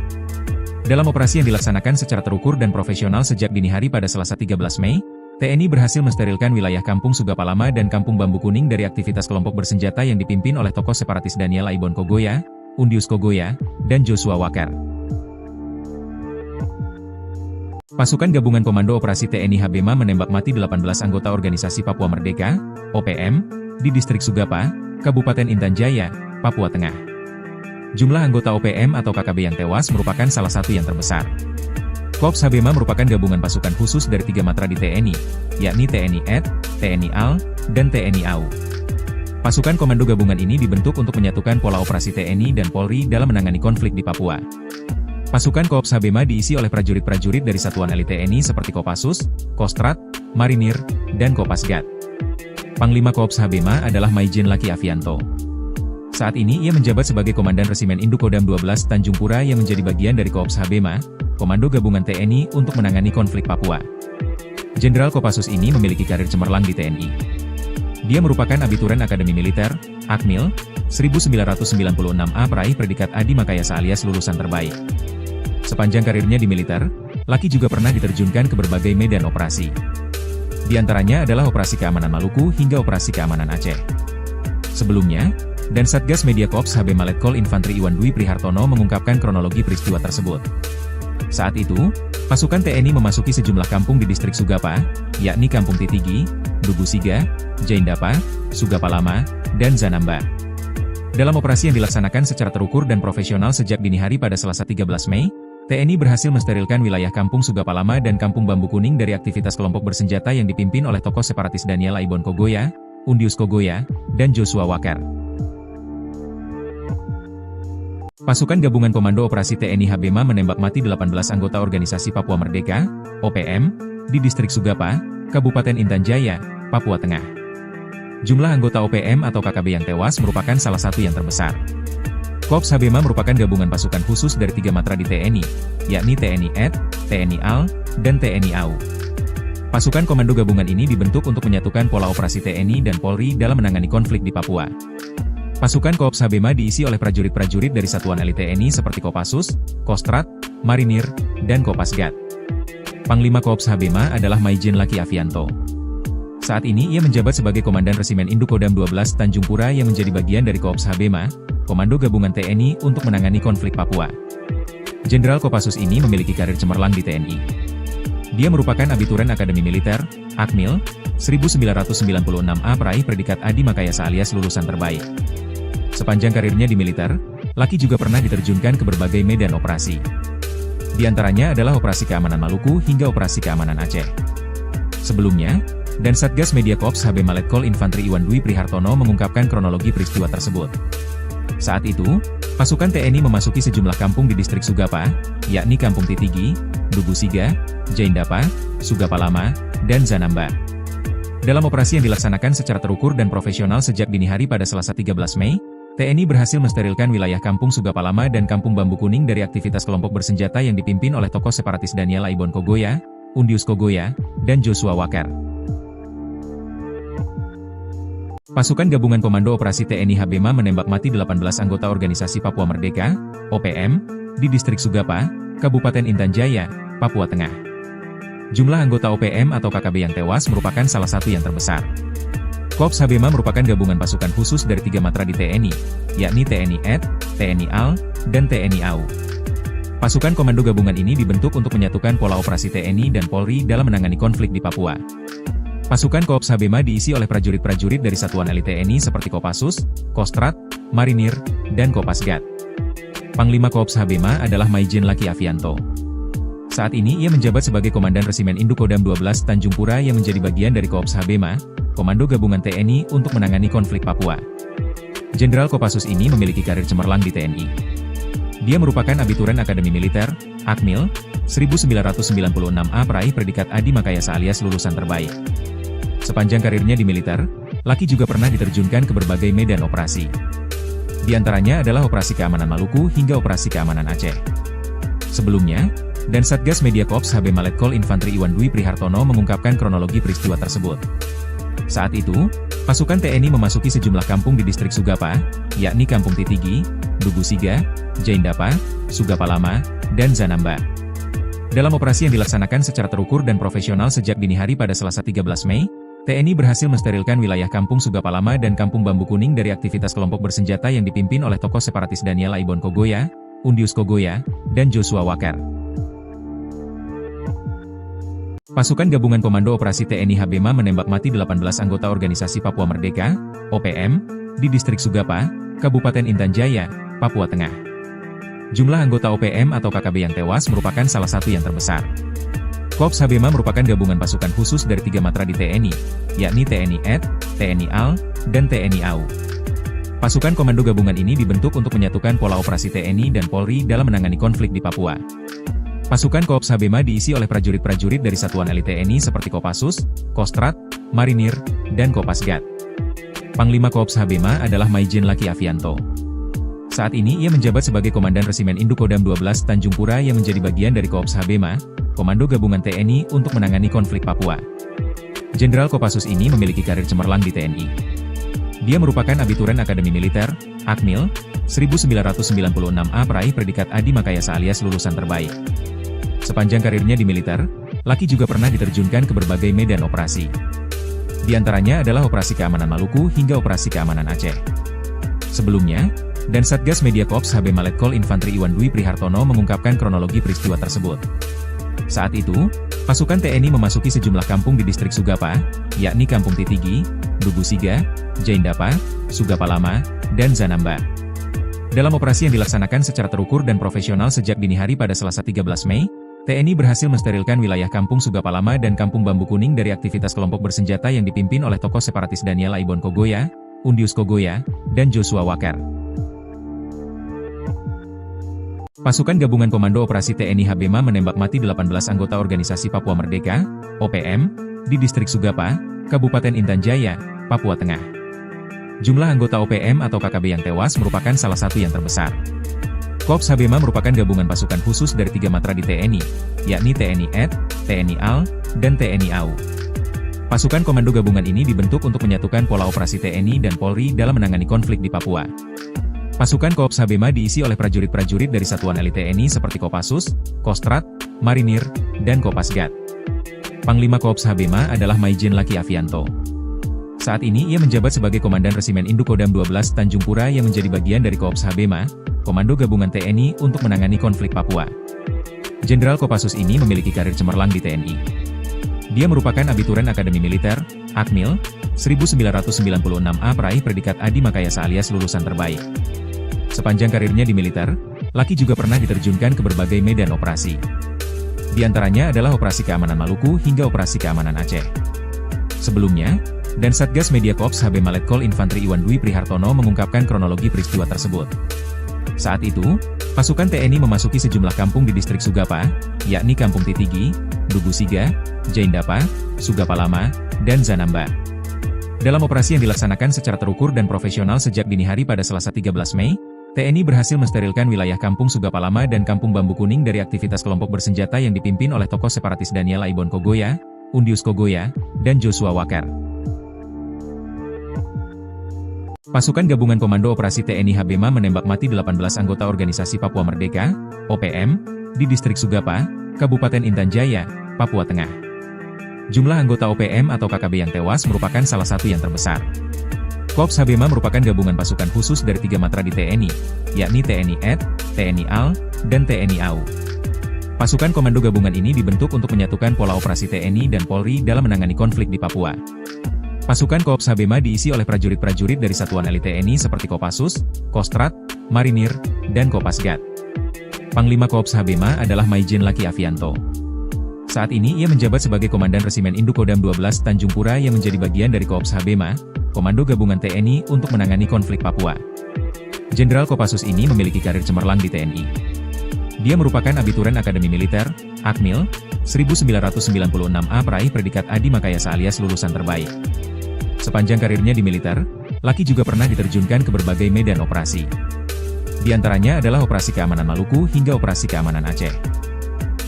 Dalam operasi yang dilaksanakan secara terukur dan profesional sejak dini hari pada Selasa 13 Mei, TNI berhasil mensterilkan wilayah Kampung Sugapa Lama dan Kampung Bambu Kuning dari aktivitas kelompok bersenjata yang dipimpin oleh tokoh separatis Daniel Aibon Kogoya, Undius Kogoya, dan Joshua Walker. Pasukan Gabungan Komando Operasi TNI Habema menembak mati 18 anggota Organisasi Papua Merdeka, OPM, di Distrik Sugapa, Kabupaten Intan Jaya, Papua Tengah. Jumlah anggota OPM atau KKB yang tewas merupakan salah satu yang terbesar. Korps Habema merupakan gabungan pasukan khusus dari 3 matra di TNI, yakni TNI AD, TNI AL, dan TNI AU. Pasukan komando gabungan ini dibentuk untuk menyatukan pola operasi TNI dan Polri dalam menangani konflik di Papua. Pasukan Korps Habema diisi oleh prajurit-prajurit dari satuan elit TNI seperti Kopassus, Kostrat, Marinir, dan Kopasgat. Panglima Korps Habema adalah Maijen Laki Avianto. Saat ini ia menjabat sebagai Komandan Resimen Indukodam 12 Tanjung Pura yang menjadi bagian dari Korps Habema, Komando Gabungan TNI untuk menangani konflik Papua. Jenderal Kopassus ini memiliki karir cemerlang di TNI. Dia merupakan abituren Akademi Militer, Akmil, 1996A peraih predikat Adi Makayasa alias lulusan terbaik. Sepanjang karirnya di militer, Laki juga pernah diterjunkan ke berbagai medan operasi. Di antaranya adalah Operasi Keamanan Maluku hingga Operasi Keamanan Aceh. Sebelumnya, dan Satgas Media Korps Habema Letkol Infantri Iwan Dwi Prihartono mengungkapkan kronologi peristiwa tersebut. Saat itu, pasukan TNI memasuki sejumlah kampung di Distrik Sugapa, yakni Kampung Titigi, Dugusiga, Jaindapa, Sugapa Lama, dan Zanamba. Dalam operasi yang dilaksanakan secara terukur dan profesional sejak dini hari pada Selasa 13 Mei, TNI berhasil mensterilkan wilayah Kampung Sugapa Lama dan Kampung Bambu Kuning dari aktivitas kelompok bersenjata yang dipimpin oleh tokoh separatis Daniel Aibon Kogoya, Undius Kogoya, dan Joshua Walker. Pasukan Gabungan Komando Operasi TNI Habema menembak mati 18 anggota Organisasi Papua Merdeka, OPM, di Distrik Sugapa, Kabupaten Intan Jaya, Papua Tengah. Jumlah anggota OPM atau KKB yang tewas merupakan salah satu yang terbesar. Korps Habema merupakan gabungan pasukan khusus dari 3 matra di TNI, yakni TNI AD, TNI AL, dan TNI AU. Pasukan komando gabungan ini dibentuk untuk menyatukan pola operasi TNI dan Polri dalam menangani konflik di Papua. Pasukan Korps Habema diisi oleh prajurit-prajurit dari satuan elit TNI seperti Kopassus, Kostrat, Marinir, dan Kopasgat. Panglima Korps Habema adalah Maijen Laki Avianto. Saat ini ia menjabat sebagai Komandan Resimen Indukodam 12 Tanjung Pura yang menjadi bagian dari Korps Habema, Komando Gabungan TNI untuk menangani konflik Papua. Jenderal Kopassus ini memiliki karir cemerlang di TNI. Dia merupakan abituren Akademi Militer, Akmil, 1996A peraih predikat Adi Makayasa alias lulusan terbaik. Sepanjang karirnya di militer, Laki juga pernah diterjunkan ke berbagai medan operasi. Di antaranya adalah Operasi Keamanan Maluku hingga Operasi Keamanan Aceh. Sebelumnya, dan Satgas Media Korps Habema Letkol Infantri Iwan Dwi Prihartono mengungkapkan kronologi peristiwa tersebut. Saat itu, pasukan TNI memasuki sejumlah kampung di Distrik Sugapa, yakni Kampung Titigi, Dugusiga, Jaindapa, Sugapa Lama, dan Zanamba. Dalam operasi yang dilaksanakan secara terukur dan profesional sejak dini hari pada Selasa 13 Mei, TNI berhasil mensterilkan wilayah Kampung Sugapa Lama dan Kampung Bambu Kuning dari aktivitas kelompok bersenjata yang dipimpin oleh tokoh separatis Daniel Aibon Kogoya, Undius Kogoya, dan Joshua Walker. Pasukan Gabungan Komando Operasi TNI Habema menembak mati 18 anggota Organisasi Papua Merdeka, OPM, di Distrik Sugapa, Kabupaten Intan Jaya, Papua Tengah. Jumlah anggota OPM atau KKB yang tewas merupakan salah satu yang terbesar. Korps Habema merupakan gabungan pasukan khusus dari 3 matra di TNI, yakni TNI AD, TNI AL, dan TNI AU. Pasukan komando gabungan ini dibentuk untuk menyatukan pola operasi TNI dan Polri dalam menangani konflik di Papua. Pasukan Korps Habema diisi oleh prajurit-prajurit dari satuan elit TNI seperti Kopassus, Kostrat, Marinir, dan Kopasgat. Panglima Korps Habema adalah Maijen Laki Avianto. Saat ini ia menjabat sebagai Komandan Resimen Indukodam 12 Tanjung Pura yang menjadi bagian dari Korps Habema, Komando Gabungan TNI untuk menangani konflik Papua. Jenderal Kopassus ini memiliki karir cemerlang di TNI. Dia merupakan abituren Akademi Militer, Akmil, 1996A peraih predikat Adi Makayasa alias lulusan terbaik. Sepanjang karirnya di militer, Laki juga pernah diterjunkan ke berbagai medan operasi. Di antaranya adalah Operasi Keamanan Maluku hingga Operasi Keamanan Aceh. Sebelumnya, dan Satgas Media Korps Habema Letkol Infantri Iwan Dwi Prihartono mengungkapkan kronologi peristiwa tersebut. Saat itu, pasukan TNI memasuki sejumlah kampung di Distrik Sugapa, yakni Kampung Titigi, Dugusiga, Jaindapa, Sugapa Lama, dan Zanamba. Dalam operasi yang dilaksanakan secara terukur dan profesional sejak dini hari pada Selasa 13 Mei, TNI berhasil mensterilkan wilayah Kampung Sugapa Lama dan Kampung Bambu Kuning dari aktivitas kelompok bersenjata yang dipimpin oleh tokoh separatis Daniel Aibon Kogoya, Undius Kogoya, dan Joshua Walker. Pasukan Gabungan Komando Operasi TNI Habema menembak mati 18 anggota Organisasi Papua Merdeka, OPM, di Distrik Sugapa, Kabupaten Intan Jaya, Papua Tengah. Jumlah anggota OPM atau KKB yang tewas merupakan salah satu yang terbesar. Korps Habema merupakan gabungan pasukan khusus dari 3 matra di TNI, yakni TNI AD, TNI AL, dan TNI AU. Pasukan komando gabungan ini dibentuk untuk menyatukan pola operasi TNI dan Polri dalam menangani konflik di Papua. Pasukan Korps Habema diisi oleh prajurit-prajurit dari satuan elit TNI seperti Kopassus, Kostrat, Marinir, dan Kopasgat. Panglima Korps Habema adalah Maijen Laki Avianto. Saat ini ia menjabat sebagai Komandan Resimen Indukodam 12 Tanjung Pura yang menjadi bagian dari Korps Habema, Komando Gabungan TNI untuk menangani konflik Papua. Jenderal Kopassus ini memiliki karir cemerlang di TNI. Dia merupakan abituren Akademi Militer, Akmil, 1996A peraih predikat Adi Makayasa alias lulusan terbaik. Sepanjang karirnya di militer, Laki juga pernah diterjunkan ke berbagai medan operasi. Di antaranya adalah Operasi Keamanan Maluku hingga Operasi Keamanan Aceh. Sebelumnya, dan Satgas Media Korps Habema Letkol Infantri Iwan Dwi Prihartono mengungkapkan kronologi peristiwa tersebut. Saat itu, pasukan TNI memasuki sejumlah kampung di Distrik Sugapa, yakni Kampung Titigi, Dugusiga, Jaindapa, Sugapa Lama, dan Zanamba. Dalam operasi yang dilaksanakan secara terukur dan profesional sejak dini hari pada Selasa 13 Mei, TNI berhasil mensterilkan wilayah Kampung Sugapa Lama dan Kampung Bambu Kuning dari aktivitas kelompok bersenjata yang dipimpin oleh tokoh separatis Daniel Aibon Kogoya, Undius Kogoya, dan Joshua Walker. Pasukan Gabungan Komando Operasi TNI HBMA menembak mati 18 anggota Organisasi Papua Merdeka, OPM, di Distrik Sugapa, Kabupaten Intan Jaya, Papua Tengah. Jumlah anggota OPM atau KKB yang tewas merupakan salah satu yang terbesar. Korps HBMA merupakan gabungan pasukan khusus dari 3 matra di TNI, yakni TNI AD, TNI AL, dan TNI AU. Pasukan komando gabungan ini dibentuk untuk menyatukan pola operasi TNI dan Polri dalam menangani konflik di Papua. Pasukan Korps HBMA diisi oleh prajurit-prajurit dari satuan elit TNI seperti Kopassus, Kostrat, Marinir, dan Kopasgat. Panglima Korps HBMA adalah Maijen Laki Avianto. Saat ini ia menjabat sebagai Komandan Resimen Indukodam 12 Tanjung Pura yang menjadi bagian dari Korps HBMA, Komando Gabungan TNI untuk menangani konflik Papua. Jenderal Kopassus ini memiliki karir cemerlang di TNI. Dia merupakan abituren Akademi Militer, Akmil, 1996A peraih predikat Adi Makayasa alias lulusan terbaik. Sepanjang karirnya di militer, Laki juga pernah diterjunkan ke berbagai medan operasi. Di antaranya adalah Operasi Keamanan Maluku hingga Operasi Keamanan Aceh. Sebelumnya, dan Satgas Media Korps HBMA Letkol Infantri Iwan Dwi Prihartono mengungkapkan kronologi peristiwa tersebut. Saat itu, pasukan TNI memasuki sejumlah kampung di Distrik Sugapa, yakni Kampung Titigi, Dugusiga, Jaindapa, Sugapa Lama, dan Zanamba. Dalam operasi yang dilaksanakan secara terukur dan profesional sejak dini hari pada Selasa 13 Mei, TNI berhasil mensterilkan wilayah Kampung Sugapa Lama dan Kampung Bambu Kuning dari aktivitas kelompok bersenjata yang dipimpin oleh tokoh separatis Daniel Aibon Kogoya, Undius Kogoya, dan Joshua Wakar. Pasukan Gabungan Komando Operasi TNI HBMA menembak mati 18 anggota Organisasi Papua Merdeka, OPM, di Distrik Sugapa, Kabupaten Intan Jaya, Papua Tengah. Jumlah anggota OPM atau KKB yang tewas merupakan salah satu yang terbesar. Korps HBMA merupakan gabungan pasukan khusus dari 3 matra di TNI, yakni TNI AD, TNI AL, dan TNI AU. Pasukan komando gabungan ini dibentuk untuk menyatukan pola operasi TNI dan Polri dalam menangani konflik di Papua. Pasukan Korps HBMA diisi oleh prajurit-prajurit dari satuan elit TNI seperti Kopassus, Kostrat, Marinir, dan Kopasgat. Panglima Korps HBMA adalah Maijen Laki Avianto. Saat ini ia menjabat sebagai Komandan Resimen Indukodam 12 Tanjung Pura yang menjadi bagian dari Korps HBMA, Komando Gabungan TNI untuk menangani konflik Papua. Jenderal Kopassus ini memiliki karir cemerlang di TNI. Dia merupakan abituren Akademi Militer, Akmil, 1996A peraih predikat Adi Makayasa alias lulusan terbaik. Sepanjang karirnya di militer, Laki juga pernah diterjunkan ke berbagai medan operasi. Di antaranya adalah Operasi Keamanan Maluku hingga Operasi Keamanan Aceh.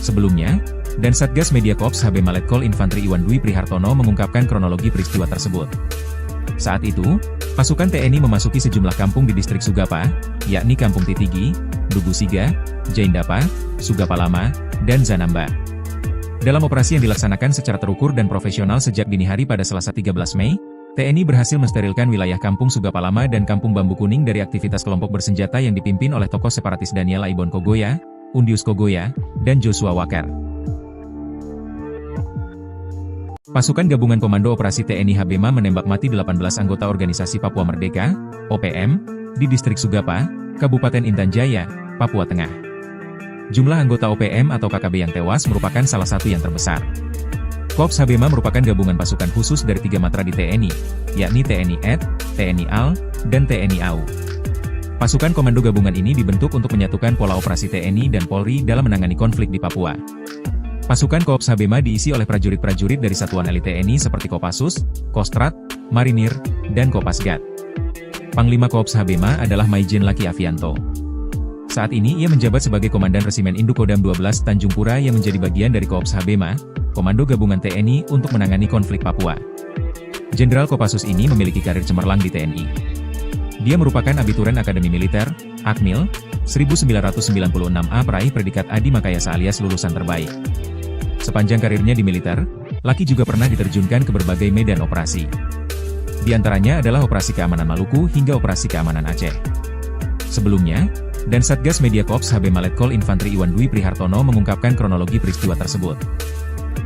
Sebelumnya, dan Satgas Media Korps HBMA Letkol Infantri Iwan Dwi Prihartono mengungkapkan kronologi peristiwa tersebut. Saat itu, pasukan TNI memasuki sejumlah kampung di Distrik Sugapa, yakni Kampung Titigi, Dugusiga, Jaindapa, Sugapa Lama, dan Zanamba. Dalam operasi yang dilaksanakan secara terukur dan profesional sejak dini hari pada Selasa 13 Mei, TNI berhasil mensterilkan wilayah Kampung Sugapa Lama dan Kampung Bambu Kuning dari aktivitas kelompok bersenjata yang dipimpin oleh tokoh separatis Daniel Aibon Kogoya, Undius Kogoya, dan Joshua Wakar. Pasukan Gabungan Komando Operasi TNI HBMA menembak mati 18 anggota Organisasi Papua Merdeka, OPM, di Distrik Sugapa, Kabupaten Intan Jaya, Papua Tengah. Jumlah anggota OPM atau KKB yang tewas merupakan salah satu yang terbesar. Korps HBMA merupakan gabungan pasukan khusus dari 3 matra di TNI, yakni TNI AD, TNI AL, dan TNI AU. Pasukan komando gabungan ini dibentuk untuk menyatukan pola operasi TNI dan Polri dalam menangani konflik di Papua. Pasukan Korps HBMA diisi oleh prajurit-prajurit dari satuan elit TNI seperti Kopassus, Kostrat, Marinir, dan Kopasgat. Panglima Korps HBMA adalah Maijen Laki Avianto. Saat ini ia menjabat sebagai Komandan Resimen Indukodam 12 Tanjung Pura yang menjadi bagian dari Korps HBMA, Komando Gabungan TNI untuk menangani konflik Papua. Jenderal Kopassus ini memiliki karir cemerlang di TNI. Dia merupakan abituren Akademi Militer, Akmil, 1996A peraih predikat Adi Makayasa alias lulusan terbaik. Sepanjang karirnya di militer, Laki juga pernah diterjunkan ke berbagai medan operasi. Di antaranya adalah Operasi Keamanan Maluku hingga Operasi Keamanan Aceh. Sebelumnya, dan Satgas Media Korps HBMA Letkol Infantri Iwan Dwi Prihartono mengungkapkan kronologi peristiwa tersebut.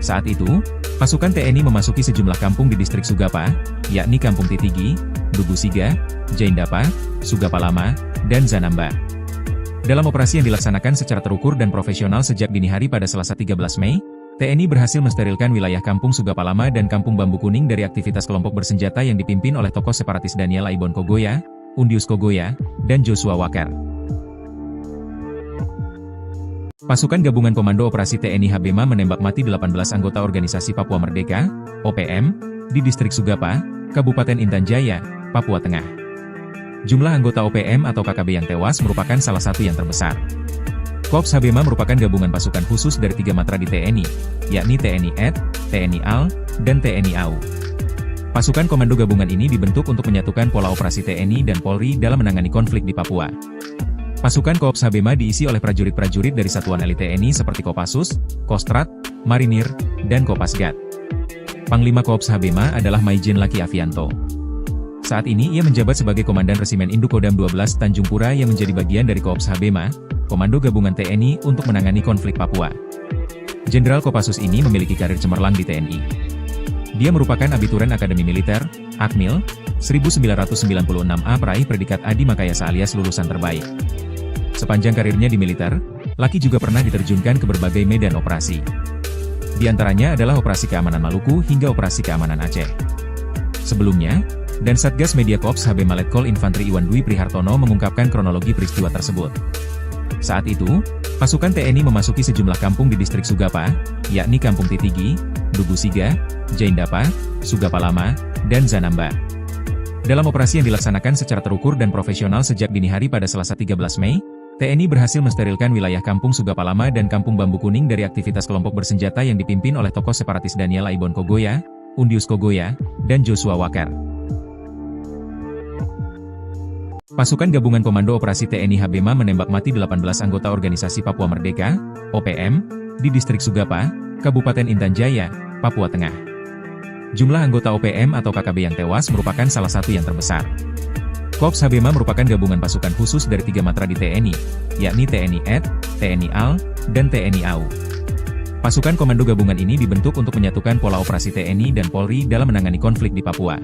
Saat itu, pasukan TNI memasuki sejumlah kampung di Distrik Sugapa, yakni Kampung Titigi, Dugusiga, Jaindapa, Sugapa Lama, dan Zanamba. Dalam operasi yang dilaksanakan secara terukur dan profesional sejak dini hari pada Selasa 13 Mei, TNI berhasil mensterilkan wilayah Kampung Sugapa Lama dan Kampung Bambu Kuning dari aktivitas kelompok bersenjata yang dipimpin oleh tokoh separatis Daniel Aibon Kogoya, Undius Kogoya, dan Joshua Wakar. Pasukan Gabungan Komando Operasi TNI Habema menembak mati 18 anggota Organisasi Papua Merdeka, OPM, di Distrik Sugapa, Kabupaten Intan Jaya, Papua Tengah. Jumlah anggota OPM atau KKB yang tewas merupakan salah satu yang terbesar. Korps Habema merupakan gabungan pasukan khusus dari 3 matra di TNI, yakni TNI AD, TNI AL, dan TNI AU. Pasukan komando gabungan ini dibentuk untuk menyatukan pola operasi TNI dan Polri dalam menangani konflik di Papua. Pasukan Korps Habema diisi oleh prajurit-prajurit dari satuan elit TNI seperti Kopassus, Kostrad, Marinir, dan Kopasgat. Panglima Korps Habema adalah Maijen Laki Avianto. Saat ini ia menjabat sebagai Komandan Resimen Indukodam 12 Tanjung Pura yang menjadi bagian dari Korps Habema, Komando Gabungan TNI untuk menangani konflik Papua. Jenderal Kopassus ini memiliki karir cemerlang di TNI. Dia merupakan abituren Akademi Militer, Akmil, 1996A peraih predikat Adi Makayasa alias lulusan terbaik. Sepanjang karirnya di militer, Laki juga pernah diterjunkan ke berbagai medan operasi. Di antaranya adalah Operasi Keamanan Maluku hingga Operasi Keamanan Aceh. Sebelumnya, dan Satgas Media Korps Habema Letkol Infantri Iwan Dwi Prihartono mengungkapkan kronologi peristiwa tersebut. Saat itu, pasukan TNI memasuki sejumlah kampung di Distrik Sugapa, yakni Kampung Titigi, Dugusiga, Jaindapa, Sugapa Lama, dan Zanamba. Dalam operasi yang dilaksanakan secara terukur dan profesional sejak dini hari pada Selasa 13 Mei, TNI berhasil mensterilkan wilayah Kampung Sugapa Lama dan Kampung Bambu Kuning dari aktivitas kelompok bersenjata yang dipimpin oleh tokoh separatis Daniel Aibon Kogoya, Undius Kogoya, dan Joshua Wakar. Pasukan Gabungan Komando Operasi TNI Habema menembak mati 18 anggota Organisasi Papua Merdeka, OPM, di Distrik Sugapa, Kabupaten Intan Jaya, Papua Tengah. Jumlah anggota OPM atau KKB yang tewas merupakan salah satu yang terbesar. Korps Habema merupakan gabungan pasukan khusus dari 3 matra di TNI, yakni TNI AD, TNI AL, dan TNI AU. Pasukan komando gabungan ini dibentuk untuk menyatukan pola operasi TNI dan Polri dalam menangani konflik di Papua.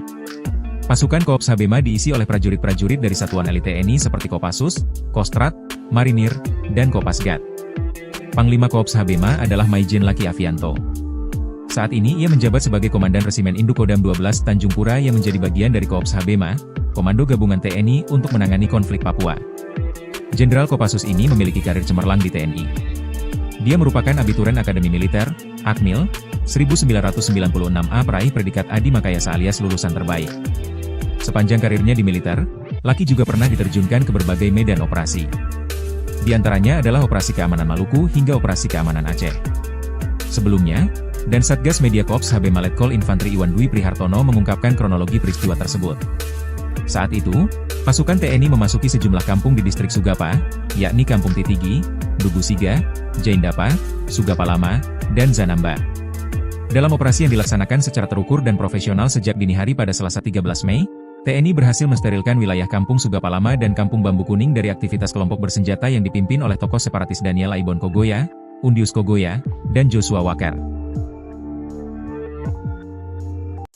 Pasukan Korps Habema diisi oleh prajurit-prajurit dari satuan elit TNI seperti Kopassus, Kostrad, Marinir, dan Kopasgat. Panglima Korps Habema adalah Maijen Laki Avianto. Saat ini ia menjabat sebagai Komandan Resimen Indukodam 12 Tanjung Pura yang menjadi bagian dari Korps Habema, Komando Gabungan TNI untuk menangani konflik Papua. Jenderal Kopassus ini memiliki karir cemerlang di TNI. Dia merupakan abituren Akademi Militer, Akmil, 1996A peraih predikat Adi Makayasa alias lulusan terbaik. Sepanjang karirnya di militer, Laki juga pernah diterjunkan ke berbagai medan operasi. Di antaranya adalah Operasi Keamanan Maluku hingga Operasi Keamanan Aceh. Sebelumnya, dan Satgas Media Korps Habema Letkol Infantri Iwan Dwi Prihartono mengungkapkan kronologi peristiwa tersebut. Saat itu, pasukan TNI memasuki sejumlah kampung di Distrik Sugapa, yakni Kampung Titigi, Dugusiga, Jaindapa, Sugapa Lama, dan Zanamba. Dalam operasi yang dilaksanakan secara terukur dan profesional sejak dini hari pada Selasa 13 Mei, TNI berhasil mensterilkan wilayah Kampung Sugapa Lama dan Kampung Bambu Kuning dari aktivitas kelompok bersenjata yang dipimpin oleh tokoh separatis Daniel Aibon Kogoya, Undius Kogoya, dan Joshua Wakar.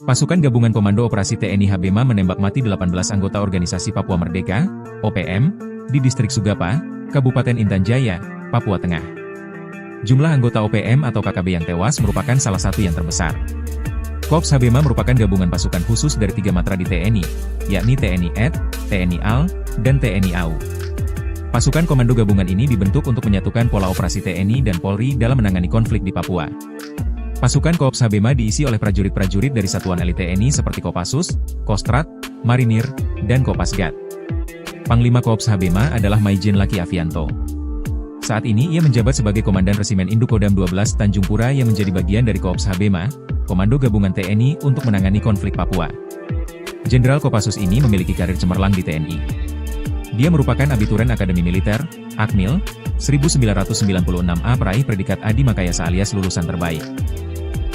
Pasukan Gabungan Komando Operasi TNI Habema menembak mati 18 anggota Organisasi Papua Merdeka, OPM, di Distrik Sugapa, Kabupaten Intan Jaya, Papua Tengah. Jumlah anggota OPM atau KKB yang tewas merupakan salah satu yang terbesar. Korps Habema merupakan gabungan pasukan khusus dari 3 matra di TNI, yakni TNI AD, TNI AL, dan TNI AU. Pasukan komando gabungan ini dibentuk untuk menyatukan pola operasi TNI dan Polri dalam menangani konflik di Papua. Pasukan Korps Habema diisi oleh prajurit-prajurit dari satuan elit TNI seperti Kopassus, Kostrad, Marinir, dan Kopasgat. Panglima Korps Habema adalah Maijen Laki Avianto. Saat ini ia menjabat sebagai Komandan Resimen Indukodam 12 Tanjung Pura yang menjadi bagian dari Korps Habema, Komando Gabungan TNI untuk menangani konflik Papua. Jenderal Kopassus ini memiliki karir cemerlang di TNI. Dia merupakan abituren Akademi Militer, Akmil, 1996A peraih predikat Adi Makayasa alias lulusan terbaik.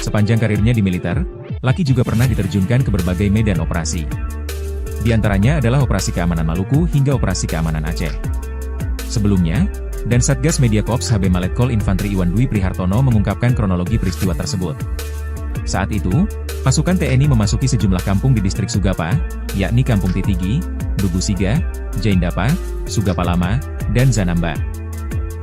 Sepanjang karirnya di militer, Laki juga pernah diterjunkan ke berbagai medan operasi. Di antaranya adalah Operasi Keamanan Maluku hingga Operasi Keamanan Aceh. Sebelumnya, dan Satgas Media Korps Habema Letkol Infantri Iwan Dwi Prihartono mengungkapkan kronologi peristiwa tersebut. Saat itu, pasukan TNI memasuki sejumlah kampung di Distrik Sugapa, yakni Kampung Titigi, Dugusiga, Jaindapa, Sugapa Lama, dan Zanamba.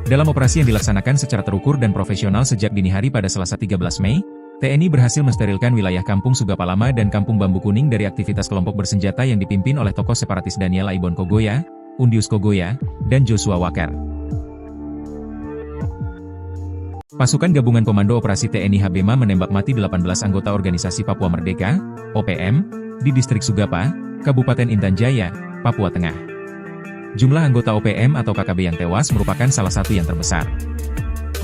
Dalam operasi yang dilaksanakan secara terukur dan profesional sejak dini hari pada Selasa 13 Mei, TNI berhasil mensterilkan wilayah Kampung Sugapa Lama dan Kampung Bambu Kuning dari aktivitas kelompok bersenjata yang dipimpin oleh tokoh separatis Daniel Aibon Kogoya, Undius Kogoya, dan Joshua Wakar. Pasukan Gabungan Komando Operasi TNI Habema menembak mati 18 anggota Organisasi Papua Merdeka, OPM, di Distrik Sugapa, Kabupaten Intan Jaya, Papua Tengah. Jumlah anggota OPM atau KKB yang tewas merupakan salah satu yang terbesar.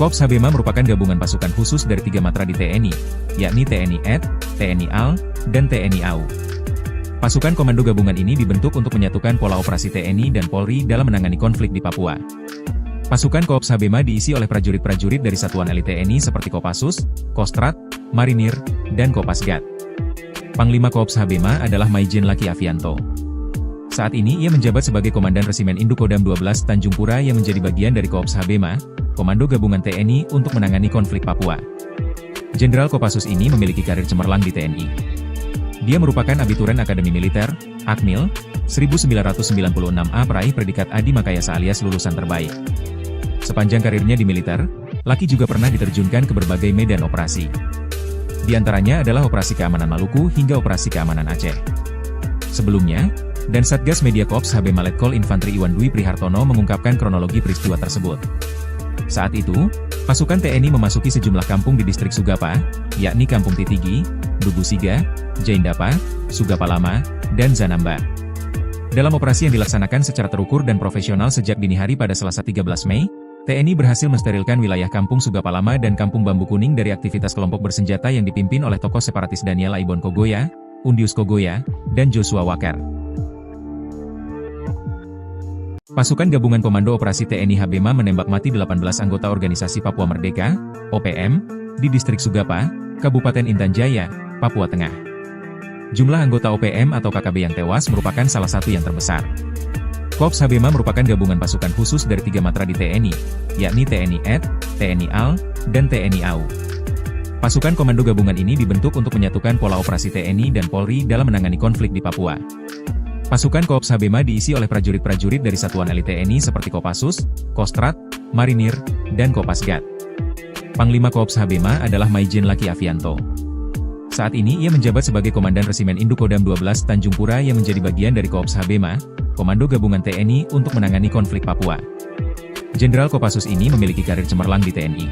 Korps Habema merupakan gabungan pasukan khusus dari 3 matra di TNI, yakni TNI AD, TNI AL, dan TNI AU. Pasukan komando gabungan ini dibentuk untuk menyatukan pola operasi TNI dan Polri dalam menangani konflik di Papua. Pasukan Korps Habema diisi oleh prajurit-prajurit dari satuan elit TNI seperti Kopassus, Kostrat, Marinir, dan Kopasgat. Panglima Korps Habema adalah Maijen Laki Avianto. Saat ini ia menjabat sebagai Komandan Resimen Indukodam 12 Tanjung Pura yang menjadi bagian dari Korps Habema, Komando Gabungan TNI untuk menangani konflik Papua. Jenderal Kopassus ini memiliki karir cemerlang di TNI. Dia merupakan abituren Akademi Militer, Akmil, 1996A peraih predikat Adi Makayasa alias lulusan terbaik. Sepanjang karirnya di militer, Laki juga pernah diterjunkan ke berbagai medan operasi. Di antaranya adalah Operasi Keamanan Maluku hingga Operasi Keamanan Aceh. Sebelumnya, dan Satgas Media Korps Habema Letkol Infantri Iwan Dwi Prihartono mengungkapkan kronologi peristiwa tersebut. Saat itu, pasukan TNI memasuki sejumlah kampung di Distrik Sugapa, yakni Kampung Titigi, Dugusiga, Jaindapa, Sugapa Lama, dan Zanamba. Dalam operasi yang dilaksanakan secara terukur dan profesional sejak dini hari pada Selasa 13 Mei, TNI berhasil mensterilkan wilayah Kampung Sugapa Lama dan Kampung Bambu Kuning dari aktivitas kelompok bersenjata yang dipimpin oleh tokoh separatis Daniel Aibon Kogoya, Undius Kogoya, dan Joshua Walker. Pasukan Gabungan Komando Operasi TNI Habema menembak mati 18 anggota Organisasi Papua Merdeka, OPM, di Distrik Sugapa, Kabupaten Intan Jaya, Papua Tengah. Jumlah anggota OPM atau KKB yang tewas merupakan salah satu yang terbesar. Korps Habema merupakan gabungan pasukan khusus dari 3 matra di TNI, yakni TNI AD, TNI AL, dan TNI AU. Pasukan komando gabungan ini dibentuk untuk menyatukan pola operasi TNI dan Polri dalam menangani konflik di Papua. Pasukan Korps Habema diisi oleh prajurit-prajurit dari satuan elit TNI seperti Kopassus, Kostrat, Marinir, dan Kopasgat. Panglima Korps Habema adalah Maijen Laki Avianto. Saat ini ia menjabat sebagai Komandan Resimen Indukodam 12 Tanjung Pura yang menjadi bagian dari Korps Habema, Komando Gabungan TNI untuk menangani konflik Papua. Jenderal Kopassus ini memiliki karir cemerlang di TNI.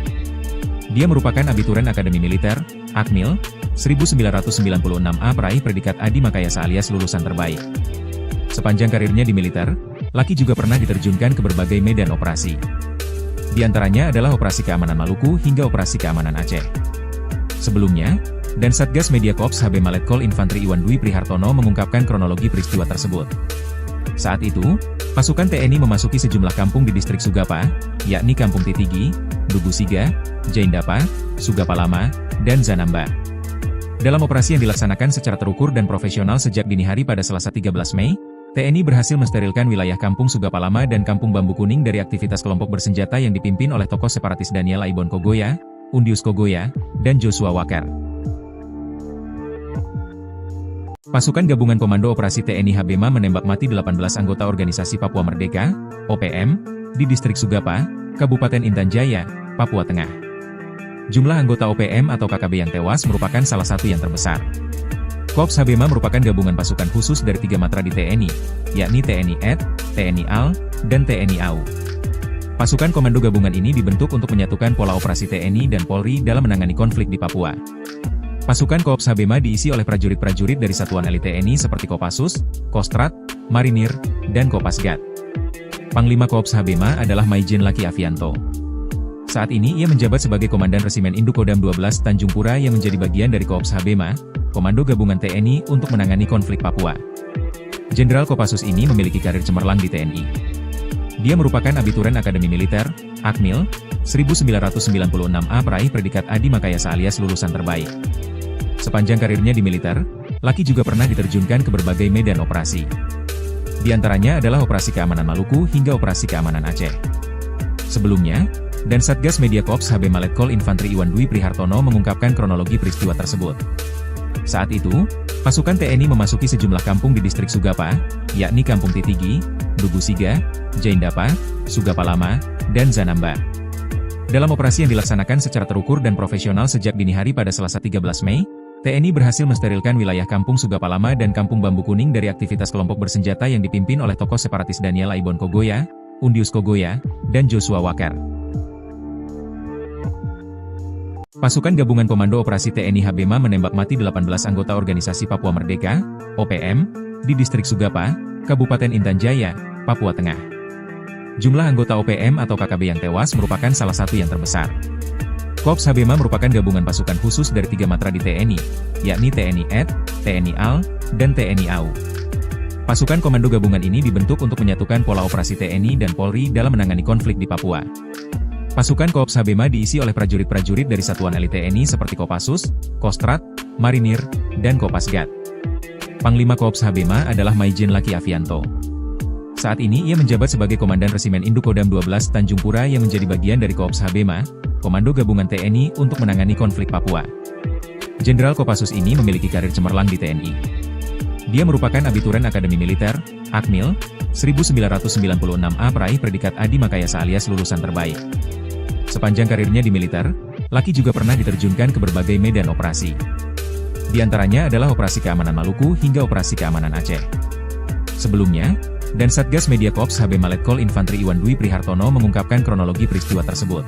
Dia merupakan abituren Akademi Militer, Akmil, 1996A peraih predikat Adi Makayasa alias lulusan terbaik. Sepanjang karirnya di militer, Laki juga pernah diterjunkan ke berbagai medan operasi. Di antaranya adalah Operasi Keamanan Maluku hingga Operasi Keamanan Aceh. Sebelumnya, dan Satgas Media Korps Habema Letkol Infantri Iwan Dwi Prihartono mengungkapkan kronologi peristiwa tersebut. Saat itu, pasukan TNI memasuki sejumlah kampung di Distrik Sugapa, yakni Kampung Titigi, Dugusiga, Jaindapa, Sugapa Lama, dan Zanamba. Dalam operasi yang dilaksanakan secara terukur dan profesional sejak dini hari pada Selasa 13 Mei, TNI berhasil mensterilkan wilayah Kampung Sugapa Lama dan Kampung Bambu Kuning dari aktivitas kelompok bersenjata yang dipimpin oleh tokoh separatis Daniel Aibon Kogoya, Undius Kogoya, dan Joshua Walker. Pasukan Gabungan Komando Operasi TNI Habema menembak mati 18 anggota Organisasi Papua Merdeka, OPM, di Distrik Sugapa, Kabupaten Intan Jaya, Papua Tengah. Jumlah anggota OPM atau KKB yang tewas merupakan salah satu yang terbesar. Korps Habema merupakan gabungan pasukan khusus dari 3 matra di TNI, yakni TNI AD, TNI AL, dan TNI AU. Pasukan komando gabungan ini dibentuk untuk menyatukan pola operasi TNI dan Polri dalam menangani konflik di Papua. Pasukan Korps Habema diisi oleh prajurit-prajurit dari satuan elit TNI seperti Kopassus, Kostrat, Marinir, dan Kopasgat. Panglima Korps Habema adalah Maijen Laki Avianto. Saat ini ia menjabat sebagai Komandan Resimen Indukodam 12 Tanjung Pura yang menjadi bagian dari Korps Habema, Komando Gabungan TNI untuk menangani konflik Papua. Jenderal Kopassus ini memiliki karir cemerlang di TNI. Dia merupakan abituren Akademi Militer, Akmil, 1996A peraih predikat Adi Makayasa alias lulusan terbaik. Sepanjang karirnya di militer, Laki juga pernah diterjunkan ke berbagai medan operasi. Di antaranya adalah Operasi Keamanan Maluku hingga Operasi Keamanan Aceh. Sebelumnya, dan Satgas Media Korps Habema Letkol Infantri Iwan Dwi Prihartono mengungkapkan kronologi peristiwa tersebut. Saat itu, pasukan TNI memasuki sejumlah kampung di Distrik Sugapa, yakni Kampung Titigi, Dugusiga, Jaindapa, Sugapa Lama, dan Zanamba. Dalam operasi yang dilaksanakan secara terukur dan profesional sejak dini hari pada Selasa 13 Mei, TNI berhasil mensterilkan wilayah Kampung Sugapa Lama dan Kampung Bambu Kuning dari aktivitas kelompok bersenjata yang dipimpin oleh tokoh separatis Daniel Aibon Kogoya, Undius Kogoya, dan Joshua Walker. Pasukan Gabungan Komando Operasi TNI Habema menembak mati 18 anggota Organisasi Papua Merdeka, OPM, di Distrik Sugapa, Kabupaten Intan Jaya, Papua Tengah. Jumlah anggota OPM atau KKB yang tewas merupakan salah satu yang terbesar. Korps Habema merupakan gabungan pasukan khusus dari 3 matra di TNI, yakni TNI AD, TNI AL, dan TNI AU. Pasukan komando gabungan ini dibentuk untuk menyatukan pola operasi TNI dan Polri dalam menangani konflik di Papua. Pasukan Korps Habema diisi oleh prajurit-prajurit dari satuan elit TNI seperti Kopassus, Kostrat, Marinir, dan Kopasgat. Panglima Korps Habema adalah Maijen Laki Avianto. Saat ini ia menjabat sebagai Komandan Resimen Indukodam 12 Tanjung Pura yang menjadi bagian dari Korps Habema, Komando Gabungan TNI untuk menangani konflik Papua. Jenderal Kopassus ini memiliki karir cemerlang di TNI. Dia merupakan abituren Akademi Militer, Akmil, 1996A peraih predikat Adi Makayasa alias lulusan terbaik. Sepanjang karirnya di militer, Laki juga pernah diterjunkan ke berbagai medan operasi. Di antaranya adalah Operasi Keamanan Maluku hingga Operasi Keamanan Aceh. Sebelumnya, dan Satgas Media Korps Habema Letkol Infantri Iwan Dwi Prihartono mengungkapkan kronologi peristiwa tersebut.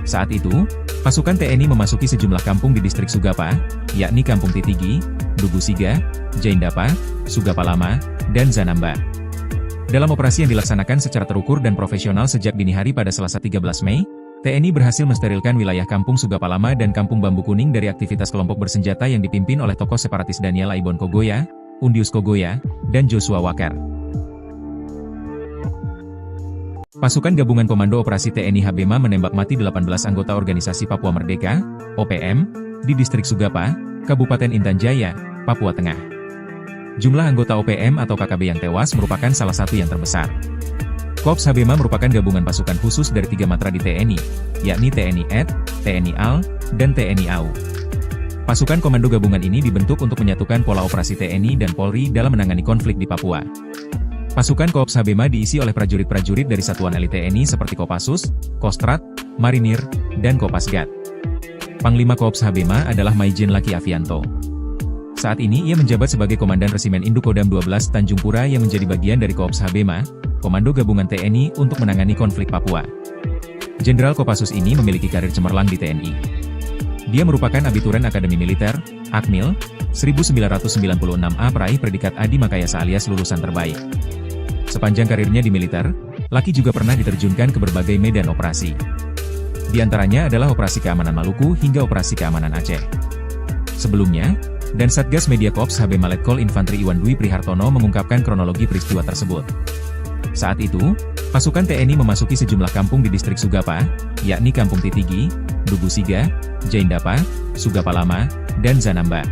Saat itu, pasukan TNI memasuki sejumlah kampung di Distrik Sugapa, yakni Kampung Titigi, Dugusiga, Jaindapa, Sugapa Lama, dan Zanamba. Dalam operasi yang dilaksanakan secara terukur dan profesional sejak dini hari pada Selasa 13 Mei, TNI berhasil mensterilkan wilayah Kampung Sugapa Lama dan Kampung Bambu Kuning dari aktivitas kelompok bersenjata yang dipimpin oleh tokoh separatis Daniel Aibon Kogoya, Undius Kogoya, dan Joshua Walker. Pasukan Gabungan Komando Operasi TNI Habema menembak mati 18 anggota Organisasi Papua Merdeka, OPM, di Distrik Sugapa, Kabupaten Intan Jaya, Papua Tengah. Jumlah anggota OPM atau KKB yang tewas merupakan salah satu yang terbesar. Korps Habema merupakan gabungan pasukan khusus dari 3 matra di TNI, yakni TNI AD, TNI AL, dan TNI AU. Pasukan komando gabungan ini dibentuk untuk menyatukan pola operasi TNI dan Polri dalam menangani konflik di Papua. Pasukan Korps Habema diisi oleh prajurit-prajurit dari satuan elit TNI seperti Kopassus, Kostrat, Marinir, dan Kopasgat. Panglima Korps Habema adalah Maijen Laki Avianto. Saat ini ia menjabat sebagai Komandan Resimen Indukodam 12 Tanjung Pura yang menjadi bagian dari Korps Habema, Komando Gabungan TNI untuk menangani konflik Papua. Jenderal Kopassus ini memiliki karir cemerlang di TNI. Dia merupakan abituren Akademi Militer, Akmil, 1996A peraih predikat Adi Makayasa alias lulusan terbaik. Sepanjang karirnya di militer, Laki juga pernah diterjunkan ke berbagai medan operasi. Di antaranya adalah Operasi Keamanan Maluku hingga Operasi Keamanan Aceh. Sebelumnya, dan Satgas Media Korps Habema Letkol Infantri Iwan Dwi Prihartono mengungkapkan kronologi peristiwa tersebut. Saat itu, pasukan TNI memasuki sejumlah kampung di Distrik Sugapa, yakni Kampung Titigi, Dugusiga, Jaindapa, Sugapa Lama, dan Zanamba.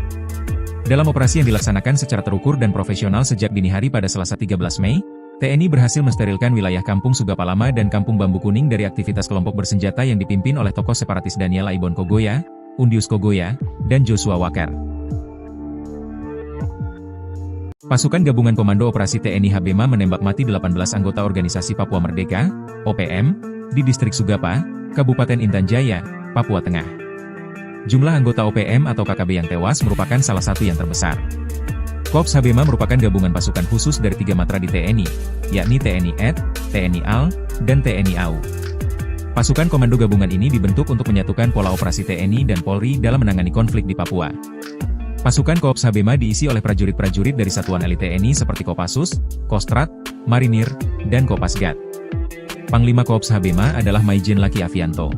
Dalam operasi yang dilaksanakan secara terukur dan profesional sejak dini hari pada Selasa 13 Mei, TNI berhasil mensterilkan wilayah Kampung Sugapa Lama dan Kampung Bambu Kuning dari aktivitas kelompok bersenjata yang dipimpin oleh tokoh separatis Daniel Aibon Kogoya, Undius Kogoya, dan Joshua Walker. Pasukan Gabungan Komando Operasi TNI Habema menembak mati 18 anggota Organisasi Papua Merdeka, OPM, di Distrik Sugapa, Kabupaten Intan Jaya, Papua Tengah. Jumlah anggota OPM atau KKB yang tewas merupakan salah satu yang terbesar. Korps Habema merupakan gabungan pasukan khusus dari 3 matra di TNI, yakni TNI AD, TNI AL, dan TNI AU. Pasukan komando gabungan ini dibentuk untuk menyatukan pola operasi TNI dan Polri dalam menangani konflik di Papua. Pasukan Korps Habema diisi oleh prajurit-prajurit dari satuan elit TNI seperti Kopassus, Kostrat, Marinir, dan Kopasgat. Panglima Korps Habema adalah Maijen Laki Avianto.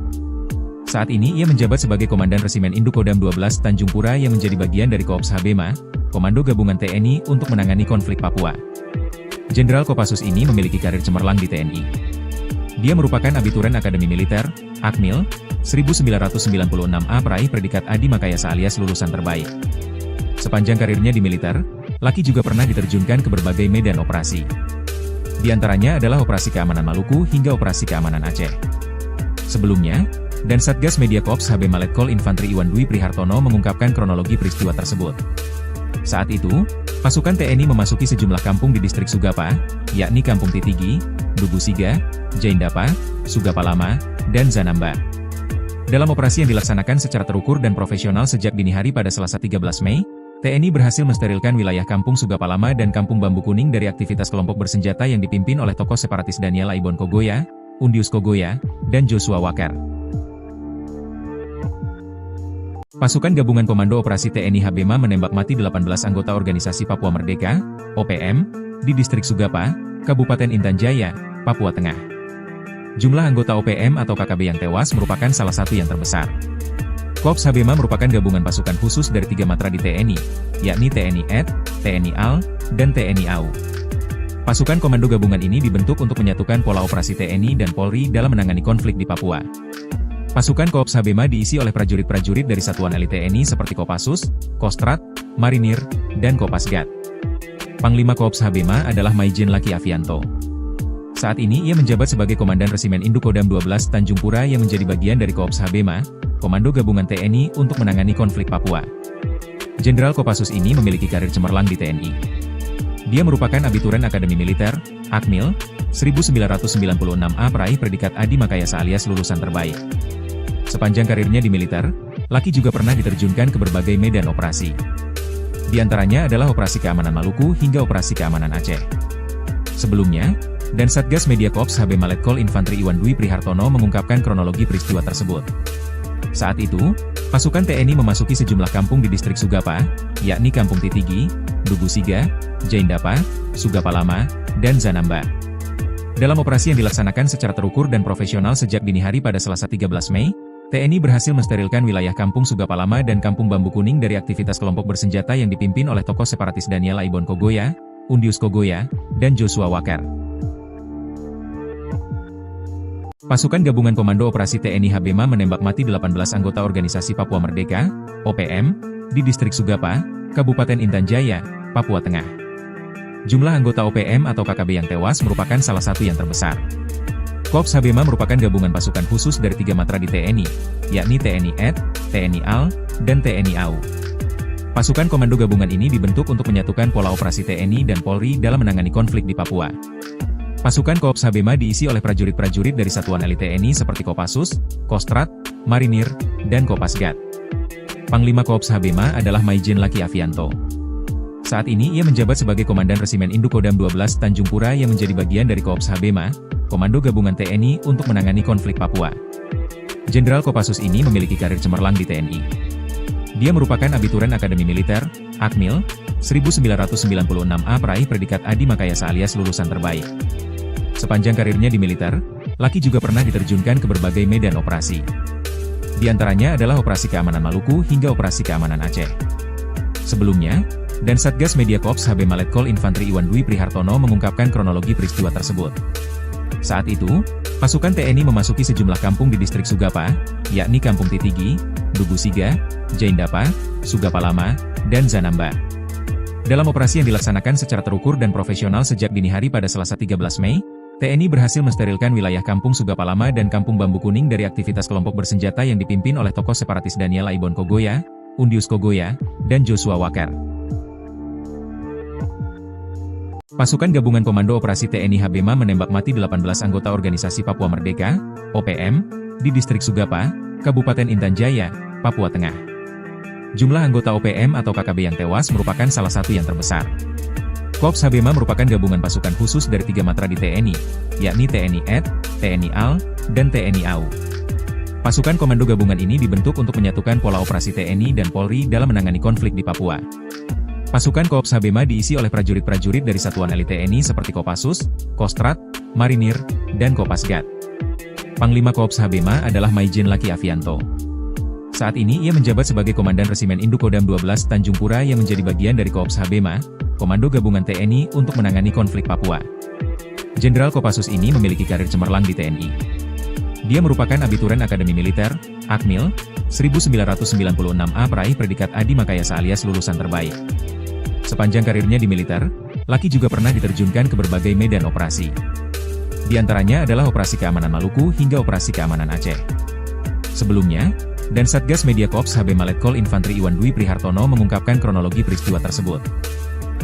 Saat ini ia menjabat sebagai Komandan Resimen Indukodam 12 Tanjung Pura yang menjadi bagian dari Korps Habema, Komando Gabungan TNI untuk menangani konflik Papua. Jenderal Kopassus ini memiliki karir cemerlang di TNI. Dia merupakan abituren Akademi Militer, Akmil, 1996A peraih predikat Adi Makayasa alias lulusan terbaik. Sepanjang karirnya di militer, Laki juga pernah diterjunkan ke berbagai medan operasi. Di antaranya adalah Operasi Keamanan Maluku hingga Operasi Keamanan Aceh. Sebelumnya, dan Satgas Media Korps Habema Letkol Infantri Iwan Dwi Prihartono mengungkapkan kronologi peristiwa tersebut. Saat itu, pasukan TNI memasuki sejumlah kampung di Distrik Sugapa, yakni Kampung Titigi, Dugusiga, Jaindapa, Sugapa Lama, dan Zanamba. Dalam operasi yang dilaksanakan secara terukur dan profesional sejak dini hari pada Selasa 13 Mei, TNI berhasil mensterilkan wilayah Kampung Sugapa Lama dan Kampung Bambu Kuning dari aktivitas kelompok bersenjata yang dipimpin oleh tokoh separatis Daniel Aibon Kogoya, Undius Kogoya, dan Joshua Walker. Pasukan Gabungan Komando Operasi TNI HBMA menembak mati 18 anggota Organisasi Papua Merdeka, OPM, di Distrik Sugapa, Kabupaten Intan Jaya, Papua Tengah. Jumlah anggota OPM atau KKB yang tewas merupakan salah satu yang terbesar. Korps HBMA merupakan gabungan pasukan khusus dari 3 matra di TNI, yakni TNI AD, TNI AL, dan TNI AU. Pasukan komando gabungan ini dibentuk untuk menyatukan pola operasi TNI dan Polri dalam menangani konflik di Papua. Pasukan Korps HBMA diisi oleh prajurit-prajurit dari satuan elit TNI seperti Kopassus, Kostrat, Marinir, dan Kopasgat. Panglima Korps HBMA adalah Maijen Laki Avianto. Saat ini ia menjabat sebagai Komandan Resimen Indukodam 12 Tanjung Pura yang menjadi bagian dari Korps HBMA, Komando Gabungan TNI untuk menangani konflik Papua. Jenderal Kopassus ini memiliki karir cemerlang di TNI. Dia merupakan abituren Akademi Militer, Akmil, 1996A peraih predikat Adi Makayasa alias lulusan terbaik. Sepanjang karirnya di militer, Laki juga pernah diterjunkan ke berbagai medan operasi. Di antaranya adalah Operasi Keamanan Maluku hingga Operasi Keamanan Aceh. Sebelumnya, dan Satgas Media Korps HBMA Letkol Infantri Iwan Dwi Prihartono mengungkapkan kronologi peristiwa tersebut. Saat itu, pasukan TNI memasuki sejumlah kampung di Distrik Sugapa, yakni Kampung Titigi, Dugusiga, Jaindapa, Sugapa Lama, dan Zanamba. Dalam operasi yang dilaksanakan secara terukur dan profesional sejak dini hari pada Selasa 13 Mei, TNI berhasil mensterilkan wilayah Kampung Sugapa Lama dan Kampung Bambu Kuning dari aktivitas kelompok bersenjata yang dipimpin oleh tokoh separatis Daniel Aibon Kogoya, Undius Kogoya, dan Joshua Walker. Pasukan Gabungan Komando Operasi TNI HBMA menembak mati 18 anggota Organisasi Papua Merdeka, OPM, di Distrik Sugapa, Kabupaten Intan Jaya, Papua Tengah. Jumlah anggota OPM atau KKB yang tewas merupakan salah satu yang terbesar. Korps HBMA merupakan gabungan pasukan khusus dari 3 matra di TNI, yakni TNI AD, TNI AL, dan TNI AU. Pasukan komando gabungan ini dibentuk untuk menyatukan pola operasi TNI dan Polri dalam menangani konflik di Papua. Pasukan Korps HBMA diisi oleh prajurit-prajurit dari satuan elit TNI seperti Kopassus, Kostrat, Marinir, dan Kopasgat. Panglima Korps HBMA adalah Maijen Laki Avianto. Saat ini ia menjabat sebagai Komandan Resimen Indukodam 12 Tanjung Pura yang menjadi bagian dari Korps HBMA, Komando Gabungan TNI untuk menangani konflik Papua. Jenderal Kopassus ini memiliki karir cemerlang di TNI. Dia merupakan abituren Akademi Militer, Akmil, 1996A peraih predikat Adi Makayasa alias lulusan terbaik. Sepanjang karirnya di militer, Laki juga pernah diterjunkan ke berbagai medan operasi. Di antaranya adalah Operasi Keamanan Maluku hingga Operasi Keamanan Aceh. Sebelumnya, dan Satgas Media Korps HBMA Letkol Infantri Iwan Dwi Prihartono mengungkapkan kronologi peristiwa tersebut. Saat itu, pasukan TNI memasuki sejumlah kampung di Distrik Sugapa, yakni Kampung Titigi, Dugusiga, Jaindapa, Sugapa Lama, dan Zanamba. Dalam operasi yang dilaksanakan secara terukur dan profesional sejak dini hari pada Selasa 13 Mei, TNI berhasil mensterilkan wilayah Kampung Sugapa Lama dan Kampung Bambu Kuning dari aktivitas kelompok bersenjata yang dipimpin oleh tokoh separatis Daniel Aibon Kogoya, Undius Kogoya, dan Joshua Walker. Pasukan Gabungan Komando Operasi TNI HBMA menembak mati 18 anggota Organisasi Papua Merdeka, OPM, di Distrik Sugapa, Kabupaten Intan Jaya, Papua Tengah. Jumlah anggota OPM atau KKB yang tewas merupakan salah satu yang terbesar. Korps HBMA merupakan gabungan pasukan khusus dari 3 matra di TNI, yakni TNI AD, TNI AL, dan TNI AU. Pasukan komando gabungan ini dibentuk untuk menyatukan pola operasi TNI dan Polri dalam menangani konflik di Papua. Pasukan Korps HBMA diisi oleh prajurit-prajurit dari satuan elit TNI seperti Kopassus, Kostrat, Marinir, dan Kopasgat. Panglima Korps HBMA adalah Maijen Laki Avianto. Saat ini ia menjabat sebagai Komandan Resimen Indukodam 12 Tanjung Pura yang menjadi bagian dari Korps HBMA, Komando Gabungan TNI untuk menangani konflik Papua. Jenderal Kopassus ini memiliki karir cemerlang di TNI. Dia merupakan abituren Akademi Militer, Akmil, 1996A peraih predikat Adi Makayasa alias lulusan terbaik. Sepanjang karirnya di militer, Laki juga pernah diterjunkan ke berbagai medan operasi. Di antaranya adalah Operasi Keamanan Maluku hingga Operasi Keamanan Aceh. Sebelumnya, dan Satgas Media Korps HBMA Letkol Infantri Iwan Dwi Prihartono mengungkapkan kronologi peristiwa tersebut.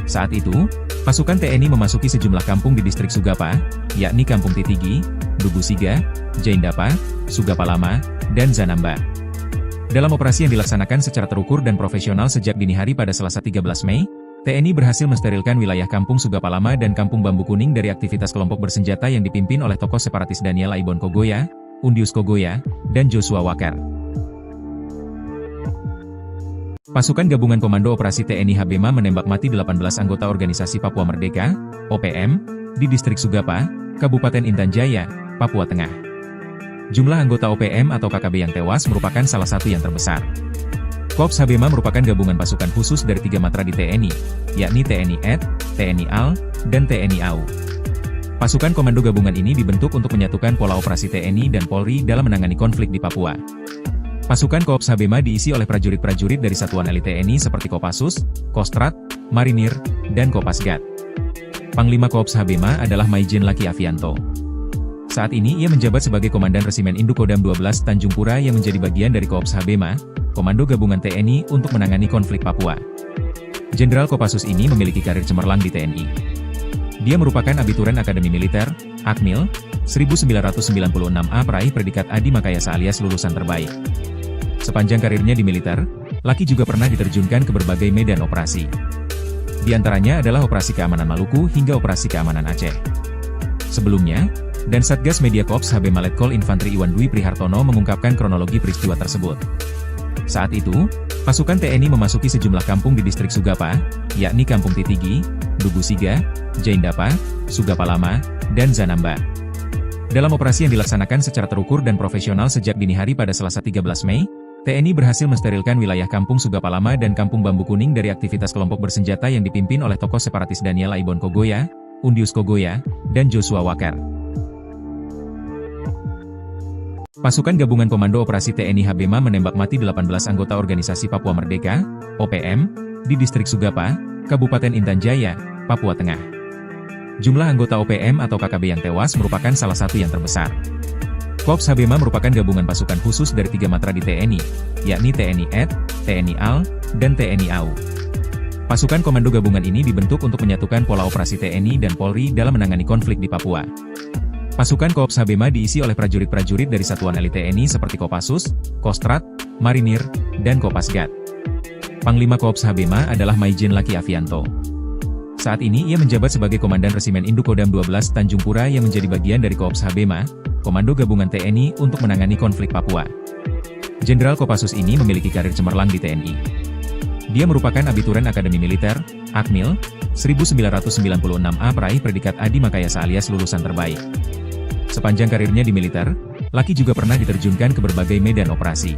Saat itu, pasukan TNI memasuki sejumlah kampung di Distrik Sugapa, yakni Kampung Titigi, Dugusiga, Jaindapa, Sugapa Lama, dan Zanamba. Dalam operasi yang dilaksanakan secara terukur dan profesional sejak dini hari pada Selasa 13 Mei, TNI berhasil mensterilkan wilayah Kampung Sugapa Lama dan Kampung Bambu Kuning dari aktivitas kelompok bersenjata yang dipimpin oleh tokoh separatis Daniel Aibon Kogoya, Undius Kogoya, dan Joshua Walker. Pasukan Gabungan Komando Operasi TNI Habema menembak mati 18 anggota Organisasi Papua Merdeka, OPM, di Distrik Sugapa, Kabupaten Intan Jaya, Papua Tengah. Jumlah anggota OPM atau KKB yang tewas merupakan salah satu yang terbesar. Korps Habema merupakan gabungan pasukan khusus dari 3 matra di TNI, yakni TNI AD, TNI AL, dan TNI AU. Pasukan komando gabungan ini dibentuk untuk menyatukan pola operasi TNI dan Polri dalam menangani konflik di Papua. Pasukan Korps Habema diisi oleh prajurit-prajurit dari satuan elit TNI seperti Kopassus, Kostrad, Marinir, dan Kopasgat. Panglima Korps Habema adalah Maijen Laki Avianto. Saat ini ia menjabat sebagai Komandan Resimen Indukodam 12 Tanjung Pura yang menjadi bagian dari Korps Habema, Komando Gabungan TNI untuk menangani konflik Papua. Jenderal Kopassus ini memiliki karir cemerlang di TNI. Dia merupakan abituren Akademi Militer, Akmil, 1996A peraih predikat Adi Makayasa alias lulusan terbaik. Sepanjang karirnya di militer, Laki juga pernah diterjunkan ke berbagai medan operasi. Di antaranya adalah Operasi Keamanan Maluku hingga Operasi Keamanan Aceh. Sebelumnya, dan Satgas Media Korps Habema Letkol Infantri Iwan Dwi Prihartono mengungkapkan kronologi peristiwa tersebut. Saat itu, pasukan TNI memasuki sejumlah kampung di Distrik Sugapa, yakni Kampung Titigi, Dugusiga, Jaindapa, Sugapa Lama, dan Zanamba. Dalam operasi yang dilaksanakan secara terukur dan profesional sejak dini hari pada Selasa 13 Mei, TNI berhasil mensterilkan wilayah Kampung Sugapa Lama dan Kampung Bambu Kuning dari aktivitas kelompok bersenjata yang dipimpin oleh tokoh separatis Daniel Aibon Kogoya, Undius Kogoya, dan Joshua Wakar. Pasukan Gabungan Komando Operasi TNI Habema menembak mati 18 anggota Organisasi Papua Merdeka, OPM, di Distrik Sugapa, Kabupaten Intan Jaya, Papua Tengah. Jumlah anggota OPM atau KKB yang tewas merupakan salah satu yang terbesar. Korps Habema merupakan gabungan pasukan khusus dari 3 matra di TNI, yakni TNI AD, TNI AL, dan TNI AU. Pasukan komando gabungan ini dibentuk untuk menyatukan pola operasi TNI dan Polri dalam menangani konflik di Papua. Pasukan Korps Habema diisi oleh prajurit-prajurit dari satuan elit TNI seperti Kopassus, Kostrad, Marinir, dan Kopasgat. Panglima Korps Habema adalah Maijen Laki Avianto. Saat ini ia menjabat sebagai Komandan Resimen Indukodam 12 Tanjung Pura yang menjadi bagian dari Korps Habema, Komando Gabungan TNI untuk menangani konflik Papua. Jenderal Kopassus ini memiliki karir cemerlang di TNI. Dia merupakan abituren Akademi Militer, Akmil, 1996A peraih predikat Adi Makayasa alias lulusan terbaik. Sepanjang karirnya di militer, Laki juga pernah diterjunkan ke berbagai medan operasi.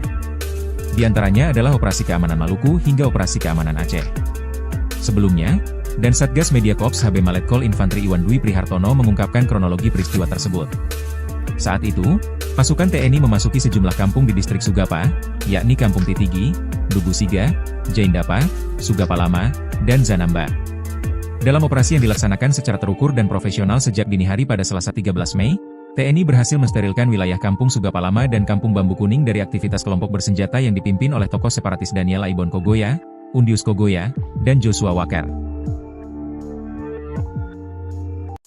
Di antaranya adalah Operasi Keamanan Maluku hingga Operasi Keamanan Aceh. Sebelumnya, dan Satgas Media Korps Habema Letkol Infantri Iwan Dwi Prihartono mengungkapkan kronologi peristiwa tersebut. Saat itu, pasukan TNI memasuki sejumlah kampung di Distrik Sugapa, yakni Kampung Titigi, Dugusiga, Jaindapa, Sugapa Lama, dan Zanamba. Dalam operasi yang dilaksanakan secara terukur dan profesional sejak dini hari pada Selasa 13 Mei, TNI berhasil mensterilkan wilayah Kampung Sugapa Lama dan Kampung Bambu Kuning dari aktivitas kelompok bersenjata yang dipimpin oleh tokoh separatis Daniel Aibon Kogoya, Undius Kogoya, dan Joshua Wakar.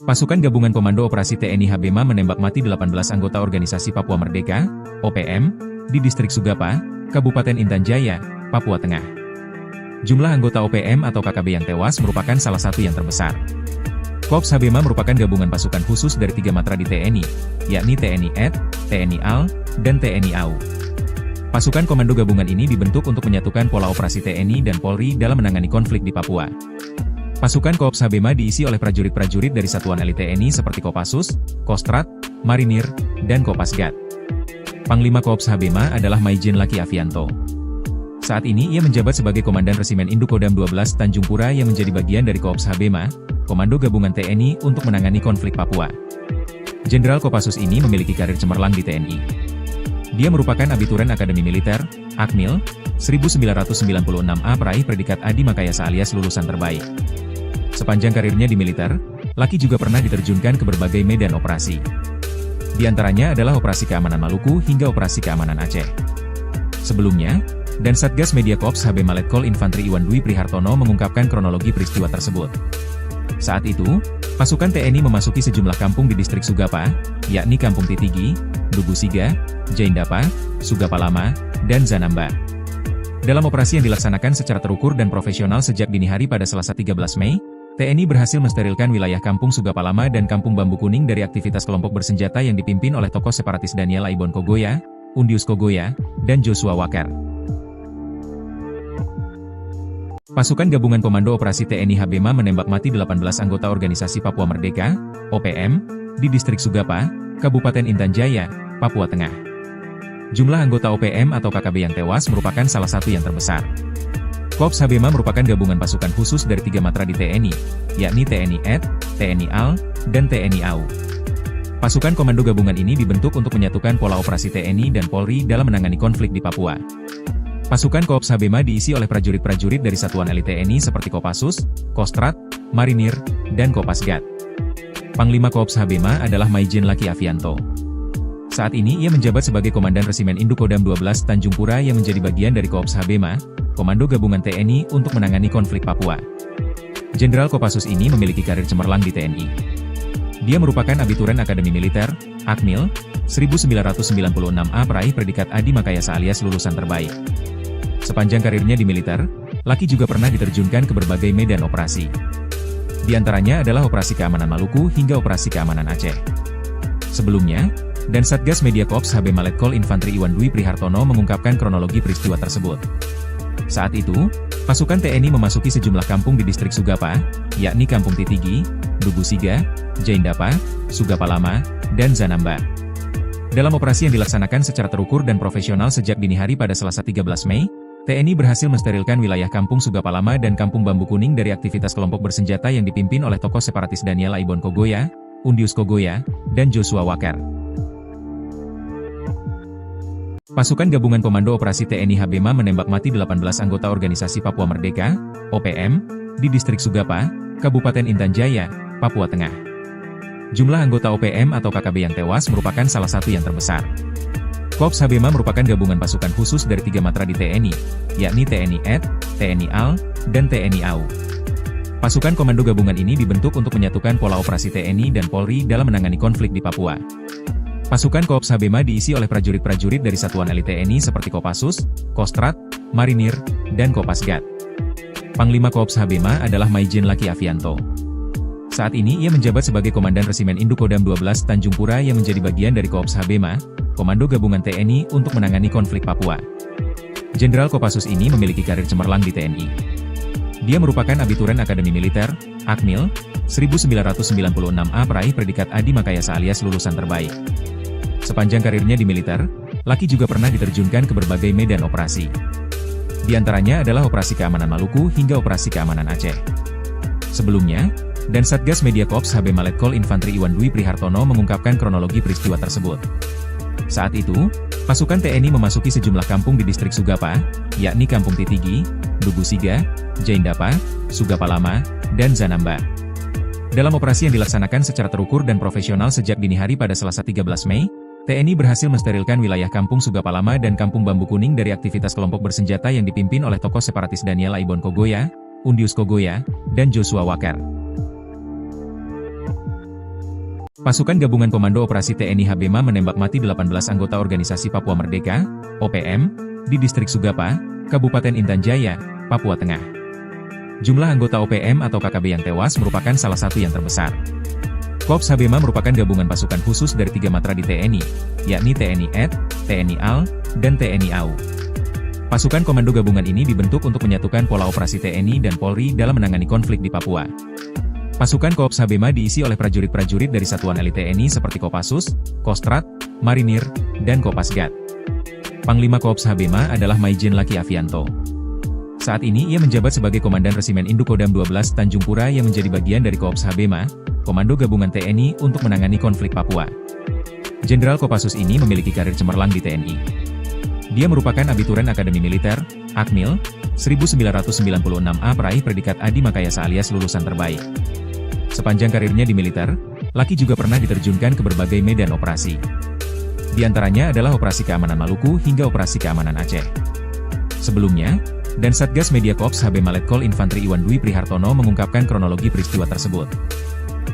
Pasukan Gabungan Komando Operasi TNI Habema menembak mati 18 anggota Organisasi Papua Merdeka, OPM, di Distrik Sugapa, Kabupaten Intan Jaya, Papua Tengah. Jumlah anggota OPM atau KKB yang tewas merupakan salah satu yang terbesar. Korps Habema merupakan gabungan pasukan khusus dari 3 matra di TNI, yakni TNI AD, TNI AL, dan TNI AU. Pasukan komando gabungan ini dibentuk untuk menyatukan pola operasi TNI dan Polri dalam menangani konflik di Papua. Pasukan Korps Habema diisi oleh prajurit-prajurit dari satuan elit TNI seperti Kopassus, Kostrad, Marinir, dan Kopasgat. Panglima Korps Habema adalah Maijen Laki Avianto. Saat ini ia menjabat sebagai Komandan Resimen Indukodam 12 Tanjung Pura yang menjadi bagian dari Korps Habema, Komando Gabungan TNI untuk menangani konflik Papua. Jenderal Kopassus ini memiliki karir cemerlang di TNI. Dia merupakan abituren Akademi Militer, Akmil, 1996A peraih predikat Adi Makayasa alias lulusan terbaik. Sepanjang karirnya di militer, Laki juga pernah diterjunkan ke berbagai medan operasi. Di antaranya adalah Operasi Keamanan Maluku hingga Operasi Keamanan Aceh. Sebelumnya, dan Satgas Media Korps Habema Letkol Infantri Iwan Dwi Prihartono mengungkapkan kronologi peristiwa tersebut. Saat itu, pasukan TNI memasuki sejumlah kampung di Distrik Sugapa, yakni Kampung Titigi, Dugusiga, Jaindapa, Sugapa Lama, dan Zanamba. Dalam operasi yang dilaksanakan secara terukur dan profesional sejak dini hari pada Selasa 13 Mei, TNI berhasil mensterilkan wilayah Kampung Sugapa Lama dan Kampung Bambu Kuning dari aktivitas kelompok bersenjata yang dipimpin oleh tokoh separatis Daniel Aibon Kogoya, Undius Kogoya, dan Joshua Wakar. Pasukan Gabungan Komando Operasi TNI Habema menembak mati 18 anggota Organisasi Papua Merdeka, OPM, di Distrik Sugapa, Kabupaten Intan Jaya, Papua Tengah. Jumlah anggota OPM atau KKB yang tewas merupakan salah satu yang terbesar. Korps Habema merupakan gabungan pasukan khusus dari 3 matra di TNI, yakni TNI AD, TNI AL, dan TNI AU. Pasukan komando gabungan ini dibentuk untuk menyatukan pola operasi TNI dan Polri dalam menangani konflik di Papua. Pasukan Korps Habema diisi oleh prajurit-prajurit dari satuan elit TNI seperti Kopassus, Kostrat, Marinir, dan Kopasgat. Panglima Korps Habema adalah Maijen Laki Avianto. Saat ini ia menjabat sebagai Komandan Resimen Indukodam 12 Tanjung Pura yang menjadi bagian dari Korps Habema, Komando Gabungan TNI untuk menangani konflik Papua. Jenderal Kopassus ini memiliki karir cemerlang di TNI. Dia merupakan abituren Akademi Militer, Akmil, 1996A peraih predikat Adi Makayasa alias lulusan terbaik. Sepanjang karirnya di militer, Laki juga pernah diterjunkan ke berbagai medan operasi. Di antaranya adalah Operasi Keamanan Maluku hingga Operasi Keamanan Aceh. Sebelumnya, dan Satgas Media Korps Habema Letkol Infantri Iwan Dwi Prihartono mengungkapkan kronologi peristiwa tersebut. Saat itu, pasukan TNI memasuki sejumlah kampung di Distrik Sugapa, yakni Kampung Titigi, Dugusiga, Jaindapa, Sugapa Lama, dan Zanamba. Dalam operasi yang dilaksanakan secara terukur dan profesional sejak dini hari pada Selasa 13 Mei, TNI berhasil mensterilkan wilayah Kampung Sugapa Lama dan Kampung Bambu Kuning dari aktivitas kelompok bersenjata yang dipimpin oleh tokoh separatis Daniel Aibon Kogoya, Undius Kogoya, dan Joshua Walker. Pasukan Gabungan Komando Operasi TNI Habema menembak mati 18 anggota Organisasi Papua Merdeka, OPM, di Distrik Sugapa, Kabupaten Intan Jaya, Papua Tengah. Jumlah anggota OPM atau KKB yang tewas merupakan salah satu yang terbesar. Korps Habema merupakan gabungan pasukan khusus dari 3 matra di TNI, yakni TNI AD, TNI AL, dan TNI AU. Pasukan komando gabungan ini dibentuk untuk menyatukan pola operasi TNI dan Polri dalam menangani konflik di Papua. Pasukan Korps Habema diisi oleh prajurit-prajurit dari satuan elit TNI seperti Kopassus, Kostrat, Marinir, dan Kopasgat. Panglima Korps Habema adalah Maijen Laki Avianto. Saat ini ia menjabat sebagai Komandan Resimen Indukodam 12 Tanjung Pura yang menjadi bagian dari Korps Habema, Komando Gabungan TNI untuk menangani konflik Papua. Jenderal Kopassus ini memiliki karir cemerlang di TNI. Dia merupakan abituren Akademi Militer, Akmil, 1996A peraih predikat Adi Makayasa alias lulusan terbaik. Sepanjang karirnya di militer, Laki juga pernah diterjunkan ke berbagai medan operasi. Di antaranya adalah Operasi Keamanan Maluku hingga Operasi Keamanan Aceh. Sebelumnya, dan Satgas Media Korps Habema Letkol Infantri Iwan Dwi Prihartono mengungkapkan kronologi peristiwa tersebut. Saat itu, pasukan TNI memasuki sejumlah kampung di Distrik Sugapa, yakni Kampung Titigi, Dugusiga, Jaindapa, Sugapa Lama, dan Zanamba. Dalam operasi yang dilaksanakan secara terukur dan profesional sejak dini hari pada Selasa 13 Mei, TNI berhasil mensterilkan wilayah Kampung Sugapa Lama dan Kampung Bambu Kuning dari aktivitas kelompok bersenjata yang dipimpin oleh tokoh separatis Daniel Aibon Kogoya, Undius Kogoya, dan Joshua Walker. Pasukan Gabungan Komando Operasi TNI Habema menembak mati 18 anggota Organisasi Papua Merdeka, OPM, di Distrik Sugapa, Kabupaten Intan Jaya, Papua Tengah. Jumlah anggota OPM atau KKB yang tewas merupakan salah satu yang terbesar. Korps Habema merupakan gabungan pasukan khusus dari 3 matra di TNI, yakni TNI AD, TNI AL, dan TNI AU. Pasukan komando gabungan ini dibentuk untuk menyatukan pola operasi TNI dan Polri dalam menangani konflik di Papua. Pasukan Korps Habema diisi oleh prajurit-prajurit dari satuan elit TNI seperti Kopassus, Kostrat, Marinir, dan Kopasgat. Panglima Korps Habema adalah Maijen Laki Avianto. Saat ini ia menjabat sebagai Komandan Resimen Indukodam 12 Tanjung Pura yang menjadi bagian dari Korps Habema, Komando Gabungan TNI untuk menangani konflik Papua. Jenderal Kopassus ini memiliki karir cemerlang di TNI. Dia merupakan abituren Akademi Militer, Akmil, 1996A peraih predikat Adi Makayasa alias lulusan terbaik. Sepanjang karirnya di militer, Laki juga pernah diterjunkan ke berbagai medan operasi. Di antaranya adalah Operasi Keamanan Maluku hingga Operasi Keamanan Aceh. Sebelumnya, dan Satgas Media Korps Habema Letkol Infantri Iwan Dwi Prihartono mengungkapkan kronologi peristiwa tersebut.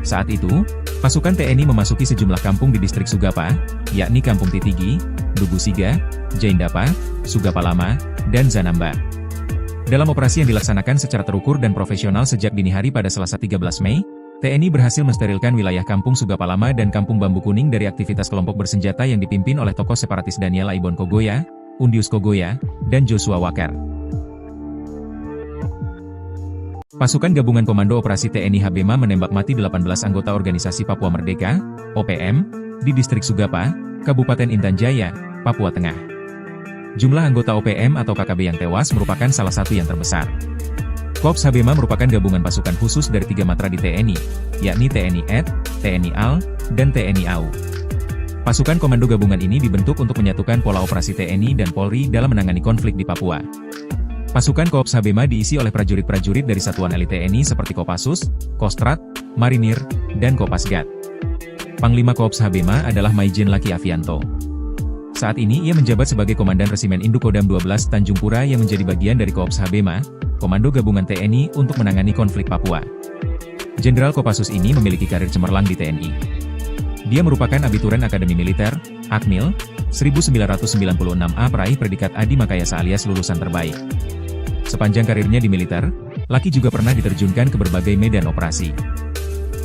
Saat itu, pasukan TNI memasuki sejumlah kampung di Distrik Sugapa, yakni Kampung Titigi, Dugusiga, Jaindapa, Sugapa Lama, dan Zanamba. Dalam operasi yang dilaksanakan secara terukur dan profesional sejak dini hari pada Selasa 13 Mei, TNI berhasil mensterilkan wilayah Kampung Sugapa Lama dan Kampung Bambu Kuning dari aktivitas kelompok bersenjata yang dipimpin oleh tokoh separatis Daniel Aibon Kogoya, Undius Kogoya, dan Joshua Walker. Pasukan Gabungan Komando Operasi TNI Habema menembak mati 18 anggota Organisasi Papua Merdeka, OPM, di Distrik Sugapa, Kabupaten Intan Jaya, Papua Tengah. Jumlah anggota OPM atau KKB yang tewas merupakan salah satu yang terbesar. Korps Habema merupakan gabungan pasukan khusus dari 3 matra di TNI, yakni TNI AD, TNI AL, dan TNI AU. Pasukan komando gabungan ini dibentuk untuk menyatukan pola operasi TNI dan Polri dalam menangani konflik di Papua. Pasukan Korps Habema diisi oleh prajurit-prajurit dari satuan elit TNI seperti Kopassus, Kostrat, Marinir, dan Kopasgat. Panglima Korps Habema adalah Maijen Laki Avianto. Saat ini ia menjabat sebagai Komandan Resimen Indukodam 12 Tanjung Pura yang menjadi bagian dari Korps Habema, Komando Gabungan TNI untuk menangani konflik Papua. Jenderal Kopassus ini memiliki karir cemerlang di TNI. Dia merupakan abituren Akademi Militer, Akmil, 1996A peraih predikat Adi Makayasa alias lulusan terbaik. Sepanjang karirnya di militer, Laki juga pernah diterjunkan ke berbagai medan operasi.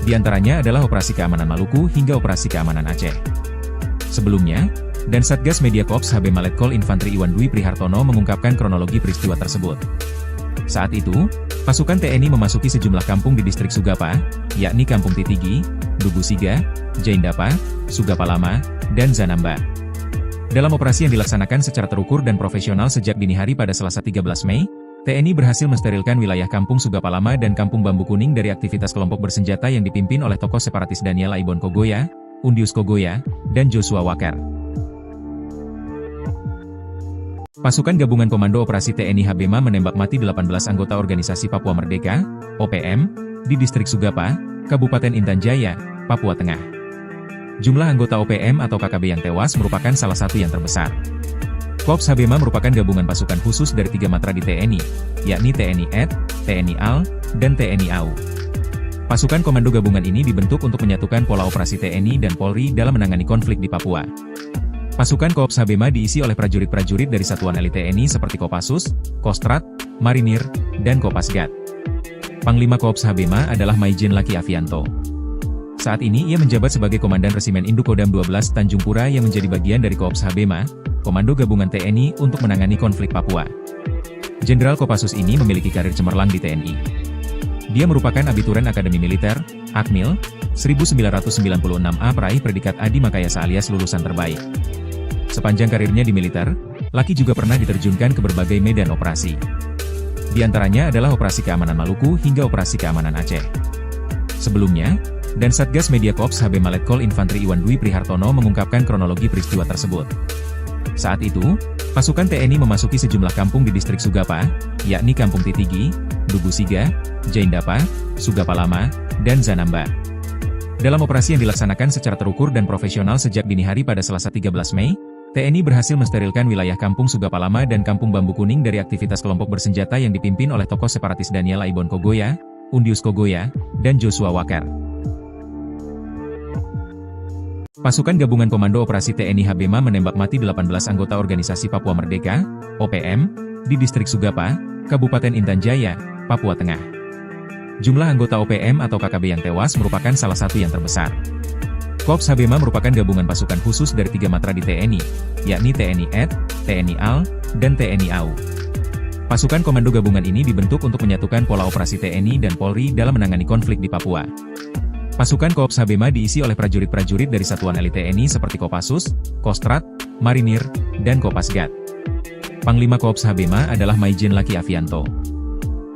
Di antaranya adalah Operasi Keamanan Maluku hingga Operasi Keamanan Aceh. Sebelumnya, dan Satgas Media Korps Habema Letkol Infantri Iwan Dwi Prihartono mengungkapkan kronologi peristiwa tersebut. Saat itu, pasukan TNI memasuki sejumlah kampung di Distrik Sugapa, yakni Kampung Titigi, Dugusiga, Jaindapa, Sugapa Lama, dan Zanamba. Dalam operasi yang dilaksanakan secara terukur dan profesional sejak dini hari pada Selasa 13 Mei, TNI berhasil mensterilkan wilayah Kampung Sugapa Lama dan Kampung Bambu Kuning dari aktivitas kelompok bersenjata yang dipimpin oleh tokoh separatis Daniel Aibon Kogoya, Undius Kogoya, dan Joshua Walker. Pasukan Gabungan Komando Operasi TNI Habema menembak mati 18 anggota Organisasi Papua Merdeka, OPM, di Distrik Sugapa, Kabupaten Intan Jaya, Papua Tengah. Jumlah anggota OPM atau KKB yang tewas merupakan salah satu yang terbesar. Korps Habema merupakan gabungan pasukan khusus dari 3 matra di TNI, yakni TNI AD, TNI AL, dan TNI AU. Pasukan komando gabungan ini dibentuk untuk menyatukan pola operasi TNI dan Polri dalam menangani konflik di Papua. Pasukan Korps Habema diisi oleh prajurit-prajurit dari satuan elit TNI seperti Kopassus, Kostrat, Marinir, dan Kopasgat. Panglima Korps Habema adalah Maijen Laki Avianto. Saat ini ia menjabat sebagai Komandan Resimen Indukodam 12 Tanjung Pura yang menjadi bagian dari Korps Habema, Komando Gabungan TNI untuk menangani konflik Papua. Jenderal Kopassus ini memiliki karir cemerlang di TNI. Dia merupakan abituren Akademi Militer, Akmil, 1996A peraih predikat Adi Makayasa alias lulusan terbaik. Sepanjang karirnya di militer, Laki juga pernah diterjunkan ke berbagai medan operasi. Di antaranya adalah Operasi Keamanan Maluku hingga Operasi Keamanan Aceh. Sebelumnya, dan Satgas Media Korps Habema Letkol Infantri Iwan Dwi Prihartono mengungkapkan kronologi peristiwa tersebut. Saat itu, pasukan TNI memasuki sejumlah kampung di Distrik Sugapa, yakni Kampung Titigi, Dugusiga, Jaindapa, Sugapa Lama, dan Zanamba. Dalam operasi yang dilaksanakan secara terukur dan profesional sejak dini hari pada Selasa 13 Mei, TNI berhasil mensterilkan wilayah Kampung Sugapa Lama dan Kampung Bambu Kuning dari aktivitas kelompok bersenjata yang dipimpin oleh tokoh separatis Daniel Aibon Kogoya, Undius Kogoya, dan Joshua Walker. Pasukan Gabungan Komando Operasi TNI Habema menembak mati 18 anggota Organisasi Papua Merdeka, OPM, di Distrik Sugapa, Kabupaten Intan Jaya, Papua Tengah. Jumlah anggota OPM atau KKB yang tewas merupakan salah satu yang terbesar. Korps Habema merupakan gabungan pasukan khusus dari 3 matra di TNI, yakni TNI AD, TNI AL, dan TNI AU. Pasukan komando gabungan ini dibentuk untuk menyatukan pola operasi TNI dan Polri dalam menangani konflik di Papua. Pasukan Korps Habema diisi oleh prajurit-prajurit dari satuan elit TNI seperti Kopassus, Kostrat, Marinir, dan Kopasgat. Panglima Korps Habema adalah Maijen Laki Avianto.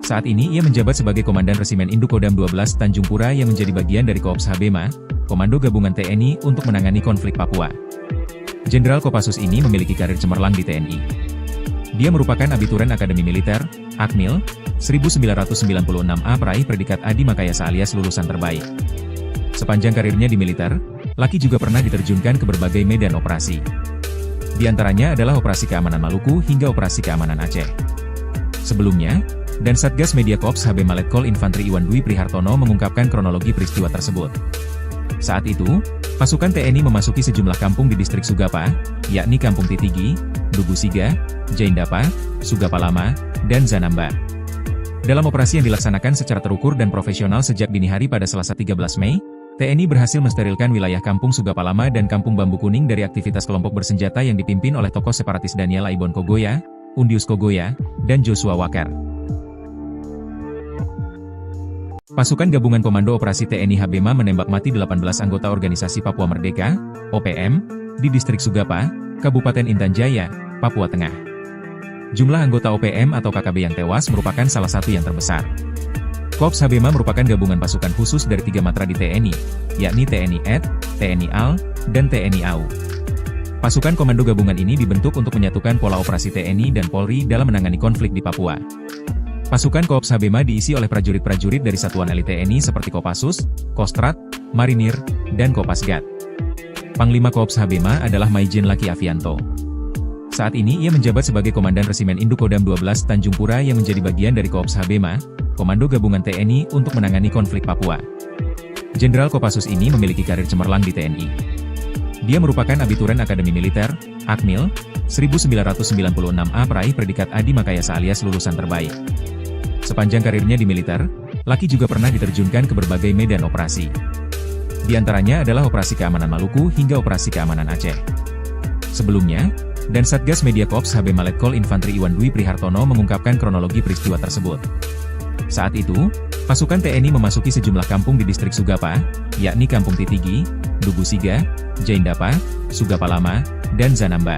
Saat ini ia menjabat sebagai Komandan Resimen Indukodam 12 Tanjung Pura yang menjadi bagian dari Korps Habema, Komando Gabungan TNI untuk menangani konflik Papua. Jenderal Kopassus ini memiliki karir cemerlang di TNI. Dia merupakan abituren Akademi Militer, Akmil, 1996A peraih predikat Adi Makayasa alias lulusan terbaik. Sepanjang karirnya di militer, Laki juga pernah diterjunkan ke berbagai medan operasi. Di antaranya adalah Operasi Keamanan Maluku hingga Operasi Keamanan Aceh. Sebelumnya, dan Satgas Media Korps Habema Letkol Infantri Iwan Dwi Prihartono mengungkapkan kronologi peristiwa tersebut. Saat itu, pasukan TNI memasuki sejumlah kampung di Distrik Sugapa, yakni Kampung Titigi, Dugusiga, Jaindapa, Sugapa Lama, dan Zanamba. Dalam operasi yang dilaksanakan secara terukur dan profesional sejak dini hari pada Selasa 13 Mei, TNI berhasil mensterilkan wilayah Kampung Sugapa Lama dan Kampung Bambu Kuning dari aktivitas kelompok bersenjata yang dipimpin oleh tokoh separatis Daniel Aibon Kogoya, Undius Kogoya, dan Joshua Walker. Pasukan Gabungan Komando Operasi TNI HBMA menembak mati 18 anggota Organisasi Papua Merdeka, OPM, di Distrik Sugapa, Kabupaten Intan Jaya, Papua Tengah. Jumlah anggota OPM atau KKB yang tewas merupakan salah satu yang terbesar. Korps HBMA merupakan gabungan pasukan khusus dari 3 matra di TNI, yakni TNI AD, TNI AL, dan TNI AU. Pasukan komando gabungan ini dibentuk untuk menyatukan pola operasi TNI dan Polri dalam menangani konflik di Papua. Pasukan Korps HBMA diisi oleh prajurit-prajurit dari satuan elit TNI seperti Kopassus, Kostrat, Marinir, dan Kopasgat. Panglima Korps HBMA adalah Maijen Laki Avianto. Saat ini ia menjabat sebagai Komandan Resimen Indukodam 12 Tanjung Pura yang menjadi bagian dari Korps HBMA, Komando Gabungan TNI untuk menangani konflik Papua. Jenderal Kopassus ini memiliki karir cemerlang di TNI. Dia merupakan abituren Akademi Militer, Akmil, 1996A peraih predikat Adi Makayasa alias lulusan terbaik. Sepanjang karirnya di militer, Laki juga pernah diterjunkan ke berbagai medan operasi. Di antaranya adalah Operasi Keamanan Maluku hingga Operasi Keamanan Aceh. Sebelumnya, dan Satgas Media Korps HBMA Letkol Infantri Iwan Dwi Prihartono mengungkapkan kronologi peristiwa tersebut. Saat itu, pasukan TNI memasuki sejumlah kampung di Distrik Sugapa, yakni Kampung Titigi, Dugusiga, Jaindapa, Sugapa Lama, dan Zanamba.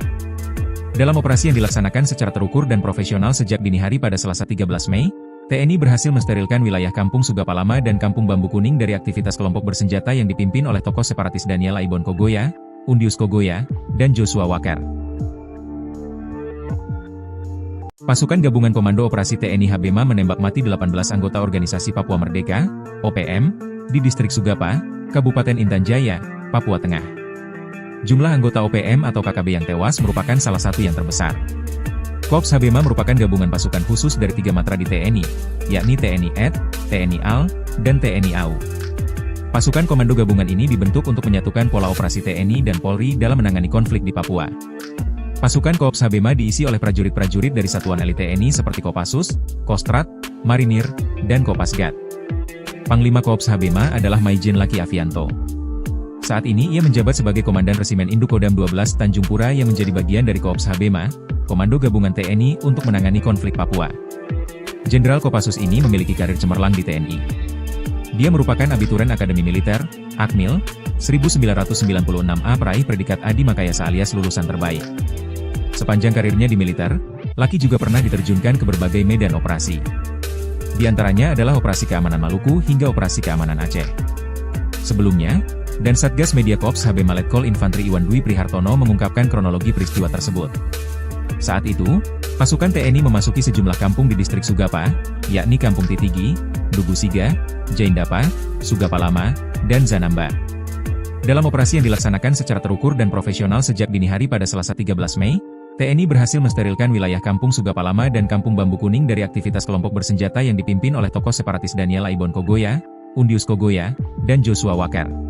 Dalam operasi yang dilaksanakan secara terukur dan profesional sejak dini hari pada Selasa 13 Mei, TNI berhasil mensterilkan wilayah Kampung Sugapa Lama dan Kampung Bambu Kuning dari aktivitas kelompok bersenjata yang dipimpin oleh tokoh separatis Daniel Aibon Kogoya, Undius Kogoya, dan Joshua Wakar. Pasukan Gabungan Komando Operasi TNI HBMA menembak mati 18 anggota Organisasi Papua Merdeka, OPM, di Distrik Sugapa, Kabupaten Intan Jaya, Papua Tengah. Jumlah anggota OPM atau KKB yang tewas merupakan salah satu yang terbesar. Korps HBMA merupakan gabungan pasukan khusus dari 3 matra di TNI, yakni TNI AD, TNI AL, dan TNI AU. Pasukan komando gabungan ini dibentuk untuk menyatukan pola operasi TNI dan Polri dalam menangani konflik di Papua. Pasukan Korps HBMA diisi oleh prajurit-prajurit dari satuan elit TNI seperti Kopassus, Kostrat, Marinir, dan Kopasgat. Panglima Korps HBMA adalah Maijen Laki Avianto. Saat ini ia menjabat sebagai Komandan Resimen Indukodam 12 Tanjung Pura yang menjadi bagian dari Korps HBMA, Komando Gabungan TNI untuk menangani konflik Papua. Jenderal Kopassus ini memiliki karir cemerlang di TNI. Dia merupakan abituren Akademi Militer, Akmil, 1996A peraih predikat Adi Makayasa alias lulusan terbaik. Sepanjang karirnya di militer, Laki juga pernah diterjunkan ke berbagai medan operasi. Di antaranya adalah Operasi Keamanan Maluku hingga Operasi Keamanan Aceh. Sebelumnya, dan Satgas Media Korps HBMA Letkol Infantri Iwan Dwi Prihartono mengungkapkan kronologi peristiwa tersebut. Saat itu, pasukan TNI memasuki sejumlah kampung di Distrik Sugapa, yakni Kampung Titigi, Dugusiga, Jaindapa, Sugapa Lama, dan Zanamba. Dalam operasi yang dilaksanakan secara terukur dan profesional sejak dini hari pada Selasa 13 Mei, TNI berhasil mensterilkan wilayah Kampung Sugapa Lama dan Kampung Bambu Kuning dari aktivitas kelompok bersenjata yang dipimpin oleh tokoh separatis Daniel Aibon Kogoya, Undius Kogoya, dan Joshua Wakar.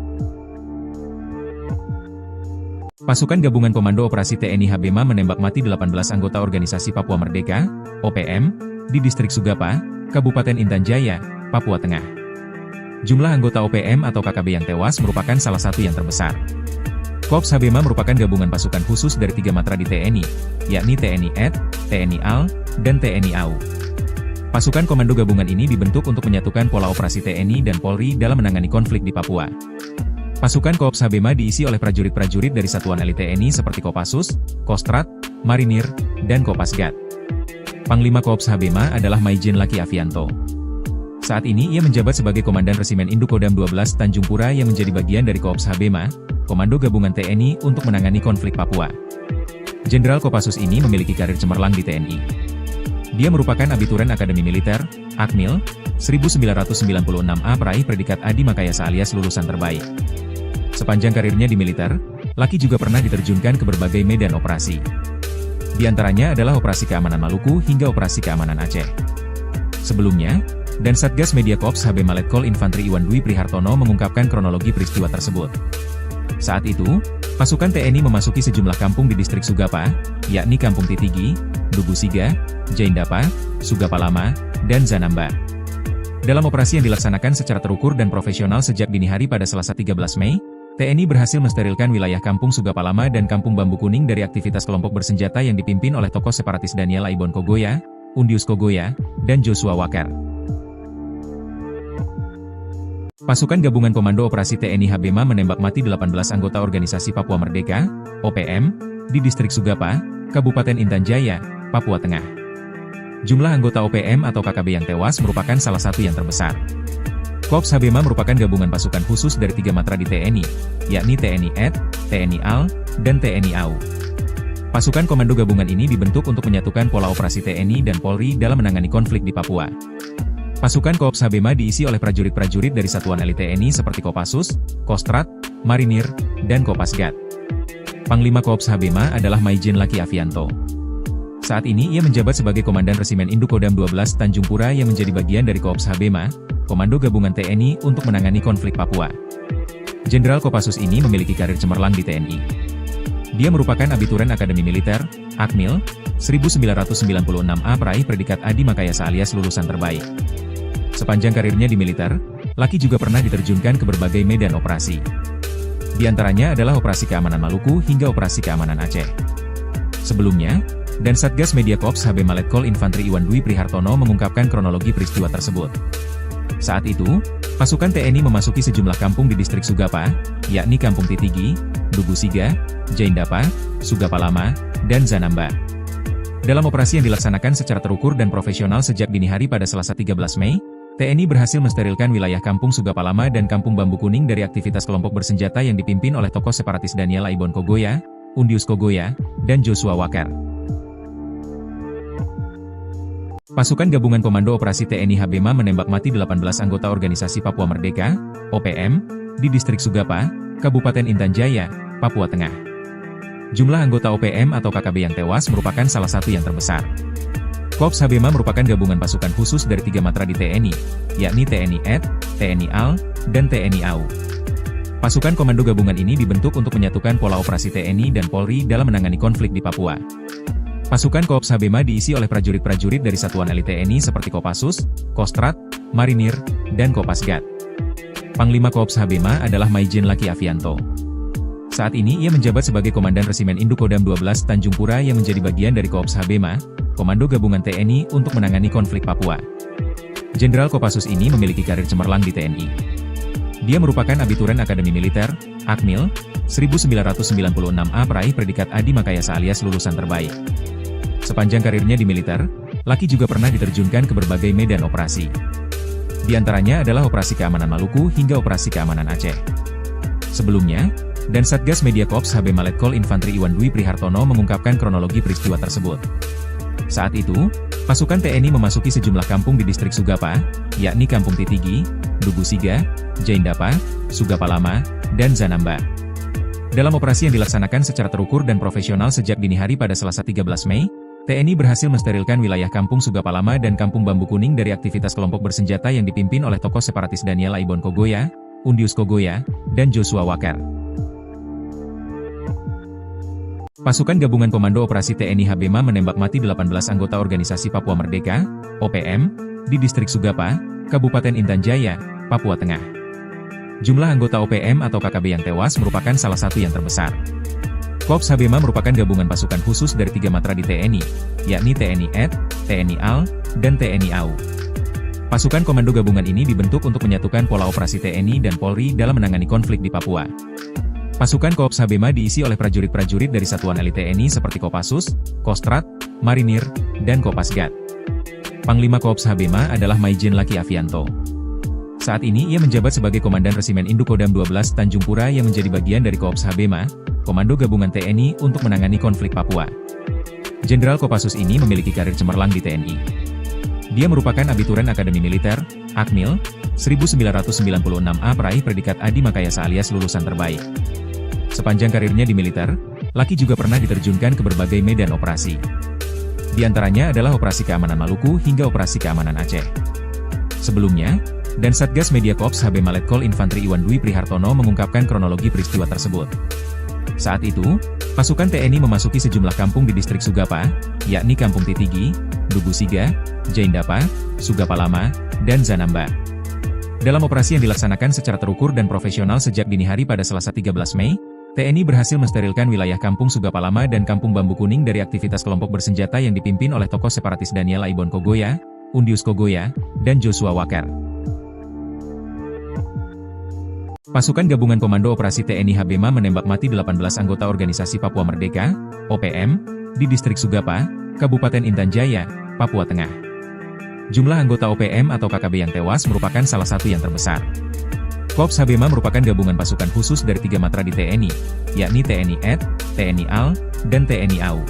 Pasukan Gabungan Komando Operasi TNI HBMA menembak mati 18 anggota Organisasi Papua Merdeka, OPM, di Distrik Sugapa, Kabupaten Intan Jaya, Papua Tengah. Jumlah anggota OPM atau KKB yang tewas merupakan salah satu yang terbesar. Korps HBMA merupakan gabungan pasukan khusus dari 3 matra di TNI, yakni TNI AD, TNI AL, dan TNI AU. Pasukan komando gabungan ini dibentuk untuk menyatukan pola operasi TNI dan Polri dalam menangani konflik di Papua. Pasukan Korps HBMA diisi oleh prajurit-prajurit dari satuan elit TNI seperti Kopassus, Kostrat, Marinir, dan Kopasgat. Panglima Korps HBMA adalah Maijen Laki Avianto. Saat ini ia menjabat sebagai Komandan Resimen Indukodam 12 Tanjung Pura yang menjadi bagian dari Korps HBMA, Komando Gabungan TNI untuk menangani konflik Papua. Jenderal Kopassus ini memiliki karir cemerlang di TNI. Dia merupakan abituren Akademi Militer, Akmil, 1996A peraih predikat Adi Makayasa alias lulusan terbaik. Sepanjang karirnya di militer, Laki juga pernah diterjunkan ke berbagai medan operasi. Di antaranya adalah Operasi Keamanan Maluku hingga Operasi Keamanan Aceh. Sebelumnya, dan Satgas Media Korps HBMA Letkol Infantri Iwan Dwi Prihartono mengungkapkan kronologi peristiwa tersebut. Saat itu, pasukan TNI memasuki sejumlah kampung di Distrik Sugapa, yakni Kampung Titigi, Dugusiga, Jaindapa, Sugapa Lama, dan Zanamba. Dalam operasi yang dilaksanakan secara terukur dan profesional sejak dini hari pada Selasa 13 Mei, TNI berhasil mensterilkan wilayah Kampung Sugapa Lama dan Kampung Bambu Kuning dari aktivitas kelompok bersenjata yang dipimpin oleh tokoh separatis Daniel Aibon Kogoya, Undius Kogoya, dan Joshua Wakar. Pasukan Gabungan Komando Operasi TNI Habema menembak mati 18 anggota Organisasi Papua Merdeka, OPM, di Distrik Sugapa, Kabupaten Intan Jaya, Papua Tengah. Jumlah anggota OPM atau KKB yang tewas merupakan salah satu yang terbesar. Korps Habema merupakan gabungan pasukan khusus dari 3 matra di TNI, yakni TNI AD, TNI AL, dan TNI AU. Pasukan komando gabungan ini dibentuk untuk menyatukan pola operasi TNI dan Polri dalam menangani konflik di Papua. Pasukan Korps Habema diisi oleh prajurit-prajurit dari satuan elit TNI seperti Kopassus, Kostrad, Marinir, dan Kopasgat. Panglima Korps Habema adalah Maijen Laki Avianto. Saat ini ia menjabat sebagai Komandan Resimen Indukodam 12 Tanjung Pura yang menjadi bagian dari Korps Habema, Komando Gabungan TNI untuk menangani konflik Papua. Jenderal Kopassus ini memiliki karir cemerlang di TNI. Dia merupakan abituren Akademi Militer, Akmil, 1996A peraih predikat Adi Makayasa alias lulusan terbaik. Sepanjang karirnya di militer, Laki juga pernah diterjunkan ke berbagai medan operasi. Di antaranya adalah Operasi Keamanan Maluku hingga Operasi Keamanan Aceh. Sebelumnya, dan Satgas Media Korps Habema Letkol Infantri Iwan Dwi Prihartono mengungkapkan kronologi peristiwa tersebut. Saat itu, pasukan TNI memasuki sejumlah kampung di Distrik Sugapa, yakni Kampung Titigi, Dugusiga, Jaindapa, Sugapa Lama, dan Zanamba. Dalam operasi yang dilaksanakan secara terukur dan profesional sejak dini hari pada Selasa 13 Mei, TNI berhasil mensterilkan wilayah Kampung Sugapa Lama dan Kampung Bambu Kuning dari aktivitas kelompok bersenjata yang dipimpin oleh tokoh separatis Daniel Aibon Kogoya, Undius Kogoya, dan Joshua Wakar. Pasukan Gabungan Komando Operasi TNI Habema menembak mati 18 anggota Organisasi Papua Merdeka, OPM, di Distrik Sugapa, Kabupaten Intan Jaya, Papua Tengah. Jumlah anggota OPM atau KKB yang tewas merupakan salah satu yang terbesar. Korps Habema merupakan gabungan pasukan khusus dari 3 matra di TNI, yakni TNI AD, TNI AL, dan TNI AU. Pasukan komando gabungan ini dibentuk untuk menyatukan pola operasi TNI dan Polri dalam menangani konflik di Papua. Pasukan Korps Habema diisi oleh prajurit-prajurit dari satuan elit TNI seperti Kopassus, Kostrad, Marinir, dan Kopasgat. Panglima Korps Habema adalah Maijen Laki Avianto. Saat ini ia menjabat sebagai Komandan Resimen Indukodam 12 Tanjung Pura yang menjadi bagian dari Korps Habema, Komando Gabungan TNI untuk menangani konflik Papua. Jenderal Kopassus ini memiliki karir cemerlang di TNI. Dia merupakan abituren Akademi Militer, Akmil, 1996A peraih predikat Adi Makayasa alias lulusan terbaik. Sepanjang karirnya di militer, Laki juga pernah diterjunkan ke berbagai medan operasi. Di antaranya adalah Operasi Keamanan Maluku hingga Operasi Keamanan Aceh. Sebelumnya, dan Satgas Media Korps Habema Letkol Infantri Iwan Dwi Prihartono mengungkapkan kronologi peristiwa tersebut. Saat itu, pasukan TNI memasuki sejumlah kampung di Distrik Sugapa, yakni Kampung Titigi, Dugusiga, Jaindapa, Sugapa Lama, dan Zanamba. Dalam operasi yang dilaksanakan secara terukur dan profesional sejak dini hari pada Selasa 13 Mei, TNI berhasil mensterilkan wilayah Kampung Sugapa Lama dan Kampung Bambu Kuning dari aktivitas kelompok bersenjata yang dipimpin oleh tokoh separatis Daniel Aibon Kogoya, Undius Kogoya, dan Joshua Wakar. Pasukan Gabungan Komando Operasi TNI Habema menembak mati 18 anggota Organisasi Papua Merdeka, OPM, di Distrik Sugapa, Kabupaten Intan Jaya, Papua Tengah. Jumlah anggota OPM atau KKB yang tewas merupakan salah satu yang terbesar. Korps Habema merupakan gabungan pasukan khusus dari 3 matra di TNI, yakni TNI AD, TNI AL, dan TNI AU. Pasukan komando gabungan ini dibentuk untuk menyatukan pola operasi TNI dan Polri dalam menangani konflik di Papua. Pasukan Korps Habema diisi oleh prajurit-prajurit dari satuan elit TNI seperti Kopassus, Kostrad, Marinir, dan Kopasgat. Panglima Korps Habema adalah Maijen Laki Avianto. Saat ini ia menjabat sebagai Komandan Resimen Indukodam 12 Tanjung Pura yang menjadi bagian dari Korps Habema, Komando Gabungan TNI untuk menangani konflik Papua. Jenderal Kopassus ini memiliki karir cemerlang di TNI. Dia merupakan abituren Akademi Militer, Akmil, 1996A peraih predikat Adi Makayasa alias lulusan terbaik. Sepanjang karirnya di militer, Laki juga pernah diterjunkan ke berbagai medan operasi. Di antaranya adalah Operasi Keamanan Maluku hingga Operasi Keamanan Aceh. Sebelumnya, dan Satgas Media Korps Habema Letkol Infantri Iwan Dwi Prihartono mengungkapkan kronologi peristiwa tersebut. Saat itu, pasukan TNI memasuki sejumlah kampung di Distrik Sugapa, yakni Kampung Titigi, Dugusiga, Jaindapa, Sugapa Lama, dan Zanamba. Dalam operasi yang dilaksanakan secara terukur dan profesional sejak dini hari pada Selasa 13 Mei, TNI berhasil mensterilkan wilayah Kampung Sugapa Lama dan Kampung Bambu Kuning dari aktivitas kelompok bersenjata yang dipimpin oleh tokoh separatis Daniel Aibon Kogoya, Undius Kogoya, dan Joshua Wakar. Pasukan Gabungan Komando Operasi TNI Habema menembak mati 18 anggota Organisasi Papua Merdeka, OPM, di Distrik Sugapa, Kabupaten Intan Jaya, Papua Tengah. Jumlah anggota OPM atau KKB yang tewas merupakan salah satu yang terbesar. Korps Habema merupakan gabungan pasukan khusus dari 3 matra di TNI, yakni TNI AD, TNI AL, dan TNI AU.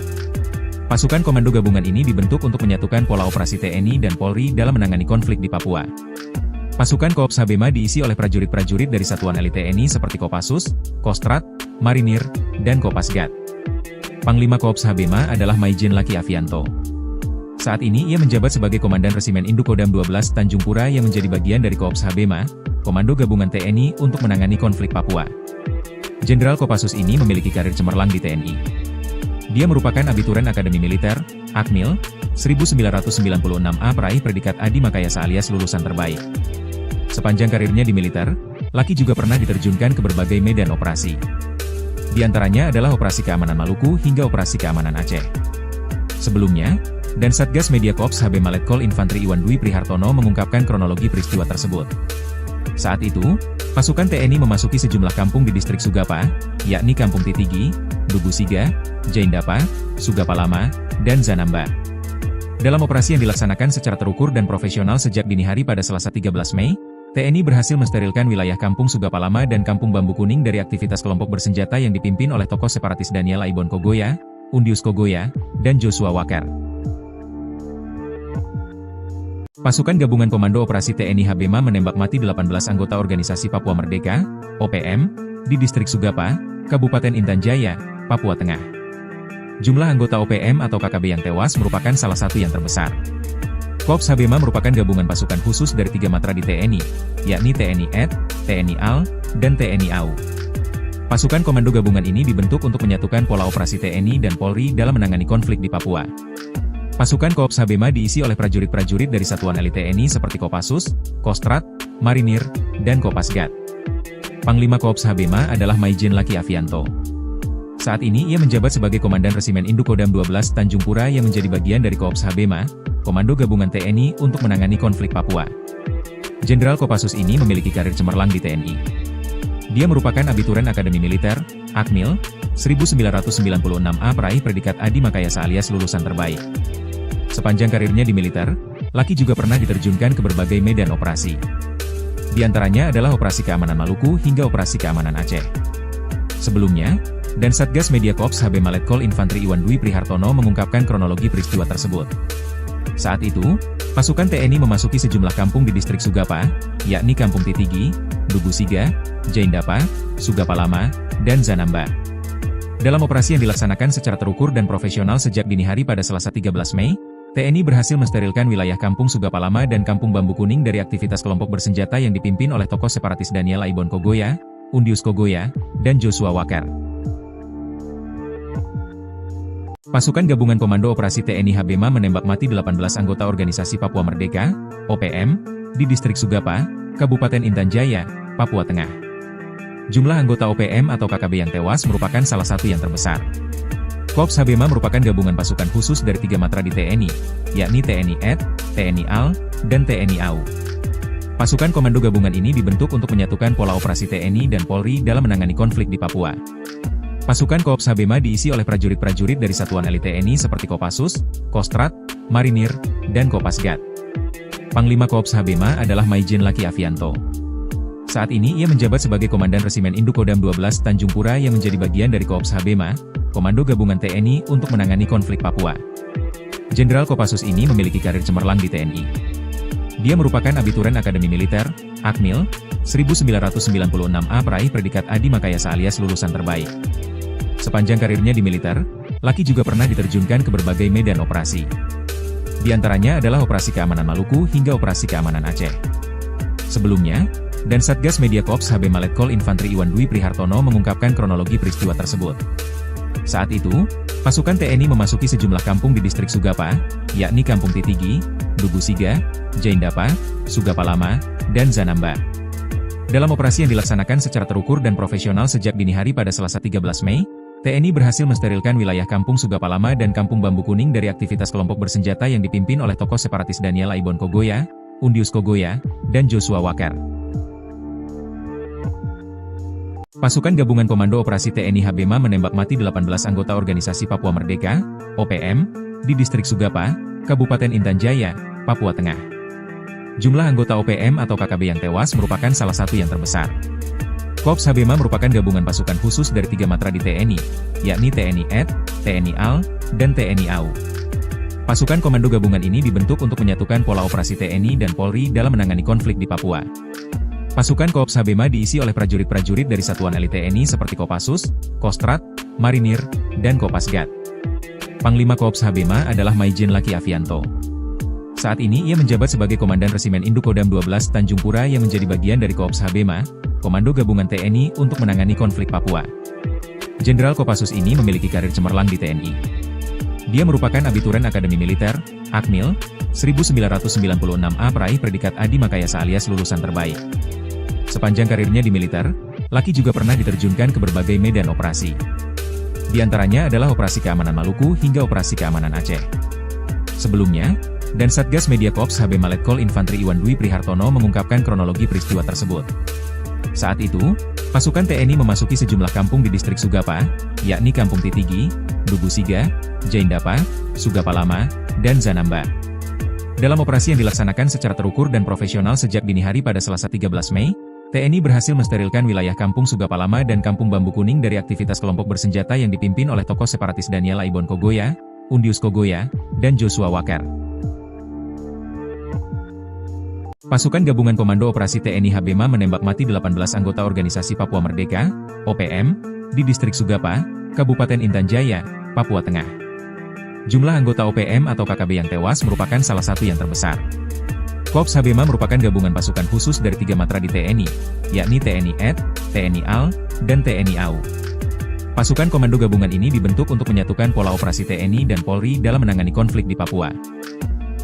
Pasukan komando gabungan ini dibentuk untuk menyatukan pola operasi TNI dan Polri dalam menangani konflik di Papua. Pasukan Korps Habema diisi oleh prajurit-prajurit dari satuan elit TNI seperti Kopassus, Kostrat, Marinir, dan Kopasgat. Panglima Korps Habema adalah Maijen Laki Avianto. Saat ini ia menjabat sebagai Komandan Resimen Indukodam 12 Tanjung Pura yang menjadi bagian dari Korps Habema, Komando Gabungan TNI untuk menangani konflik Papua. Jenderal Kopassus ini memiliki karir cemerlang di TNI. Dia merupakan abituren Akademi Militer, Akmil, 1996A peraih predikat Adi Makayasa alias lulusan terbaik. Sepanjang karirnya di militer, Laki juga pernah diterjunkan ke berbagai medan operasi. Di antaranya adalah Operasi Keamanan Maluku hingga Operasi Keamanan Aceh. Sebelumnya, dan Satgas Media Korps Habema Letkol Infantri Iwan Dwi Prihartono mengungkapkan kronologi peristiwa tersebut. Saat itu, pasukan TNI memasuki sejumlah kampung di Distrik Sugapa, yakni Kampung Titigi, Dugusiga, Jaindapa, Sugapa Lama, dan Zanamba. Dalam operasi yang dilaksanakan secara terukur dan profesional sejak dini hari pada Selasa 13 Mei, TNI berhasil mensterilkan wilayah Kampung Sugapa Lama dan Kampung Bambu Kuning dari aktivitas kelompok bersenjata yang dipimpin oleh tokoh separatis Daniel Aibon Kogoya, Undius Kogoya, dan Joshua Walker. Pasukan Gabungan Komando Operasi TNI Habema menembak mati 18 anggota Organisasi Papua Merdeka, OPM, di Distrik Sugapa, Kabupaten Intan Jaya, Papua Tengah. Jumlah anggota OPM atau KKB yang tewas merupakan salah satu yang terbesar. Korps Habema merupakan gabungan pasukan khusus dari 3 matra di TNI, yakni TNI AD, TNI AL, dan TNI AU. Pasukan komando gabungan ini dibentuk untuk menyatukan pola operasi TNI dan Polri dalam menangani konflik di Papua. Pasukan Korps Habema diisi oleh prajurit-prajurit dari satuan elit TNI seperti Kopassus, Kostrat, Marinir, dan Kopasgat. Panglima Korps Habema adalah Maijen Laki Avianto. Saat ini ia menjabat sebagai Komandan Resimen Indukodam 12 Tanjung Pura yang menjadi bagian dari Korps Habema, Komando Gabungan TNI untuk menangani konflik Papua. Jenderal Kopassus ini memiliki karir cemerlang di TNI. Dia merupakan abituren Akademi Militer, Akmil, 1996A peraih predikat Adi Makayasa alias lulusan terbaik. Sepanjang karirnya di militer, Laki juga pernah diterjunkan ke berbagai medan operasi. Di antaranya adalah Operasi Keamanan Maluku hingga Operasi Keamanan Aceh. Sebelumnya, dan Satgas Media Korps Habema Letkol Infantri Iwan Dwi Prihartono mengungkapkan kronologi peristiwa tersebut. Saat itu, pasukan TNI memasuki sejumlah kampung di Distrik Sugapa, yakni Kampung Titigi, Dugusiga, Jaindapa, Sugapa Lama, dan Zanamba. Dalam operasi yang dilaksanakan secara terukur dan profesional sejak dini hari pada Selasa 13 Mei, TNI berhasil mensterilkan wilayah Kampung Sugapa Lama dan Kampung Bambu Kuning dari aktivitas kelompok bersenjata yang dipimpin oleh tokoh separatis Daniel Aibon Kogoya, Undius Kogoya, dan Joshua Walker. Pasukan Gabungan Komando Operasi TNI Habema menembak mati 18 anggota Organisasi Papua Merdeka, OPM, di Distrik Sugapa, Kabupaten Intan Jaya, Papua Tengah. Jumlah anggota OPM atau KKB yang tewas merupakan salah satu yang terbesar. Korps Habema merupakan gabungan pasukan khusus dari 3 matra di TNI, yakni TNI AD, TNI AL, dan TNI AU. Pasukan komando gabungan ini dibentuk untuk menyatukan pola operasi TNI dan Polri dalam menangani konflik di Papua. Pasukan Korps Habema diisi oleh prajurit-prajurit dari satuan elit TNI seperti Kopassus, Kostrat, Marinir, dan Kopasgat. Panglima Korps Habema adalah Maijen Laki Avianto. Saat ini ia menjabat sebagai Komandan Resimen Indukodam 12 Tanjung Pura yang menjadi bagian dari Korps Habema, Komando Gabungan TNI untuk menangani konflik Papua. Jenderal Kopassus ini memiliki karir cemerlang di TNI. Dia merupakan abituren Akademi Militer, Akmil, 1996A peraih predikat Adi Makayasa alias lulusan terbaik. Sepanjang karirnya di militer, Laki juga pernah diterjunkan ke berbagai medan operasi. Di antaranya adalah Operasi Keamanan Maluku hingga Operasi Keamanan Aceh. Sebelumnya, dan Satgas Media Korps Habema Letkol Infantri Iwan Dwi Prihartono mengungkapkan kronologi peristiwa tersebut. Saat itu, pasukan TNI memasuki sejumlah kampung di Distrik Sugapa, yakni Kampung Titigi, Dugusiga, Jaindapa, Sugapa Lama, dan Zanamba. Dalam operasi yang dilaksanakan secara terukur dan profesional sejak dini hari pada Selasa 13 Mei, TNI berhasil mensterilkan wilayah Kampung Sugapa Lama dan Kampung Bambu Kuning dari aktivitas kelompok bersenjata yang dipimpin oleh tokoh separatis Daniel Aibon Kogoya, Undius Kogoya, dan Joshua Walker. Pasukan Gabungan Komando Operasi TNI Habema menembak mati 18 anggota Organisasi Papua Merdeka, OPM, di Distrik Sugapa, Kabupaten Intan Jaya, Papua Tengah. Jumlah anggota OPM atau KKB yang tewas merupakan salah satu yang terbesar. Korps Habema merupakan gabungan pasukan khusus dari 3 matra di TNI, yakni TNI AD, TNI AL, dan TNI AU. Pasukan komando gabungan ini dibentuk untuk menyatukan pola operasi TNI dan Polri dalam menangani konflik di Papua. Pasukan Korps Habema diisi oleh prajurit-prajurit dari satuan elit TNI seperti Kopassus, Kostrat, Marinir, dan Kopasgat. Panglima Korps Habema adalah Maijen Laki Avianto. Saat ini ia menjabat sebagai Komandan Resimen Indukodam 12 Tanjung Pura yang menjadi bagian dari Korps Habema, Komando Gabungan TNI untuk menangani konflik Papua. Jenderal Kopassus ini memiliki karir cemerlang di TNI. Dia merupakan abituren Akademi Militer, Akmil, 1996A peraih predikat Adi Makayasa alias lulusan terbaik. Sepanjang karirnya di militer, Laki juga pernah diterjunkan ke berbagai medan operasi. Di antaranya adalah Operasi Keamanan Maluku hingga Operasi Keamanan Aceh. Sebelumnya, dan Satgas Media Korps Habema Letkol Infantri Iwan Dwi Prihartono mengungkapkan kronologi peristiwa tersebut. Saat itu, pasukan TNI memasuki sejumlah kampung di Distrik Sugapa, yakni Kampung Titigi, Dugusiga, Jaindapa, Sugapa Lama, dan Zanamba. Dalam operasi yang dilaksanakan secara terukur dan profesional sejak dini hari pada Selasa 13 Mei, TNI berhasil mensterilkan wilayah Kampung Sugapa Lama dan Kampung Bambu Kuning dari aktivitas kelompok bersenjata yang dipimpin oleh tokoh separatis Daniel Aibon Kogoya, Undius Kogoya, dan Joshua Walker. Pasukan Gabungan Komando Operasi TNI Habema menembak mati 18 anggota Organisasi Papua Merdeka, OPM, di Distrik Sugapa, Kabupaten Intan Jaya, Papua Tengah. Jumlah anggota OPM atau KKB yang tewas merupakan salah satu yang terbesar. Korps Habema merupakan gabungan pasukan khusus dari 3 matra di TNI, yakni TNI AD, TNI AL, dan TNI AU. Pasukan komando gabungan ini dibentuk untuk menyatukan pola operasi TNI dan Polri dalam menangani konflik di Papua.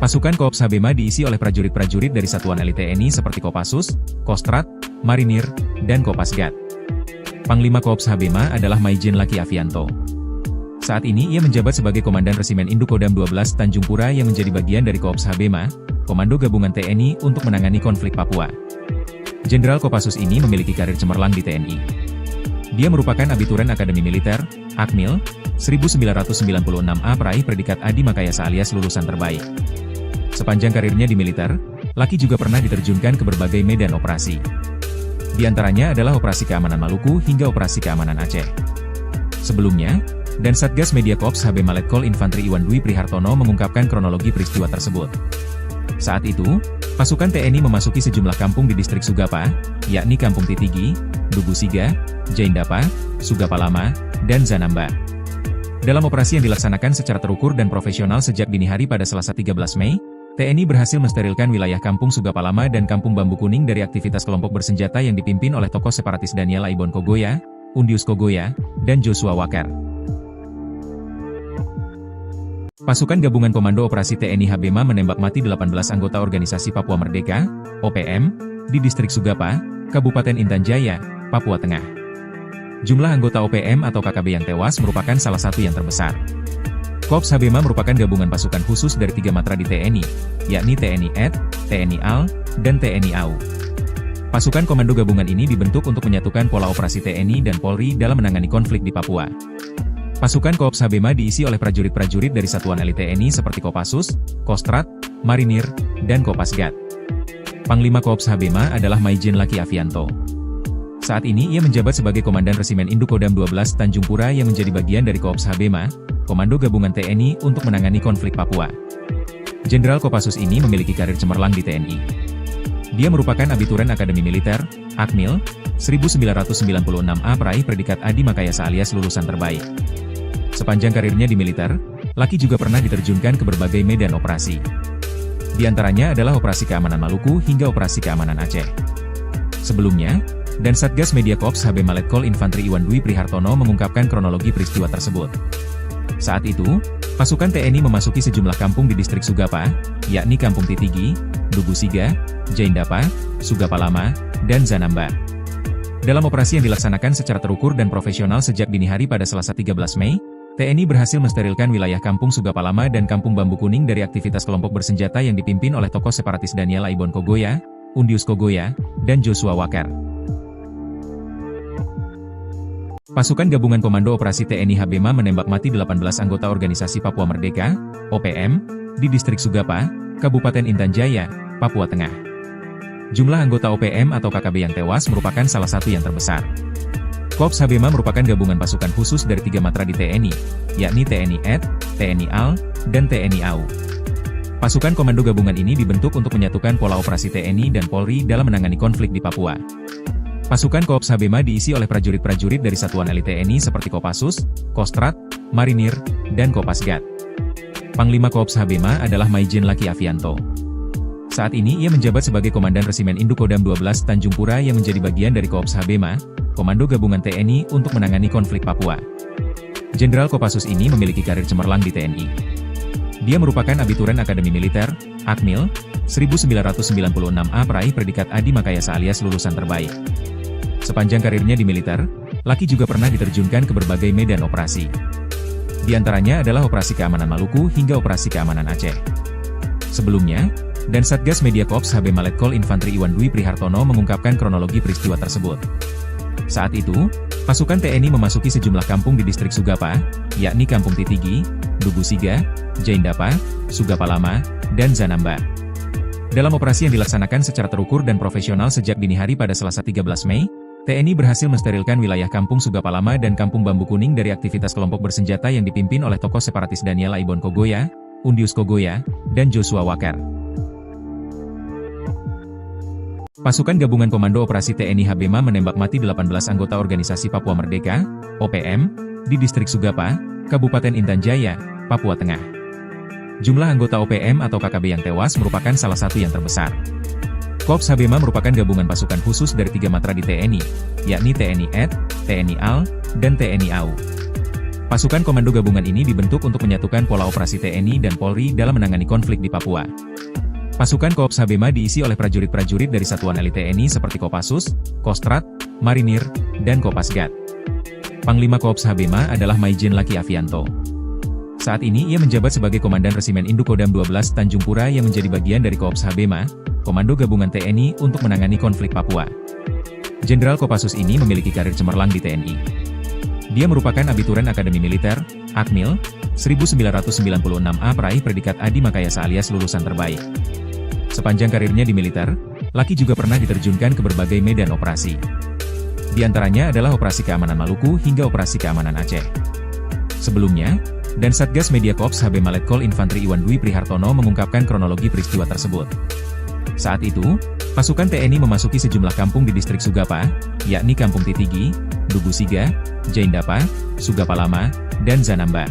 Pasukan Korps Habema diisi oleh prajurit-prajurit dari satuan elit TNI seperti Kopassus, Kostrat, Marinir, dan Kopasgat. Panglima Korps Habema adalah Maijen Laki Avianto. Saat ini ia menjabat sebagai Komandan Resimen Indukodam 12 Tanjung Pura yang menjadi bagian dari Korps Habema, Komando Gabungan TNI untuk menangani konflik Papua. Jenderal Kopassus ini memiliki karir cemerlang di TNI. Dia merupakan abituren Akademi Militer, Akmil, 1996A peraih predikat Adi Makayasa alias lulusan terbaik. Sepanjang karirnya di militer, Laki juga pernah diterjunkan ke berbagai medan operasi. Di antaranya adalah Operasi Keamanan Maluku hingga Operasi Keamanan Aceh. Sebelumnya, dan Satgas Media Korps Habema Letkol Infantri Iwan Dwi Prihartono mengungkapkan kronologi peristiwa tersebut. Saat itu, pasukan TNI memasuki sejumlah kampung di Distrik Sugapa, yakni Kampung Titigi, Dugusiga, Jaindapa, Sugapa Lama, dan Zanamba. Dalam operasi yang dilaksanakan secara terukur dan profesional sejak dini hari pada Selasa 13 Mei, TNI berhasil mensterilkan wilayah Kampung Sugapa Lama dan Kampung Bambu Kuning dari aktivitas kelompok bersenjata yang dipimpin oleh tokoh separatis Daniel Aibon Kogoya, Undius Kogoya, dan Joshua Walker. Pasukan Gabungan Komando Operasi TNI Habema menembak mati 18 anggota Organisasi Papua Merdeka, OPM, di Distrik Sugapa, Kabupaten Intan Jaya, Papua Tengah. Jumlah anggota OPM atau KKB yang tewas merupakan salah satu yang terbesar. Korps Habema merupakan gabungan pasukan khusus dari 3 matra di TNI, yakni TNI AD, TNI AL, dan TNI AU. Pasukan komando gabungan ini dibentuk untuk menyatukan pola operasi TNI dan Polri dalam menangani konflik di Papua. Pasukan Korps Habema diisi oleh prajurit-prajurit dari satuan elit TNI seperti Kopassus, Kostrat, Marinir, dan Kopasgat. Panglima Korps Habema adalah Maijen Laki Avianto. Saat ini ia menjabat sebagai Komandan Resimen Indukodam 12 Tanjung Pura yang menjadi bagian dari Korps Habema, Komando Gabungan TNI untuk menangani konflik Papua. Jenderal Kopassus ini memiliki karir cemerlang di TNI. Dia merupakan abituren Akademi Militer, Akmil, 1996A peraih predikat Adi Makayasa alias lulusan terbaik. Sepanjang karirnya di militer, Laki juga pernah diterjunkan ke berbagai medan operasi. Di antaranya adalah Operasi Keamanan Maluku hingga Operasi Keamanan Aceh. Sebelumnya, dan Satgas Media Korps Habema Letkol Infantri Iwan Dwi Prihartono mengungkapkan kronologi peristiwa tersebut. Saat itu, pasukan TNI memasuki sejumlah kampung di Distrik Sugapa, yakni Kampung Titigi, Dugusiga, Jaindapa, Sugapa Lama, dan Zanamba. Dalam operasi yang dilaksanakan secara terukur dan profesional sejak dini hari pada Selasa 13 Mei, TNI berhasil mensterilkan wilayah Kampung Sugapa Lama dan Kampung Bambu Kuning dari aktivitas kelompok bersenjata yang dipimpin oleh tokoh separatis Daniel Aibon Kogoya, Undius Kogoya, dan Joshua Walker. Pasukan Gabungan Komando Operasi TNI HBMA menembak mati 18 anggota Organisasi Papua Merdeka, OPM, di Distrik Sugapa, Kabupaten Intan Jaya, Papua Tengah. Jumlah anggota OPM atau KKB yang tewas merupakan salah satu yang terbesar. Korps HBMA merupakan gabungan pasukan khusus dari 3 matra di TNI, yakni TNI AD, TNI AL, dan TNI AU. Pasukan komando gabungan ini dibentuk untuk menyatukan pola operasi TNI dan Polri dalam menangani konflik di Papua. Pasukan Korps HBMA diisi oleh prajurit-prajurit dari satuan elit TNI seperti Kopassus, Kostrat, Marinir, dan Kopasgat. Panglima Korps HBMA adalah Maijen Laki Avianto. Saat ini ia menjabat sebagai Komandan Resimen Indukodam 12 Tanjung Pura yang menjadi bagian dari Korps HBMA, Komando Gabungan TNI untuk menangani konflik Papua. Jenderal Kopassus ini memiliki karir cemerlang di TNI. Dia merupakan abituren Akademi Militer, Akmil, 1996A peraih predikat Adi Makayasa alias lulusan terbaik. Sepanjang karirnya di militer, Laki juga pernah diterjunkan ke berbagai medan operasi. Di antaranya adalah Operasi Keamanan Maluku hingga Operasi Keamanan Aceh. Sebelumnya, dan Satgas Media Korps HBMA Letkol Infantri Iwan Dwi Prihartono mengungkapkan kronologi peristiwa tersebut. Saat itu, pasukan TNI memasuki sejumlah kampung di Distrik Sugapa, yakni Kampung Titigi, Dugu Siga, Jaindapa, Sugapa Lama, dan Zanamba. Dalam operasi yang dilaksanakan secara terukur dan profesional sejak dini hari pada Selasa 13 Mei, TNI berhasil mensterilkan wilayah Kampung Sugapa Lama dan Kampung Bambu Kuning dari aktivitas kelompok bersenjata yang dipimpin oleh tokoh separatis Daniel Aibon Kogoya, Undius Kogoya, dan Joshua Walker. Pasukan Gabungan Komando Operasi TNI HBMA menembak mati 18 anggota Organisasi Papua Merdeka, OPM, di Distrik Sugapa, Kabupaten Intan Jaya, Papua Tengah. Jumlah anggota OPM atau KKB yang tewas merupakan salah satu yang terbesar. Korps HBMA merupakan gabungan pasukan khusus dari 3 matra di TNI, yakni TNI AD, TNI AL, dan TNI AU. Pasukan komando gabungan ini dibentuk untuk menyatukan pola operasi TNI dan Polri dalam menangani konflik di Papua. Pasukan Korps HBMA diisi oleh prajurit-prajurit dari satuan elit TNI seperti Kopassus, Kostrat, Marinir, dan Kopasgat. Panglima Korps HBMA adalah Maijen Laki Avianto. Saat ini ia menjabat sebagai Komandan Resimen Indukodam 12 Tanjung Pura yang menjadi bagian dari Korps HBMA, Komando Gabungan TNI untuk menangani konflik Papua. Jenderal Kopassus ini memiliki karir cemerlang di TNI. Dia merupakan abituren Akademi Militer, Akmil, 1996A peraih predikat Adi Makayasa alias lulusan terbaik. Sepanjang karirnya di militer, Laki juga pernah diterjunkan ke berbagai medan operasi. Di antaranya adalah Operasi Keamanan Maluku hingga Operasi Keamanan Aceh. Sebelumnya, dan Satgas Media Korps HBMA Letkol Infantri Iwan Dwi Prihartono mengungkapkan kronologi peristiwa tersebut. Saat itu, pasukan TNI memasuki sejumlah kampung di Distrik Sugapa, yakni Kampung Titigi, Dugu Siga, Jaindapa, Sugapa Lama, dan Zanamba.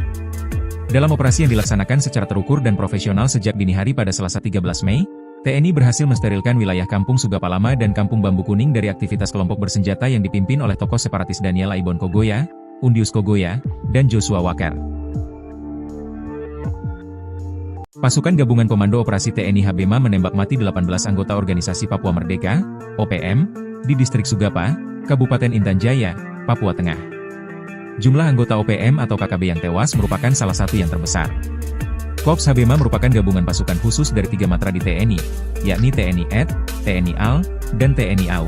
Dalam operasi yang dilaksanakan secara terukur dan profesional sejak dini hari pada Selasa 13 Mei, TNI berhasil mensterilkan wilayah Kampung Sugapa Lama dan Kampung Bambu Kuning dari aktivitas kelompok bersenjata yang dipimpin oleh tokoh separatis Daniel Aibon Kogoya, Undius Kogoya, dan Joshua Walker. Pasukan Gabungan Komando Operasi TNI HBMA menembak mati 18 anggota Organisasi Papua Merdeka, OPM, di Distrik Sugapa, Kabupaten Intan Jaya, Papua Tengah. Jumlah anggota OPM atau KKB yang tewas merupakan salah satu yang terbesar. Korps HBMA merupakan gabungan pasukan khusus dari 3 matra di TNI, yakni TNI AD, TNI AL, dan TNI AU.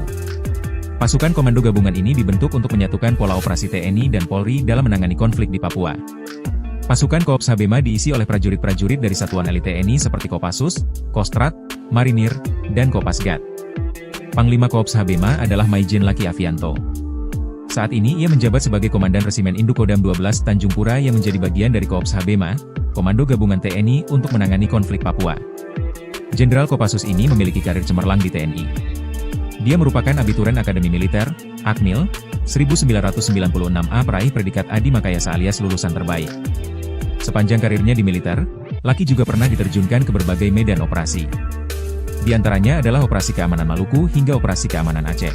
Pasukan komando gabungan ini dibentuk untuk menyatukan pola operasi TNI dan Polri dalam menangani konflik di Papua. Pasukan Korps HBMA diisi oleh prajurit-prajurit dari satuan elit TNI seperti Kopassus, Kostrat, Marinir, dan Kopasgat. Panglima Korps HBMA adalah Maijen Laki Avianto. Saat ini ia menjabat sebagai Komandan Resimen Indukodam 12 Tanjung Pura yang menjadi bagian dari Korps HBMA, Komando Gabungan TNI untuk menangani konflik Papua. Jenderal Kopassus ini memiliki karir cemerlang di TNI. Dia merupakan abituren Akademi Militer, Akmil, 1996A peraih predikat Adi Makayasa alias lulusan terbaik. Sepanjang karirnya di militer, Laki juga pernah diterjunkan ke berbagai medan operasi. Di antaranya adalah Operasi Keamanan Maluku hingga Operasi Keamanan Aceh.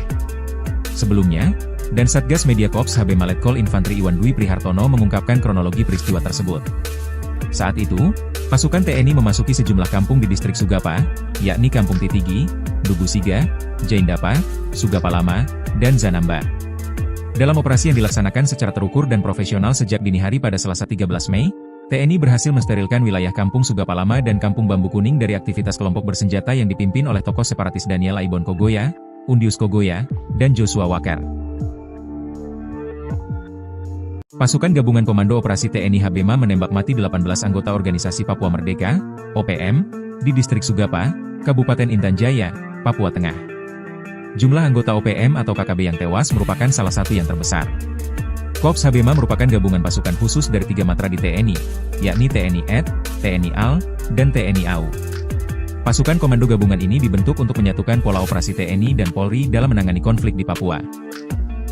Sebelumnya, dan Satgas Media Korps HBMA Letkol Infantri Iwan Dwi Prihartono mengungkapkan kronologi peristiwa tersebut. Saat itu, pasukan TNI memasuki sejumlah kampung di Distrik Sugapa, yakni Kampung Titigi, Dugu Siga, Jaindapa, Sugapa Lama, dan Zanamba. Dalam operasi yang dilaksanakan secara terukur dan profesional sejak dini hari pada Selasa 13 Mei, TNI berhasil mensterilkan wilayah Kampung Sugapa Lama dan Kampung Bambu Kuning dari aktivitas kelompok bersenjata yang dipimpin oleh tokoh separatis Daniel Aibon Kogoya, Undius Kogoya, dan Joshua Walker. Pasukan Gabungan Komando Operasi TNI Habema menembak mati 18 anggota Organisasi Papua Merdeka, OPM, di Distrik Sugapa, Kabupaten Intan Jaya, Papua Tengah. Jumlah anggota OPM atau KKB yang tewas merupakan salah satu yang terbesar. Korps Habema merupakan gabungan pasukan khusus dari 3 matra di TNI, yakni TNI AD, TNI AL, dan TNI AU. Pasukan komando gabungan ini dibentuk untuk menyatukan pola operasi TNI dan Polri dalam menangani konflik di Papua.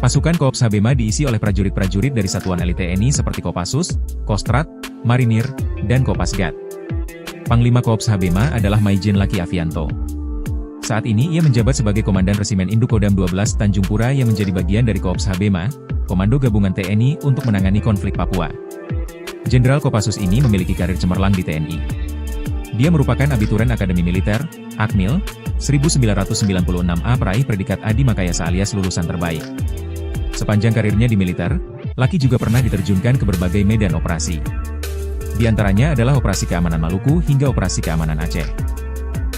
Pasukan Korps Habema diisi oleh prajurit-prajurit dari satuan elit TNI seperti Kopassus, Kostrad, Marinir, dan Kopasgat. Panglima Korps Habema adalah Maijen Laki Avianto. Saat ini ia menjabat sebagai Komandan Resimen Indukodam 12 Tanjung Pura yang menjadi bagian dari Korps Habema, Komando Gabungan TNI untuk menangani konflik Papua. Jenderal Kopassus ini memiliki karir cemerlang di TNI. Dia merupakan abituren Akademi Militer, Akmil, 1996A peraih predikat Adi Makayasa alias lulusan terbaik. Sepanjang karirnya di militer, Laki juga pernah diterjunkan ke berbagai medan operasi. Di antaranya adalah Operasi Keamanan Maluku hingga Operasi Keamanan Aceh.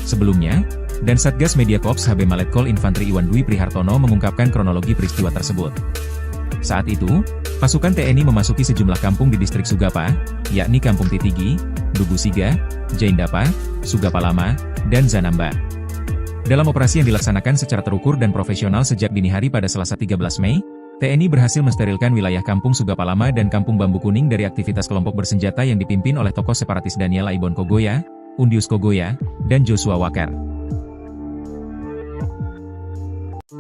Sebelumnya, dan Satgas Media Korps Habema Letkol Infantri Iwan Dwi Prihartono mengungkapkan kronologi peristiwa tersebut. Saat itu, pasukan TNI memasuki sejumlah kampung di Distrik Sugapa, yakni Kampung Titigi, Dugusiga, Jaindapa, Sugapa Lama, dan Zanamba. Dalam operasi yang dilaksanakan secara terukur dan profesional sejak dini hari pada Selasa 13 Mei, TNI berhasil mensterilkan wilayah Kampung Sugapa Lama dan Kampung Bambu Kuning dari aktivitas kelompok bersenjata yang dipimpin oleh tokoh separatis Daniel Aibon Kogoya, Undius Kogoya, dan Joshua Wakar.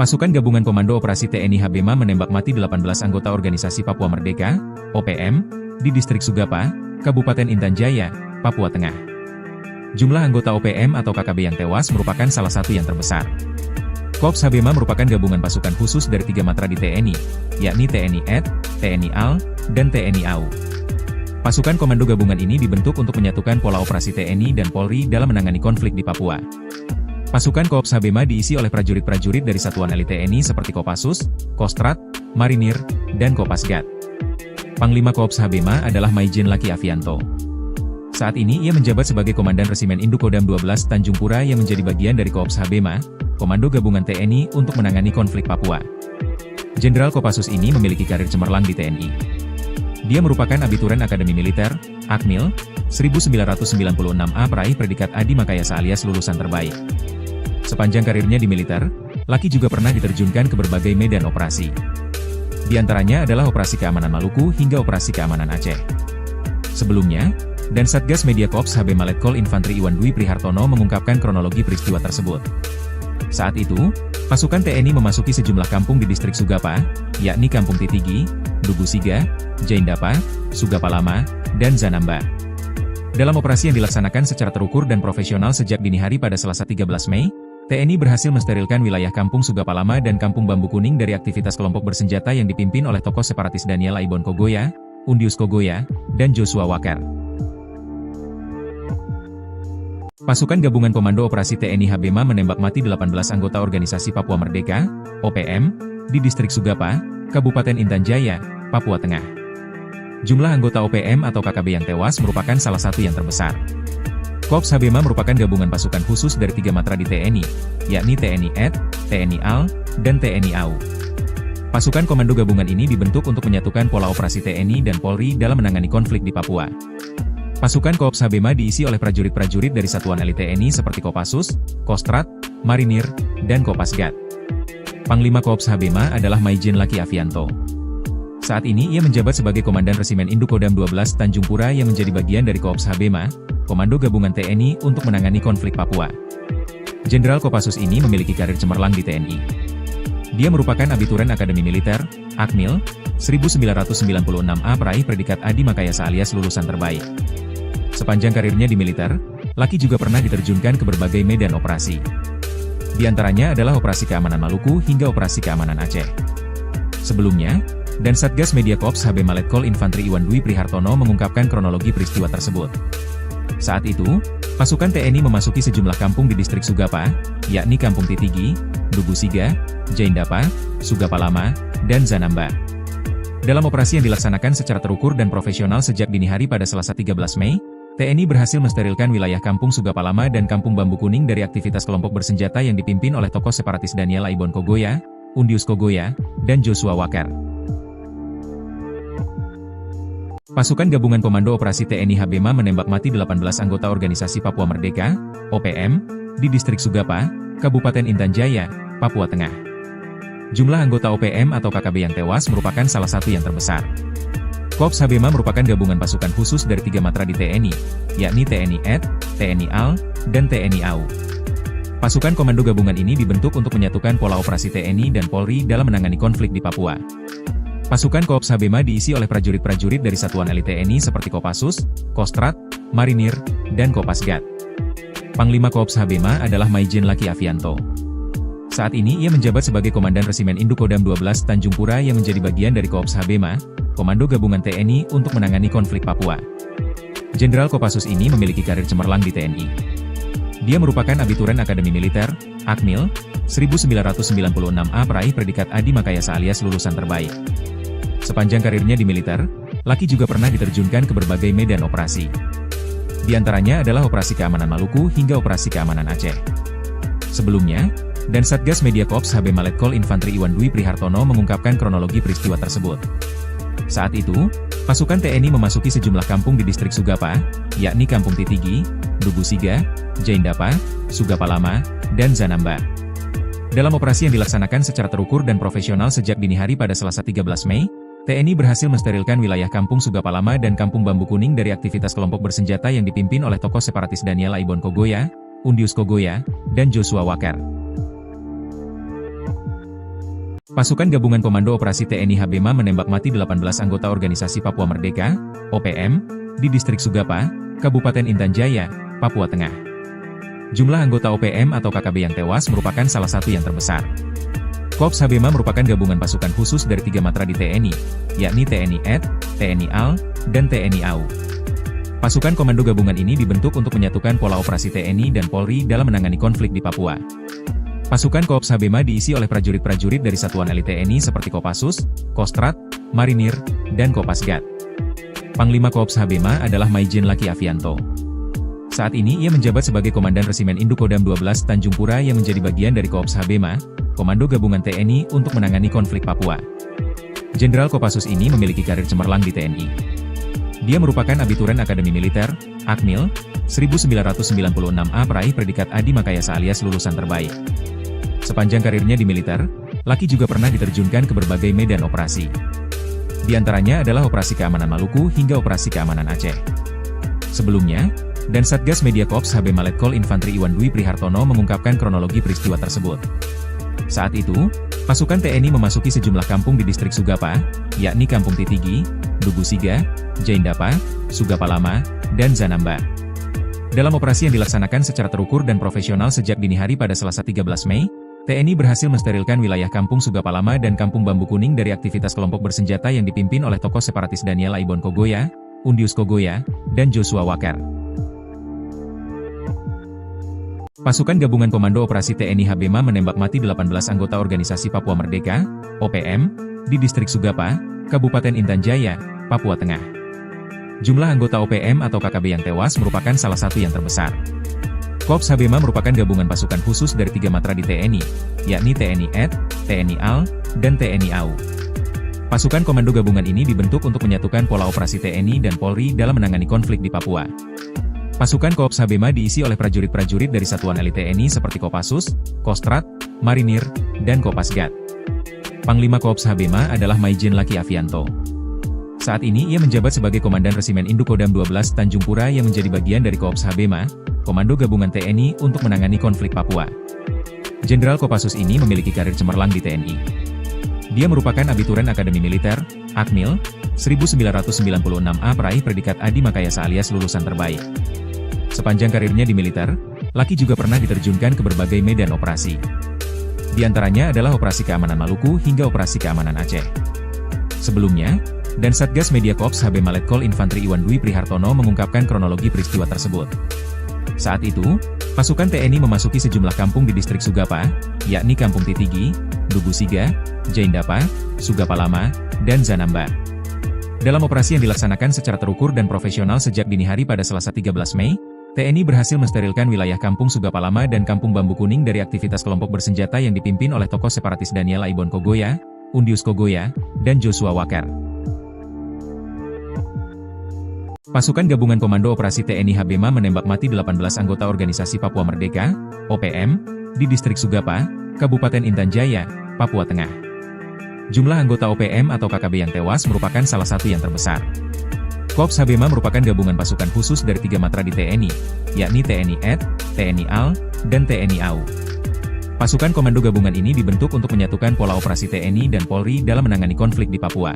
Pasukan Gabungan Komando Operasi TNI Habema menembak mati 18 anggota Organisasi Papua Merdeka, OPM, di Distrik Sugapa, Kabupaten Intan Jaya, Papua Tengah. Jumlah anggota OPM atau KKB yang tewas merupakan salah satu yang terbesar. Korps Habema merupakan gabungan pasukan khusus dari 3 matra di TNI, yakni TNI AD, TNI AL, dan TNI AU. Pasukan komando gabungan ini dibentuk untuk menyatukan pola operasi TNI dan Polri dalam menangani konflik di Papua. Pasukan Korps Habema diisi oleh prajurit-prajurit dari satuan elit TNI seperti Kopassus, Kostrad, Marinir, dan Kopasgat. Panglima Korps Habema adalah Maijen Laki Avianto. Saat ini ia menjabat sebagai Komandan Resimen Indukodam 12 Tanjung Pura yang menjadi bagian dari Korps Habema, Komando Gabungan TNI untuk menangani konflik Papua. Jenderal Kopassus ini memiliki karir cemerlang di TNI. Dia merupakan abituren Akademi Militer, Akmil, 1996A peraih predikat Adi Makayasa alias lulusan terbaik. Sepanjang karirnya di militer, Laki juga pernah diterjunkan ke berbagai medan operasi. Di antaranya adalah Operasi Keamanan Maluku hingga Operasi Keamanan Aceh. Sebelumnya, dan Satgas Media Korps Habema Letkol Infantri Iwan Dwi Prihartono mengungkapkan kronologi peristiwa tersebut. Saat itu, pasukan TNI memasuki sejumlah kampung di Distrik Sugapa, yakni Kampung Titigi, Dugusiga, Jaindapa, Sugapa Lama, dan Zanamba. Dalam operasi yang dilaksanakan secara terukur dan profesional sejak dini hari pada Selasa 13 Mei, TNI berhasil mensterilkan wilayah Kampung Sugapa Lama dan Kampung Bambu Kuning dari aktivitas kelompok bersenjata yang dipimpin oleh tokoh separatis Daniel Aibon Kogoya, Undius Kogoya, dan Joshua Wakar. Pasukan Gabungan Komando Operasi TNI Habema menembak mati 18 anggota Organisasi Papua Merdeka, OPM, di Distrik Sugapa, Kabupaten Intan Jaya, Papua Tengah. Jumlah anggota OPM atau KKB yang tewas merupakan salah satu yang terbesar. Korps Habema merupakan gabungan pasukan khusus dari 3 matra di TNI, yakni TNI AD, TNI AL, dan TNI AU. Pasukan komando gabungan ini dibentuk untuk menyatukan pola operasi TNI dan Polri dalam menangani konflik di Papua. Pasukan Korps Habema diisi oleh prajurit-prajurit dari satuan elit TNI seperti Kopassus, Kostrad, Marinir, dan Kopasgat. Panglima Korps Habema adalah Maijen Laki Avianto. Saat ini ia menjabat sebagai Komandan Resimen Indukodam 12 Tanjung Pura yang menjadi bagian dari Korps Habema, Komando Gabungan TNI untuk menangani konflik Papua. Jenderal Kopassus ini memiliki karir cemerlang di TNI. Dia merupakan abituren Akademi Militer, Akmil, 1996A peraih predikat Adi Makayasa alias lulusan terbaik. Sepanjang karirnya di militer, Laki juga pernah diterjunkan ke berbagai medan operasi. Di antaranya adalah Operasi Keamanan Maluku hingga Operasi Keamanan Aceh. Sebelumnya, dan Satgas Media Korps Habema Letkol Infantri Iwan Dwi Prihartono mengungkapkan kronologi peristiwa tersebut. Saat itu, pasukan TNI memasuki sejumlah kampung di Distrik Sugapa, yakni Kampung Titigi, Dugusiga, Jaindapa, Sugapa Lama, dan Zanamba. Dalam operasi yang dilaksanakan secara terukur dan profesional sejak dini hari pada Selasa 13 Mei, TNI berhasil mensterilkan wilayah Kampung Sugapa Lama dan Kampung Bambu Kuning dari aktivitas kelompok bersenjata yang dipimpin oleh tokoh separatis Daniel Aibon Kogoya, Undius Kogoya, dan Joshua Wakar. Pasukan Gabungan Komando Operasi TNI Habema menembak mati 18 anggota Organisasi Papua Merdeka, OPM, di Distrik Sugapa, Kabupaten Intan Jaya, Papua Tengah. Jumlah anggota OPM atau KKB yang tewas merupakan salah satu yang terbesar. Korps Habema merupakan gabungan pasukan khusus dari 3 matra di TNI, yakni TNI AD, TNI AL, dan TNI AU. Pasukan komando gabungan ini dibentuk untuk menyatukan pola operasi TNI dan Polri dalam menangani konflik di Papua. Pasukan Korps Habema diisi oleh prajurit-prajurit dari satuan elit TNI seperti Kopassus, Kostrat, Marinir, dan Kopasgat. Panglima Korps Habema adalah Maijen Laki Avianto. Saat ini ia menjabat sebagai Komandan Resimen Indukodam 12 Tanjung Pura yang menjadi bagian dari Korps Habema, Komando Gabungan TNI untuk menangani konflik Papua. Jenderal Kopassus ini memiliki karir cemerlang di TNI. Dia merupakan abituren Akademi Militer, Akmil, 1996A peraih predikat Adi Makayasa alias lulusan terbaik. Sepanjang karirnya di militer, Laki juga pernah diterjunkan ke berbagai medan operasi. Di antaranya adalah Operasi Keamanan Maluku hingga Operasi Keamanan Aceh. Sebelumnya, dan Satgas Media Korps Habema Letkol Infantri Iwan Dwi Prihartono mengungkapkan kronologi peristiwa tersebut. Saat itu, pasukan TNI memasuki sejumlah kampung di Distrik Sugapa, yakni Kampung Titigi, Dugusiga, Jaindapa, Sugapa Lama, dan Zanamba. Dalam operasi yang dilaksanakan secara terukur dan profesional sejak dini hari pada Selasa 13 Mei, TNI berhasil mensterilkan wilayah Kampung Sugapa Lama dan Kampung Bambu Kuning dari aktivitas kelompok bersenjata yang dipimpin oleh tokoh separatis Daniel Aibon Kogoya, Undius Kogoya, dan Joshua Walker. Pasukan Gabungan Komando Operasi TNI Habema menembak mati 18 anggota Organisasi Papua Merdeka, OPM, di Distrik Sugapa, Kabupaten Intan Jaya, Papua Tengah. Jumlah anggota OPM atau KKB yang tewas merupakan salah satu yang terbesar. Korps Habema merupakan gabungan pasukan khusus dari 3 matra di TNI, yakni TNI AD, TNI AL, dan TNI AU. Pasukan komando gabungan ini dibentuk untuk menyatukan pola operasi TNI dan Polri dalam menangani konflik di Papua. Pasukan Korps Habema diisi oleh prajurit-prajurit dari satuan elit TNI seperti Kopassus, Kostrat, Marinir, dan Kopasgat. Panglima Korps Habema adalah Maijen Laki Avianto. Saat ini ia menjabat sebagai Komandan Resimen Indukodam 12 Tanjung Pura yang menjadi bagian dari Korps Habema, Komando Gabungan TNI untuk menangani konflik Papua. Jenderal Kopassus ini memiliki karir cemerlang di TNI. Dia merupakan abituren Akademi Militer, Akmil, 1996A peraih predikat Adi Makayasa alias lulusan terbaik. Sepanjang karirnya di militer, Laki juga pernah diterjunkan ke berbagai medan operasi. Di antaranya adalah Operasi Keamanan Maluku hingga Operasi Keamanan Aceh. Sebelumnya, dan Satgas Media Korps Habema Letkol Infantri Iwan Dwi Prihartono mengungkapkan kronologi peristiwa tersebut. Saat itu, pasukan TNI memasuki sejumlah kampung di Distrik Sugapa, yakni Kampung Titigi, Dugusiga, Jaindapa, Sugapa Lama, dan Zanamba. Dalam operasi yang dilaksanakan secara terukur dan profesional sejak dini hari pada Selasa 13 Mei, TNI berhasil mensterilkan wilayah Kampung Sugapa Lama dan Kampung Bambu Kuning dari aktivitas kelompok bersenjata yang dipimpin oleh tokoh separatis Daniel Aibon Kogoya, Undius Kogoya, dan Joshua Walker. Pasukan Gabungan Komando Operasi TNI Habema menembak mati 18 anggota Organisasi Papua Merdeka, OPM, di Distrik Sugapa, Kabupaten Intan Jaya, Papua Tengah. Jumlah anggota OPM atau KKB yang tewas merupakan salah satu yang terbesar. Korps Habema merupakan gabungan pasukan khusus dari 3 matra di TNI, yakni TNI AD, TNI AL, dan TNI AU. Pasukan komando gabungan ini dibentuk untuk menyatukan pola operasi TNI dan Polri dalam menangani konflik di Papua. Pasukan Korps Habema diisi oleh prajurit-prajurit dari satuan elit TNI seperti Kopassus, Kostrat, Marinir, dan Kopasgat. Panglima Korps Habema adalah Maijen Laki Avianto. Saat ini ia menjabat sebagai Komandan Resimen Indukodam 12 Tanjung Pura yang menjadi bagian dari Korps Habema, Komando Gabungan TNI untuk menangani konflik Papua. Jenderal Kopassus ini memiliki karir cemerlang di TNI. Dia merupakan abituren Akademi Militer, Akmil, 1996A peraih predikat Adi Makayasa alias lulusan terbaik. Sepanjang karirnya di militer, Laki juga pernah diterjunkan ke berbagai medan operasi. Di antaranya adalah Operasi Keamanan Maluku hingga Operasi Keamanan Aceh. Sebelumnya, dan Satgas Media Korps Habema Letkol Infantri Iwan Dwi Prihartono mengungkapkan kronologi peristiwa tersebut. Saat itu, pasukan TNI memasuki sejumlah kampung di Distrik Sugapa, yakni Kampung Titigi, Dugusiga, Jaindapa, Sugapa Lama, dan Zanamba. Dalam operasi yang dilaksanakan secara terukur dan profesional sejak dini hari pada Selasa 13 Mei, TNI berhasil mensterilkan wilayah Kampung Sugapa Lama dan Kampung Bambu Kuning dari aktivitas kelompok bersenjata yang dipimpin oleh tokoh separatis Daniel Aibon Kogoya, Undius Kogoya, dan Joshua Walker. Pasukan Gabungan Komando Operasi TNI Habema menembak mati 18 anggota Organisasi Papua Merdeka, OPM, di Distrik Sugapa, Kabupaten Intan Jaya, Papua Tengah. Jumlah anggota OPM atau KKB yang tewas merupakan salah satu yang terbesar. Korps Habema merupakan gabungan pasukan khusus dari 3 matra di TNI, yakni TNI AD, TNI AL, dan TNI AU. Pasukan komando gabungan ini dibentuk untuk menyatukan pola operasi TNI dan Polri dalam menangani konflik di Papua.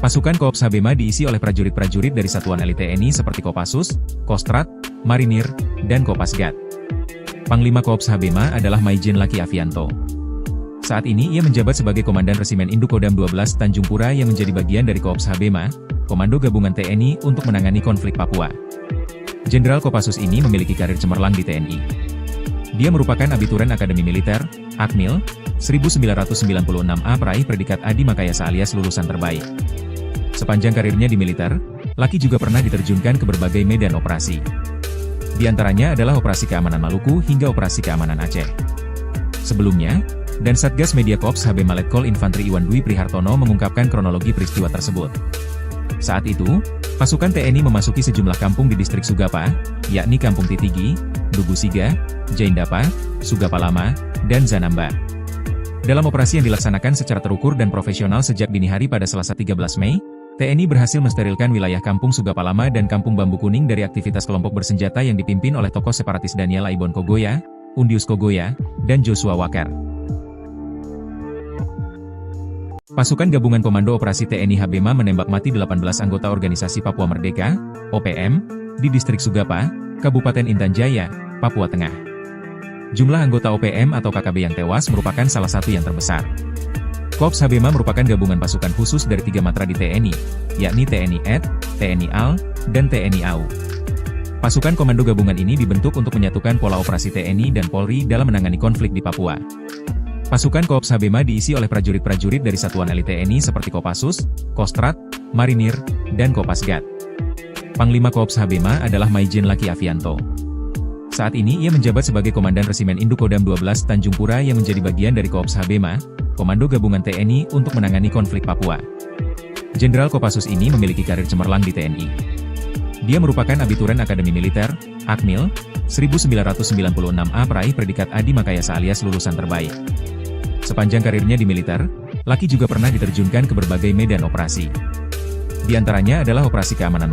Pasukan Korps Habema diisi oleh prajurit-prajurit dari satuan elit TNI seperti Kopassus, Kostrat, Marinir, dan Kopasgat. Panglima Korps Habema adalah Maijen Laki Avianto. Saat ini ia menjabat sebagai Komandan Resimen Indukodam 12 Tanjung Pura yang menjadi bagian dari Korps Habema, Komando Gabungan TNI untuk menangani konflik Papua. Jenderal Kopassus ini memiliki karir cemerlang di TNI. Dia merupakan abituren Akademi Militer, Akmil, 1996A peraih predikat Adi Makayasa alias lulusan terbaik. Sepanjang karirnya di militer, Laki juga pernah diterjunkan ke berbagai medan operasi. Di antaranya adalah Operasi Keamanan Maluku hingga Operasi Keamanan Aceh. Sebelumnya, dan Satgas Media Korps Habema Letkol Infantri Iwan Dwi Prihartono mengungkapkan kronologi peristiwa tersebut. Saat itu, pasukan TNI memasuki sejumlah kampung di Distrik Sugapa, yakni Kampung Titigi, Dugu Siga, Jaindapa, Sugapa Lama, dan Zanamba. Dalam operasi yang dilaksanakan secara terukur dan profesional sejak dini hari pada Selasa 13 Mei, TNI berhasil mensterilkan wilayah Kampung Sugapa Lama dan Kampung Bambu Kuning dari aktivitas kelompok bersenjata yang dipimpin oleh tokoh separatis Daniel Aibon Kogoya, Undius Kogoya, dan Joshua Wakar. Pasukan Gabungan Komando Operasi TNI Habema menembak mati 18 anggota Organisasi Papua Merdeka, OPM, di Distrik Sugapa, Kabupaten Intan Jaya, Papua Tengah. Jumlah anggota OPM atau KKB yang tewas merupakan salah satu yang terbesar. Korps Habema merupakan gabungan pasukan khusus dari 3 matra di TNI, yakni TNI AD, TNI AL, dan TNI AU. Pasukan komando gabungan ini dibentuk untuk menyatukan pola operasi TNI dan Polri dalam menangani konflik di Papua. Pasukan Korps Habema diisi oleh prajurit-prajurit dari satuan elit TNI seperti Kopassus, Kostrat, Marinir, dan Kopasgat. Panglima Korps Habema adalah Maijen Laki Avianto. Saat ini ia menjabat sebagai Komandan Resimen Indukodam 12 Tanjung Pura yang menjadi bagian dari Korps Habema, Komando Gabungan TNI untuk menangani konflik Papua. Jenderal Kopassus ini memiliki karir cemerlang di TNI. Dia merupakan abituren Akademi Militer, Akmil, 1996A peraih predikat Adi Makayasa alias lulusan terbaik. Sepanjang karirnya di militer, Laki juga pernah diterjunkan ke berbagai medan operasi. Di antaranya adalah Operasi Keamanan